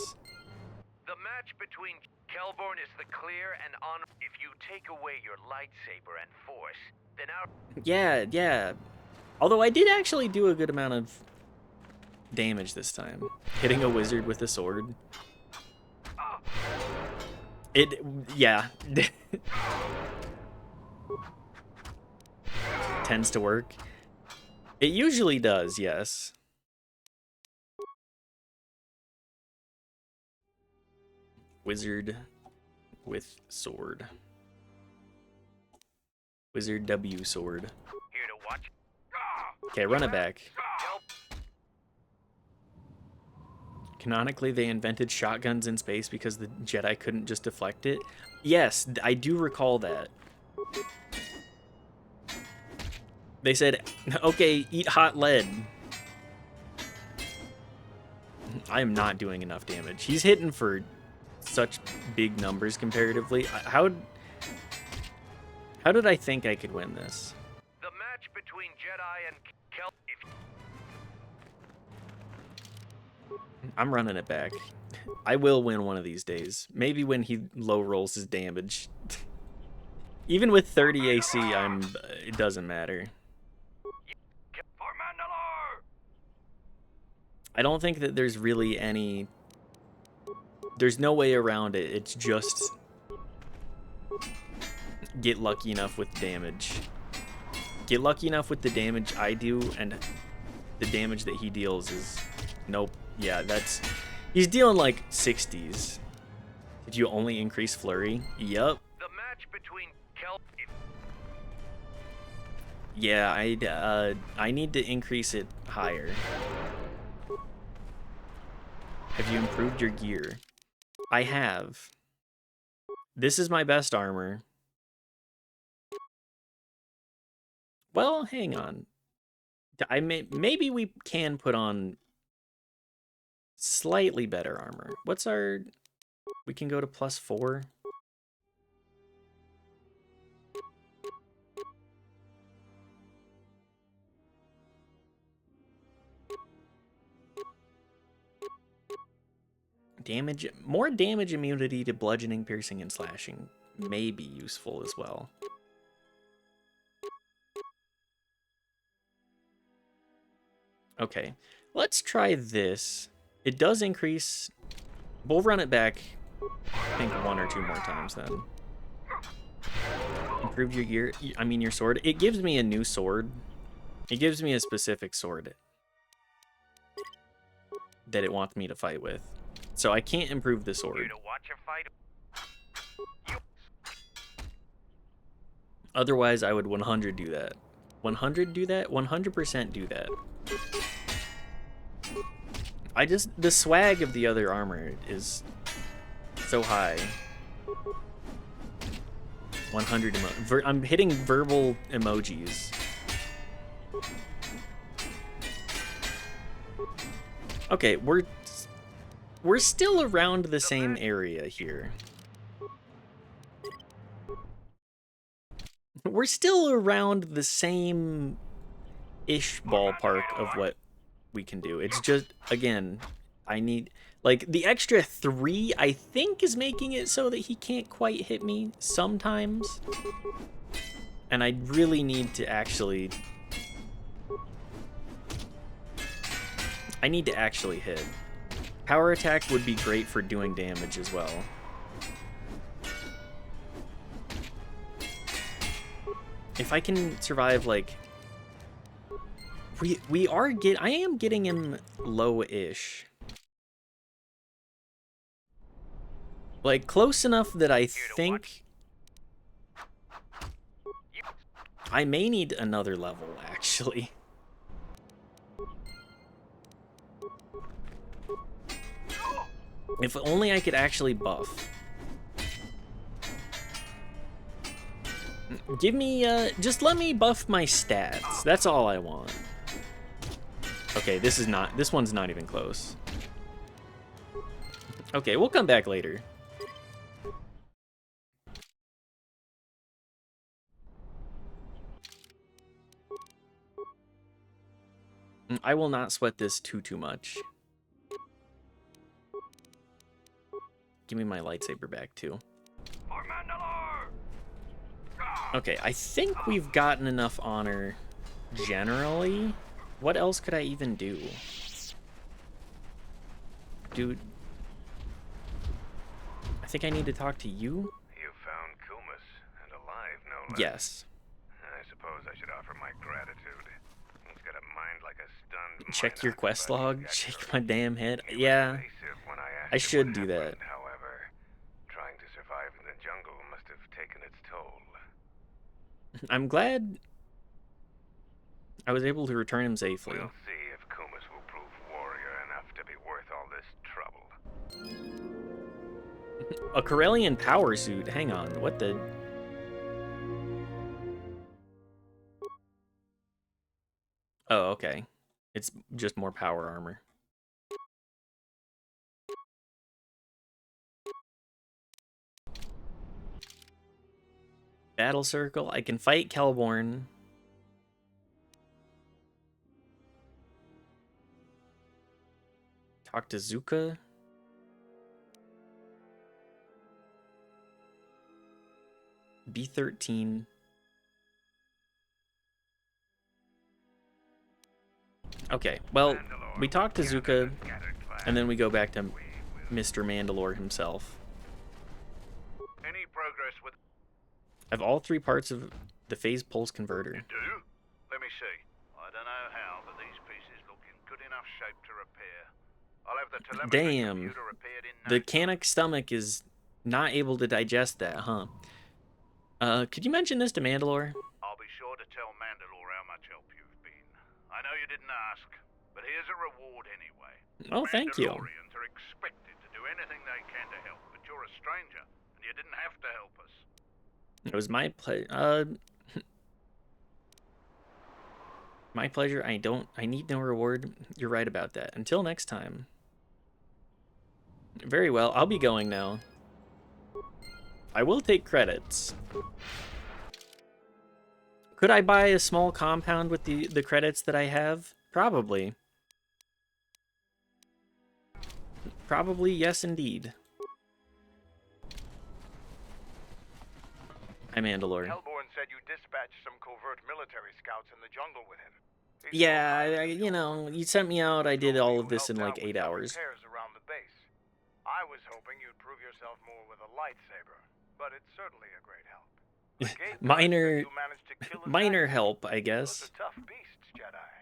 The match between Kelborn is the clear and honor. If you take away your lightsaber and force, then our... Yeah. Although I did actually do a good amount of damage this time. Hitting a wizard with a sword. Yeah. Tends to work. It usually does, yes. Wizard with sword. Wizard W sword. Here to watch. Okay, run it back. Canonically, they invented shotguns in space because the Jedi couldn't just deflect it. Yes, I do recall that. They said, okay, eat hot lead. I am not doing enough damage. He's hitting for such big numbers comparatively. How did I think I could win this? The match between Jedi and Kel. I'm running it back. I will win one of these days. Maybe when he low rolls his damage. Even with 30 AC, it doesn't matter. I don't think that there's really any... There's no way around it. It's just... get lucky enough with damage. Get lucky enough with the damage I do, and the damage that he deals is... Nope. Yeah, that's... He's dealing like 60s. Did you only increase flurry? Yup. The match between Kel. Yeah, I need to increase it higher. Have you improved your gear? I have. This is my best armor. Well, hang on. Maybe we can put on slightly better armor. What's our... We can go to +4. More damage immunity to bludgeoning, piercing, and slashing may be useful as well. Okay, let's try this. It does increase... We'll run it back, I think 1 or 2 more times then. Improve your gear, I mean your sword. It gives me a new sword. It gives me a specific sword that it wants me to fight with. So I can't improve the sword. Otherwise, I would 100 do that. 100 do that? 100% do that. The swag of the other armor is so high. 100 I'm hitting verbal emojis. Okay, we're still around the same area here. We're still around the same-ish ballpark of what we can do. It's just, again, I need... Like, the extra 3, I think, is making it so that he can't quite hit me sometimes. And I really need to actually... I need to actually hit. Power attack would be great for doing damage as well. If I can survive, like... I am getting him low-ish. Like, close enough that I think... I may need another level, actually. If only I could actually buff. Give me, just let me buff my stats. That's all I want. Okay, this one's not even close. Okay, we'll come back later. I will not sweat this too much. Give me my lightsaber back, too. Okay, I think we've gotten enough honor generally. What else could I even do? Dude. I think I need to talk to you? You found Kumas, and alive, no less. Yes. I suppose I should offer my gratitude. He's got a mind like a stunned... Check your quest log. Shake my damn head. Yeah. I should do that. However, trying to survive in the jungle must have taken its toll. I'm glad I was able to return him safely. We'll see if Kumas will prove warrior enough to be worth all this trouble. A Corellian power suit? Hang on, what the... okay. It's just more power armor. Battle circle. I can fight Kelborn. Talk to Zuka. B13. Okay, well, we talked to Zuka, and then we go back to Mr. Mandalore himself. Any progress with... I have all 3 parts of the phase pulse converter. You do? Let me see. I don't know how, but these pieces look in good enough shape to repair. I'll have the telemetry Damn. computer repaired in The Canuck stomach is not able to digest that, huh? Could you mention this to Mandalore? I'll be sure to tell Mandalore how much help you've been. I know you didn't ask, but here's a reward anyway. Oh, thank you. Mandalorians are expected to do anything they can to help, but you're a stranger, and you didn't have to help us. It was my pleasure. My pleasure. I need no reward. You're right about that. Until next time. Very well. I'll be going now. I will take credits. Could I buy a small compound with the credits that I have? Probably. Probably, yes, indeed. Hi, Mandalore. Hellborn said you dispatched some covert military scouts in the jungle with him. Yeah, you know, you sent me out. I did all of this in like 8 hours. Repairs around the base. I was hoping you'd prove yourself more with a lightsaber, but it's certainly a great help. minor help, I guess. Those are tough beasts, Jedi.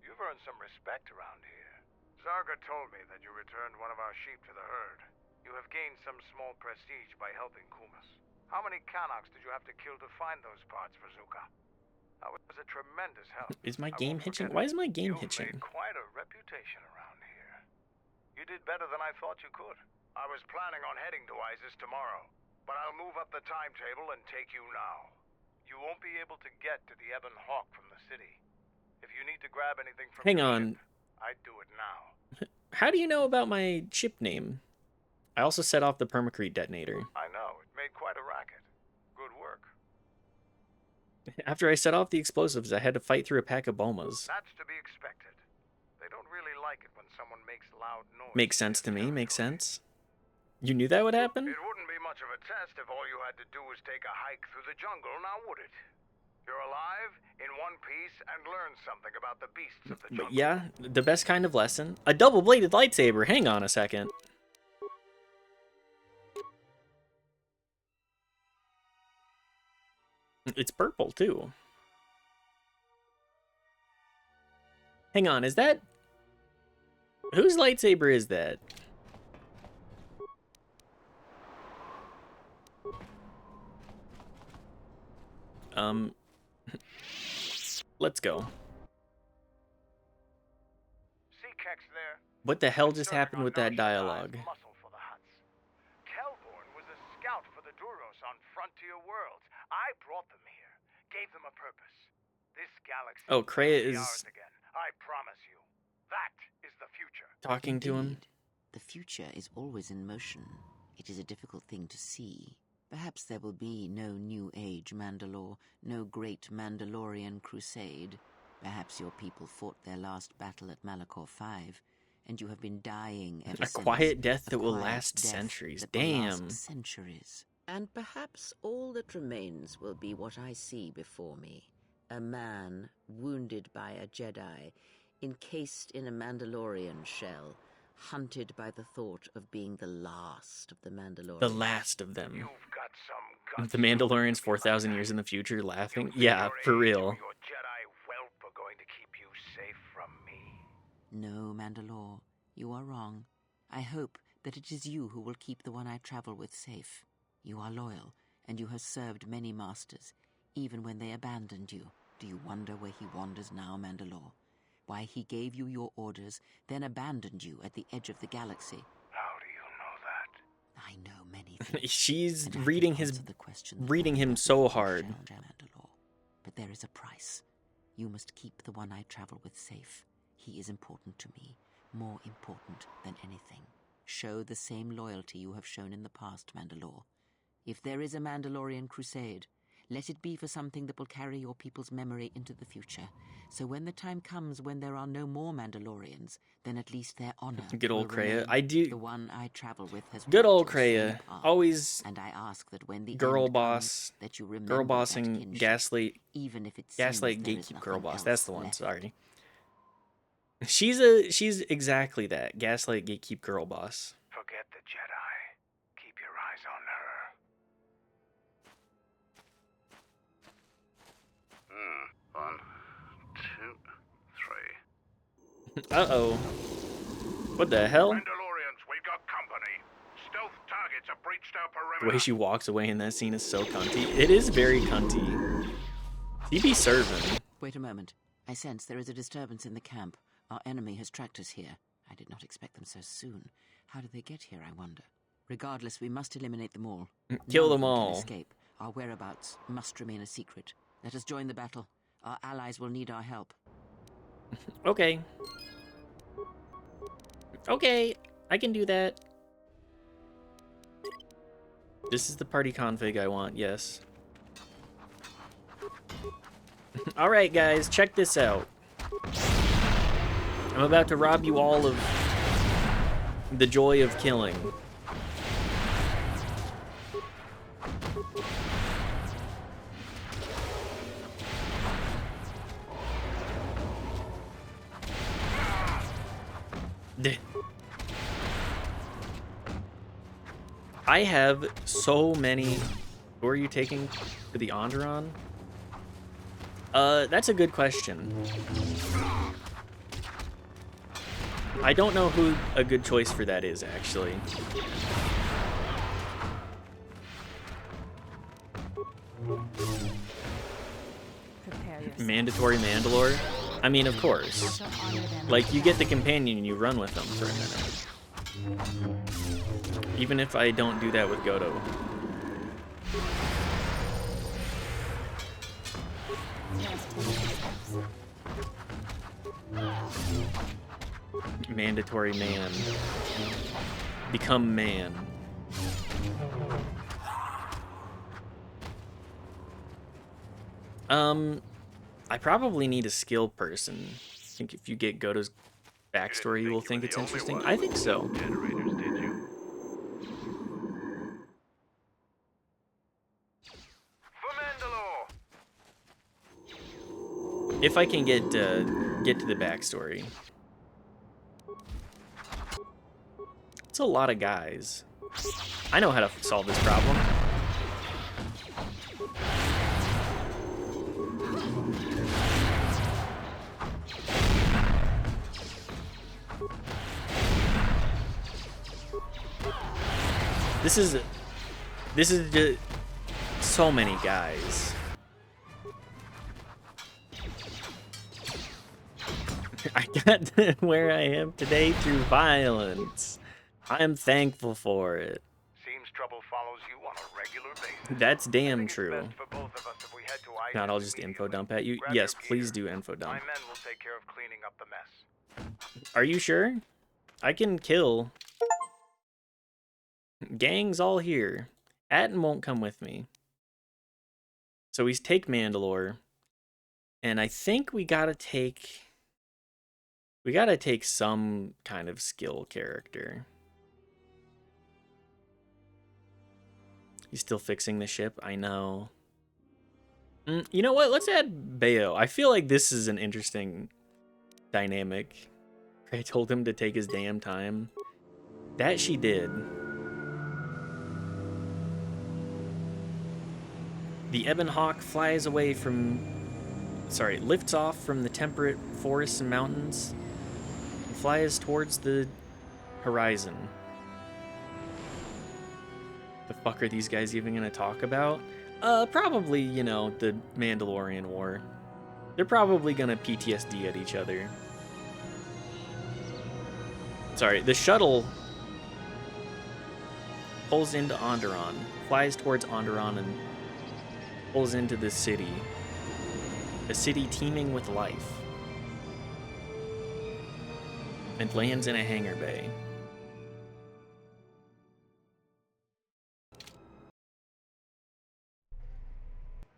You've earned some respect around here. Zarga told me that you returned one of our sheep to the herd. You have gained some small prestige by helping Kumas. How many Kanaks did you have to kill to find those parts for Zuka? That was a tremendous help. Is my game hitching? Why is my game hitching? You've made quite a reputation around here. You did better than I thought you could. I was planning on heading to Isis tomorrow, but I'll move up the timetable and take you now. You won't be able to get to the Ebon Hawk from the city. If you need to grab anything from Hang on. I'd do it now. How do you know about my ship name? I also set off the permacrete detonator. I know. It made quite a racket. Good work. After I set off the explosives, I had to fight through a pack of bomas. That's to be expected. They don't really like it when someone makes loud noise. Makes sense to me. Makes sense. You knew that would happen? It wouldn't be much of a test if all you had to do was take a hike through the jungle, now would it? You're alive, in one piece, and learn something about the beasts of the jungle. But yeah, the best kind of lesson. A double-bladed lightsaber. Hang on a second. It's purple, too. Hang on, is that... Whose lightsaber is that? Let's go. What the hell just happened with that dialogue? Kelborn was a scout for the Duros on Frontier Worlds. I brought them here, gave them a purpose. This galaxy Oh, Kreia will be is ours again. I promise you. That is the future. talking to him. The future is always in motion. It is a difficult thing to see. Perhaps there will be no New Age Mandalore, no great Mandalorian crusade. Perhaps your people fought their last battle at Malachor 5, and you have been dying ever since. A quiet death that will quiet last death centuries. that will Damn. last centuries. And perhaps all that remains will be what I see before me. A man wounded by a Jedi, encased in a Mandalorian shell, hunted by the thought of being the last of the Mandalorians. The last of them. You've got some guts. The Mandalorians 4,000 years in the future laughing. Yeah, for real. Your Jedi whelp are going to keep you safe from me. No, Mandalore, you are wrong. I hope that it is you who will keep the one I travel with safe. You are loyal, and you have served many masters, even when they abandoned you. Do you wonder where he wanders now, Mandalore? Why he gave you your orders, then abandoned you at the edge of the galaxy? How do you know that? I know many things. She's and I reading can his answer the questions reading him so hard. Mandalore. But there is a price. You must keep the one I travel with safe. He is important to me, more important than anything. Show the same loyalty you have shown in the past, Mandalore. If there is a Mandalorian crusade, let it be for something that will carry your people's memory into the future. So when the time comes when there are no more Mandalorians, then at least their honor Good old will Kreia. remain. I do. The one I travel with has Good old walked the same Kreia. path, Always and I ask that when the girl end boss. comes, that you remember Girl that bossing, kinship, gaslight. even if it seems Gaslight, there is gatekeep, girl nothing boss. That's else the one. left. Sorry. She's exactly that. Gaslight, gatekeep, girl boss. Forget the Jedi. Keep your eyes on her. 1, 2, 3. Uh-oh. What the hell? Mandalorians, we've got company. Stealth targets have breached our The perimeter. way she walks away in that scene is so cunty. It is very cunty. He be serving. Wait a moment. I sense there is a disturbance in the camp. Our enemy has tracked us here. I did not expect them so soon. How did they get here, I wonder? Regardless, we must eliminate them all. Kill None them of all. Can escape. Our whereabouts must remain a secret. Let us join the battle. Our allies will need our help. Okay. Okay, I can do that. This is the party config I want, yes. Alright guys, check this out. I'm about to rob you all of the joy of killing. I have so many. Who are you taking to the Onderon? That's a good question. I don't know who a good choice for that is, actually. Mandatory Mandalore? I mean, of course. Like, you get the companion and you run with them for a minute. Even if I don't do that with Godo. Mandatory man. Become man. I probably need a skill person. I think if you get Godo's backstory, you will think it's interesting. I think so. Generators, did you? For Mandalore! If I can get to the backstory. It's a lot of guys. I know how to solve this problem. This is just so many guys. I got to where I am today through violence. I am thankful for it. Seems trouble follows you on a regular basis. That's damn true. For both of us if we head to Not I'll Isis just immediately. info dump at you. Grab Yes, your please gear. do info My dump. men will take care of cleaning up the mess. Are you sure? I can kill. Gang's all here. Atten won't come with me. So we take Mandalore. And I think we gotta take some kind of skill character. He's still fixing the ship, I know. You know what? Let's add Bayo. I feel like this is an interesting dynamic. I told him to take his damn time. That she did. The Ebon Hawk flies away lifts off from the temperate forests and mountains and flies towards the horizon. The fuck are these guys even gonna talk about? Probably, you know, the Mandalorian War. They're probably gonna PTSD at each other. Sorry, the shuttle pulls into Onderon, flies towards Onderon and pulls into the city. A city teeming with life. And lands in a hangar bay.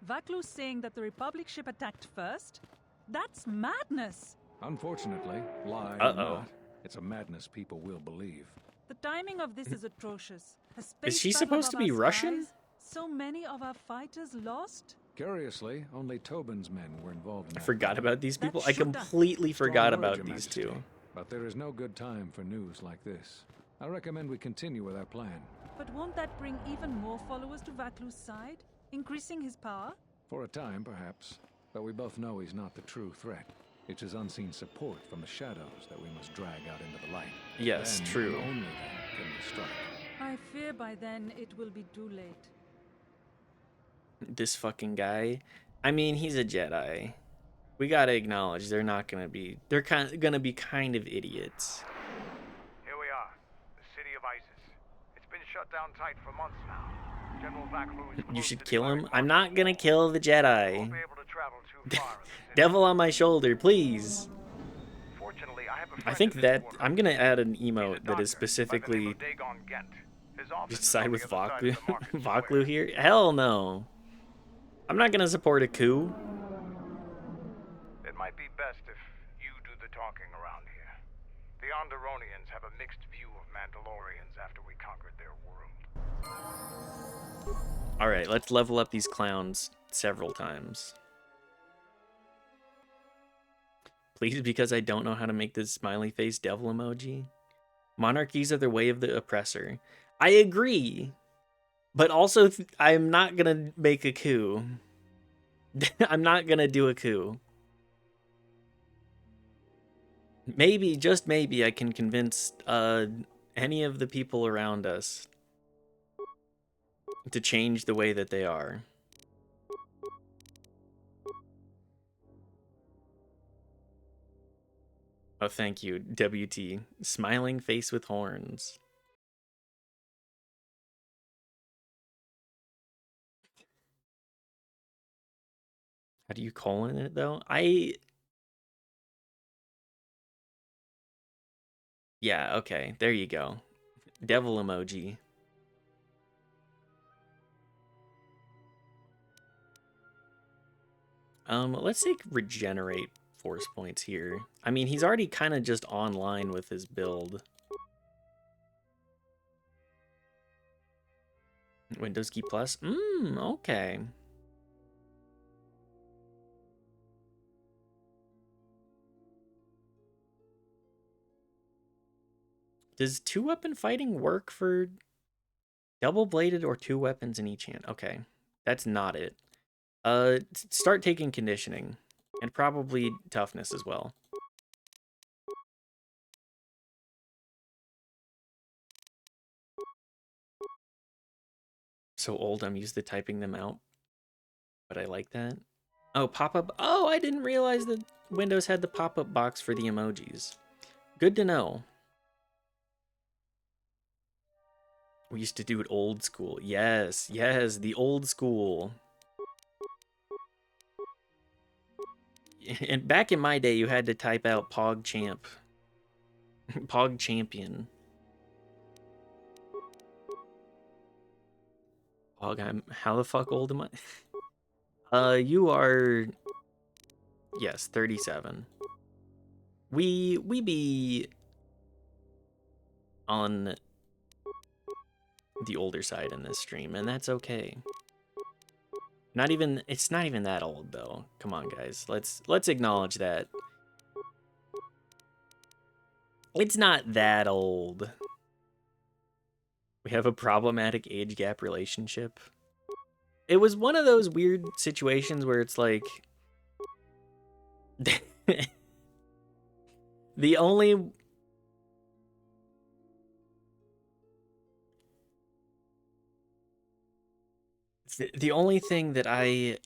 Vaklu's saying that the Republic ship attacked first? That's madness! Unfortunately, lie or Uh-oh. not, it's a madness people will believe. The timing of this is atrocious. A Is space she battle supposed to above be our Russian? skies, so many of our fighters lost? Curiously, only Tobin's men were involved in I that forgot battle. about these people. I should've- completely forgot Strong words, about Your these Majesty, two. But there is no good time for news like this. I recommend we continue with our plan. But won't that bring even more followers to Vaklu's side? Increasing his power? For a time, perhaps. But we both know he's not the true threat. It's his unseen support from the shadows that we must drag out into the light. Yes, Then, true. and only then, can we strike. I fear by then it will be too late. This fucking guy. I mean, he's a Jedi. We gotta acknowledge they're not gonna be. They're gonna be kind of idiots. Here we are, the city of Isis. It's been shut down tight for months now. General Vaklu is You should kill him. I'm not gonna kill the Jedi. able to travel too far. Devil on my shoulder, please. Fortunately, I have a I friend think in that this I'm gonna add an emote that is by the name specifically of Dagon Gent. His office just is side on with the other side of the market Vaklu here. Hell no. I'm not gonna support a coup. It might be best if you do the talking around here. The Onderonians have a mixed view of Mandalorians after we conquered their world. All right, let's level up these clowns several times. Please, because I don't know how to make this smiley face devil emoji. Monarchies are the way of the oppressor. I agree. But also, I'm not gonna make a coup. I'm not gonna do a coup. Maybe, just maybe, I can convince any of the people around us to change the way that they are. Oh, thank you, WT. Smiling face with horns. How do you colon it, though? Yeah, okay. There you go. Devil emoji. Let's take regenerate force points here. I mean, he's already kind of just online with his build. Windows key plus? Okay. Does two-weapon fighting work for double-bladed or two weapons in each hand? Okay, that's not it. Start taking conditioning, and probably toughness as well. So old, I'm used to typing them out, but I like that. Oh, pop-up. Oh, I didn't realize that Windows had the pop-up box for the emojis. Good to know. We used to do it old school. Yes, yes, the old school. And back in my day, you had to type out Pog Champ. Pog Champion. Pog, how the fuck old am I? You are... Yes, 37. We be on the older side in this stream, and that's okay. It's not even that old though. Come on, guys. Let's acknowledge that. It's not that old. We have a problematic age gap relationship. It was one of those weird situations where it's like the only thing that I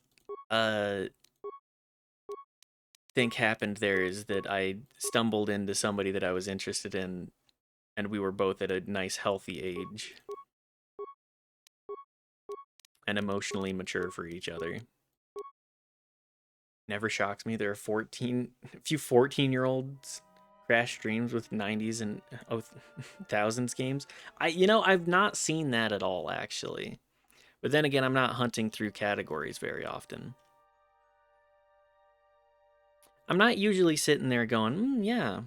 think happened there is that I stumbled into somebody that I was interested in, and we were both at a nice healthy age and emotionally mature for each other. Never shocks me. There are a few 14-year-olds crash streams with 90s and thousands games. I've not seen that at all, actually. But then again, I'm not hunting through categories very often. I'm not usually sitting there going, yeah.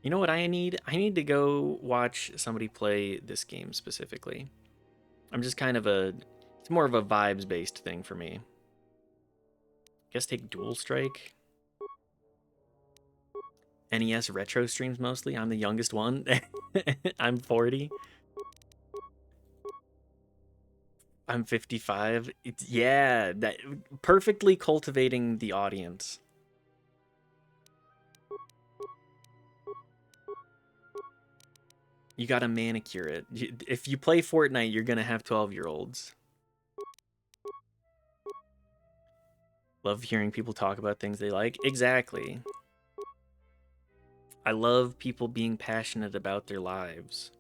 You know what I need? I need to go watch somebody play this game specifically. I'm just kind of it's more of a vibes-based thing for me. Guess take Dual Strike. NES retro streams mostly. I'm the youngest one. I'm 40. I'm 55. Yeah, that perfectly cultivating the audience. You gotta manicure it. If you play Fortnite, you're gonna have 12-year-olds. Love hearing people talk about things they like. Exactly. I love people being passionate about their lives.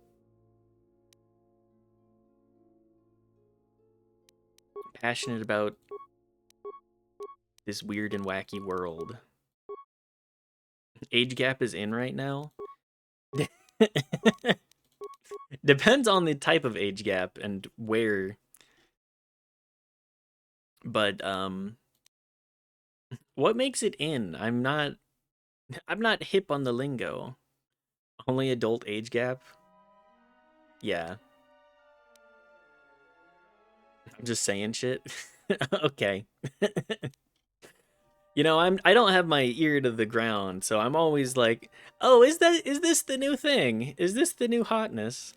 Passionate about this weird and wacky world. Age gap is in right now. Depends on the type of age gap and where. But what makes it in? I'm not hip on the lingo. Only adult age gap? Yeah. I'm just saying shit. Okay. I don't have my ear to the ground, so I'm always like, "Oh, is this the new thing? Is this the new hotness?"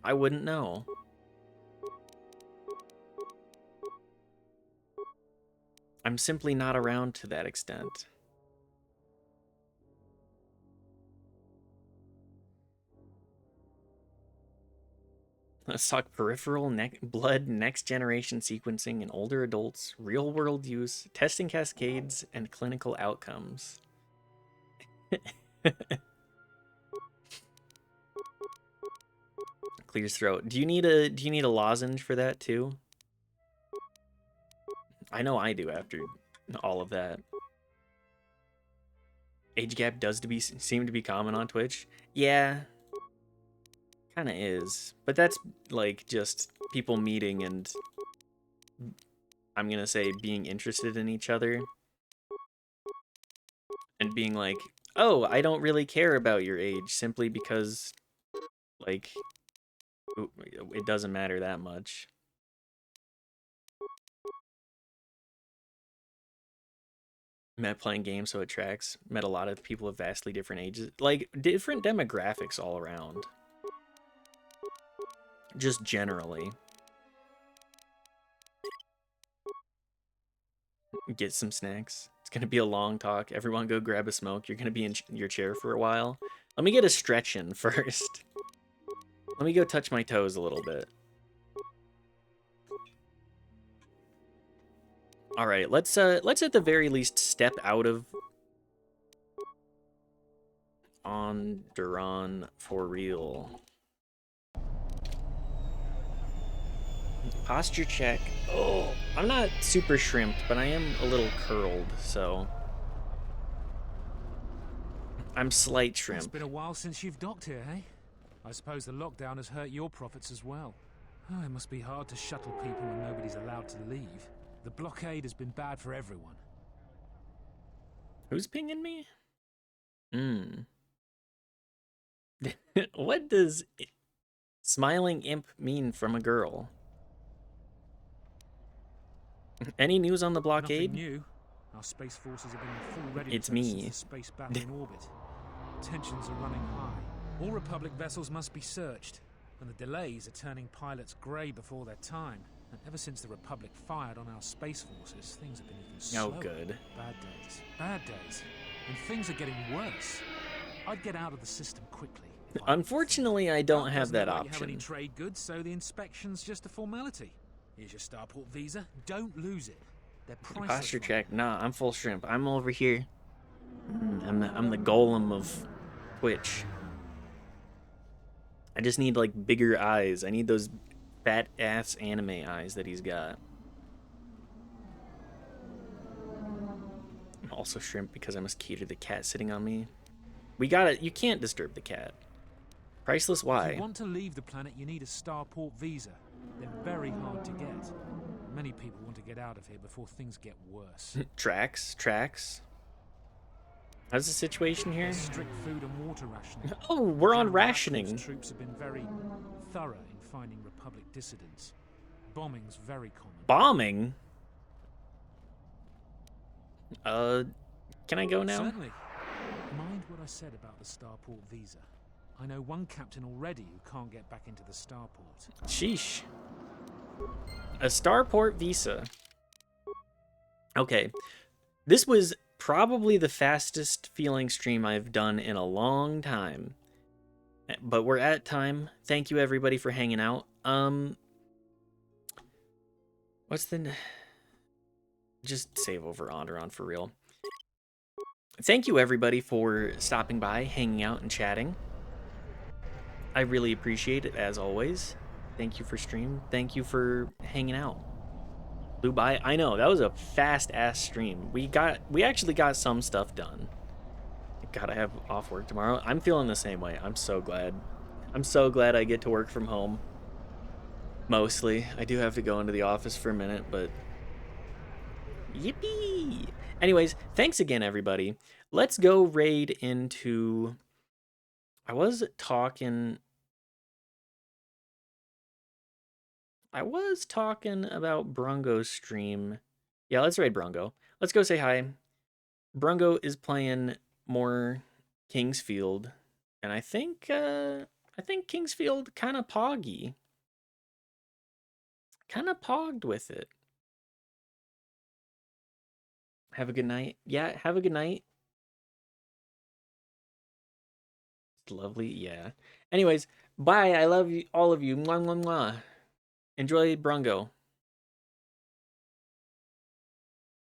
I wouldn't know. I'm simply not around to that extent. Let's talk peripheral blood, next generation sequencing in older adults, real world use, testing cascades, and clinical outcomes. Clears throat. Do you need a lozenge for that too? I know I do after all of that. Age gap does seem to be common on Twitch. Yeah. Kind of is. But that's like just people meeting and I'm going to say being interested in each other. And being like, "Oh, I don't really care about your age simply because like it doesn't matter that much." Met playing games, so it tracks. Met a lot of people of vastly different ages. Like, different demographics all around. Just generally. Get some snacks. It's gonna be a long talk. Everyone go grab a smoke. You're gonna be in your chair for a while. Let me get a stretch in first. Let me go touch my toes a little bit. All right, let's at the very least step out of Onderon for real. Posture check. Oh, I'm not super shrimped, but I am a little curled, so I'm slight shrimp. It's been a while since you've docked here, eh? I suppose the lockdown has hurt your profits as well. Oh, it must be hard to shuttle people when nobody's allowed to leave. The blockade has been bad for everyone. Who's pinging me? What does smiling imp mean from a girl? Any news on the blockade? Nothing new. Our space forces have been in full readiness It's me. since the space battle in orbit. Tensions are running high. All Republic vessels must be searched, and the delays are turning pilots grey before their time. And ever since the Republic fired on our space forces, things have been even slower. Oh, good. Bad days. Bad days. And things are getting worse. I'd get out of the system quickly. Unfortunately, I don't have that You option. have any trade goods, so the inspection's just a formality. Here's your starport visa. Don't lose it. They're priceless. Posture check. Nah, I'm full shrimp. I'm over here. I'm the golem of Twitch. I just need like bigger eyes. I need those fat ass anime eyes that he's got. I'm also shrimp because I must cater the cat sitting on me. We gotta, you can't disturb the cat. Priceless, If why? you want to leave the planet, you need a starport visa. They're very hard to get. Many people want to get out of here before things get worse. Tracks. How's the situation here? There's strict food and water rationing. Oh, we're on General rationing. Ratcliffe's troops have been very thorough in finding Republic dissidents. Bombing's very common. Bombing? Can I go now? Certainly. Mind what I said about the starport visa. I know one captain already who can't get back into the starport. Sheesh. A starport visa. Okay. This was probably the fastest feeling stream I've done in a long time. But we're at time. Thank you everybody for hanging out. What's the... Just save over Onderon for real. Thank you everybody for stopping by, hanging out, and chatting. I really appreciate it, as always. Thank you for stream. Thank you for hanging out. Flew by. I know, that was a fast-ass stream. We actually got some stuff done. Gotta have off work tomorrow. I'm feeling the same way. I'm so glad. I'm so glad I get to work from home. Mostly. I do have to go into the office for a minute, but... Yippee! Anyways, thanks again, everybody. Let's go raid into... I was talking about Brungo's stream. Yeah, let's raid Brungo. Let's go say hi. Brungo is playing more Kingsfield, and I think Kingsfield kind of pogged with it. Have a good night. Yeah, have a good night. Lovely, yeah. Anyways, bye. I love you, all of you. Mwah, mwah, mwah. Enjoy Brungo.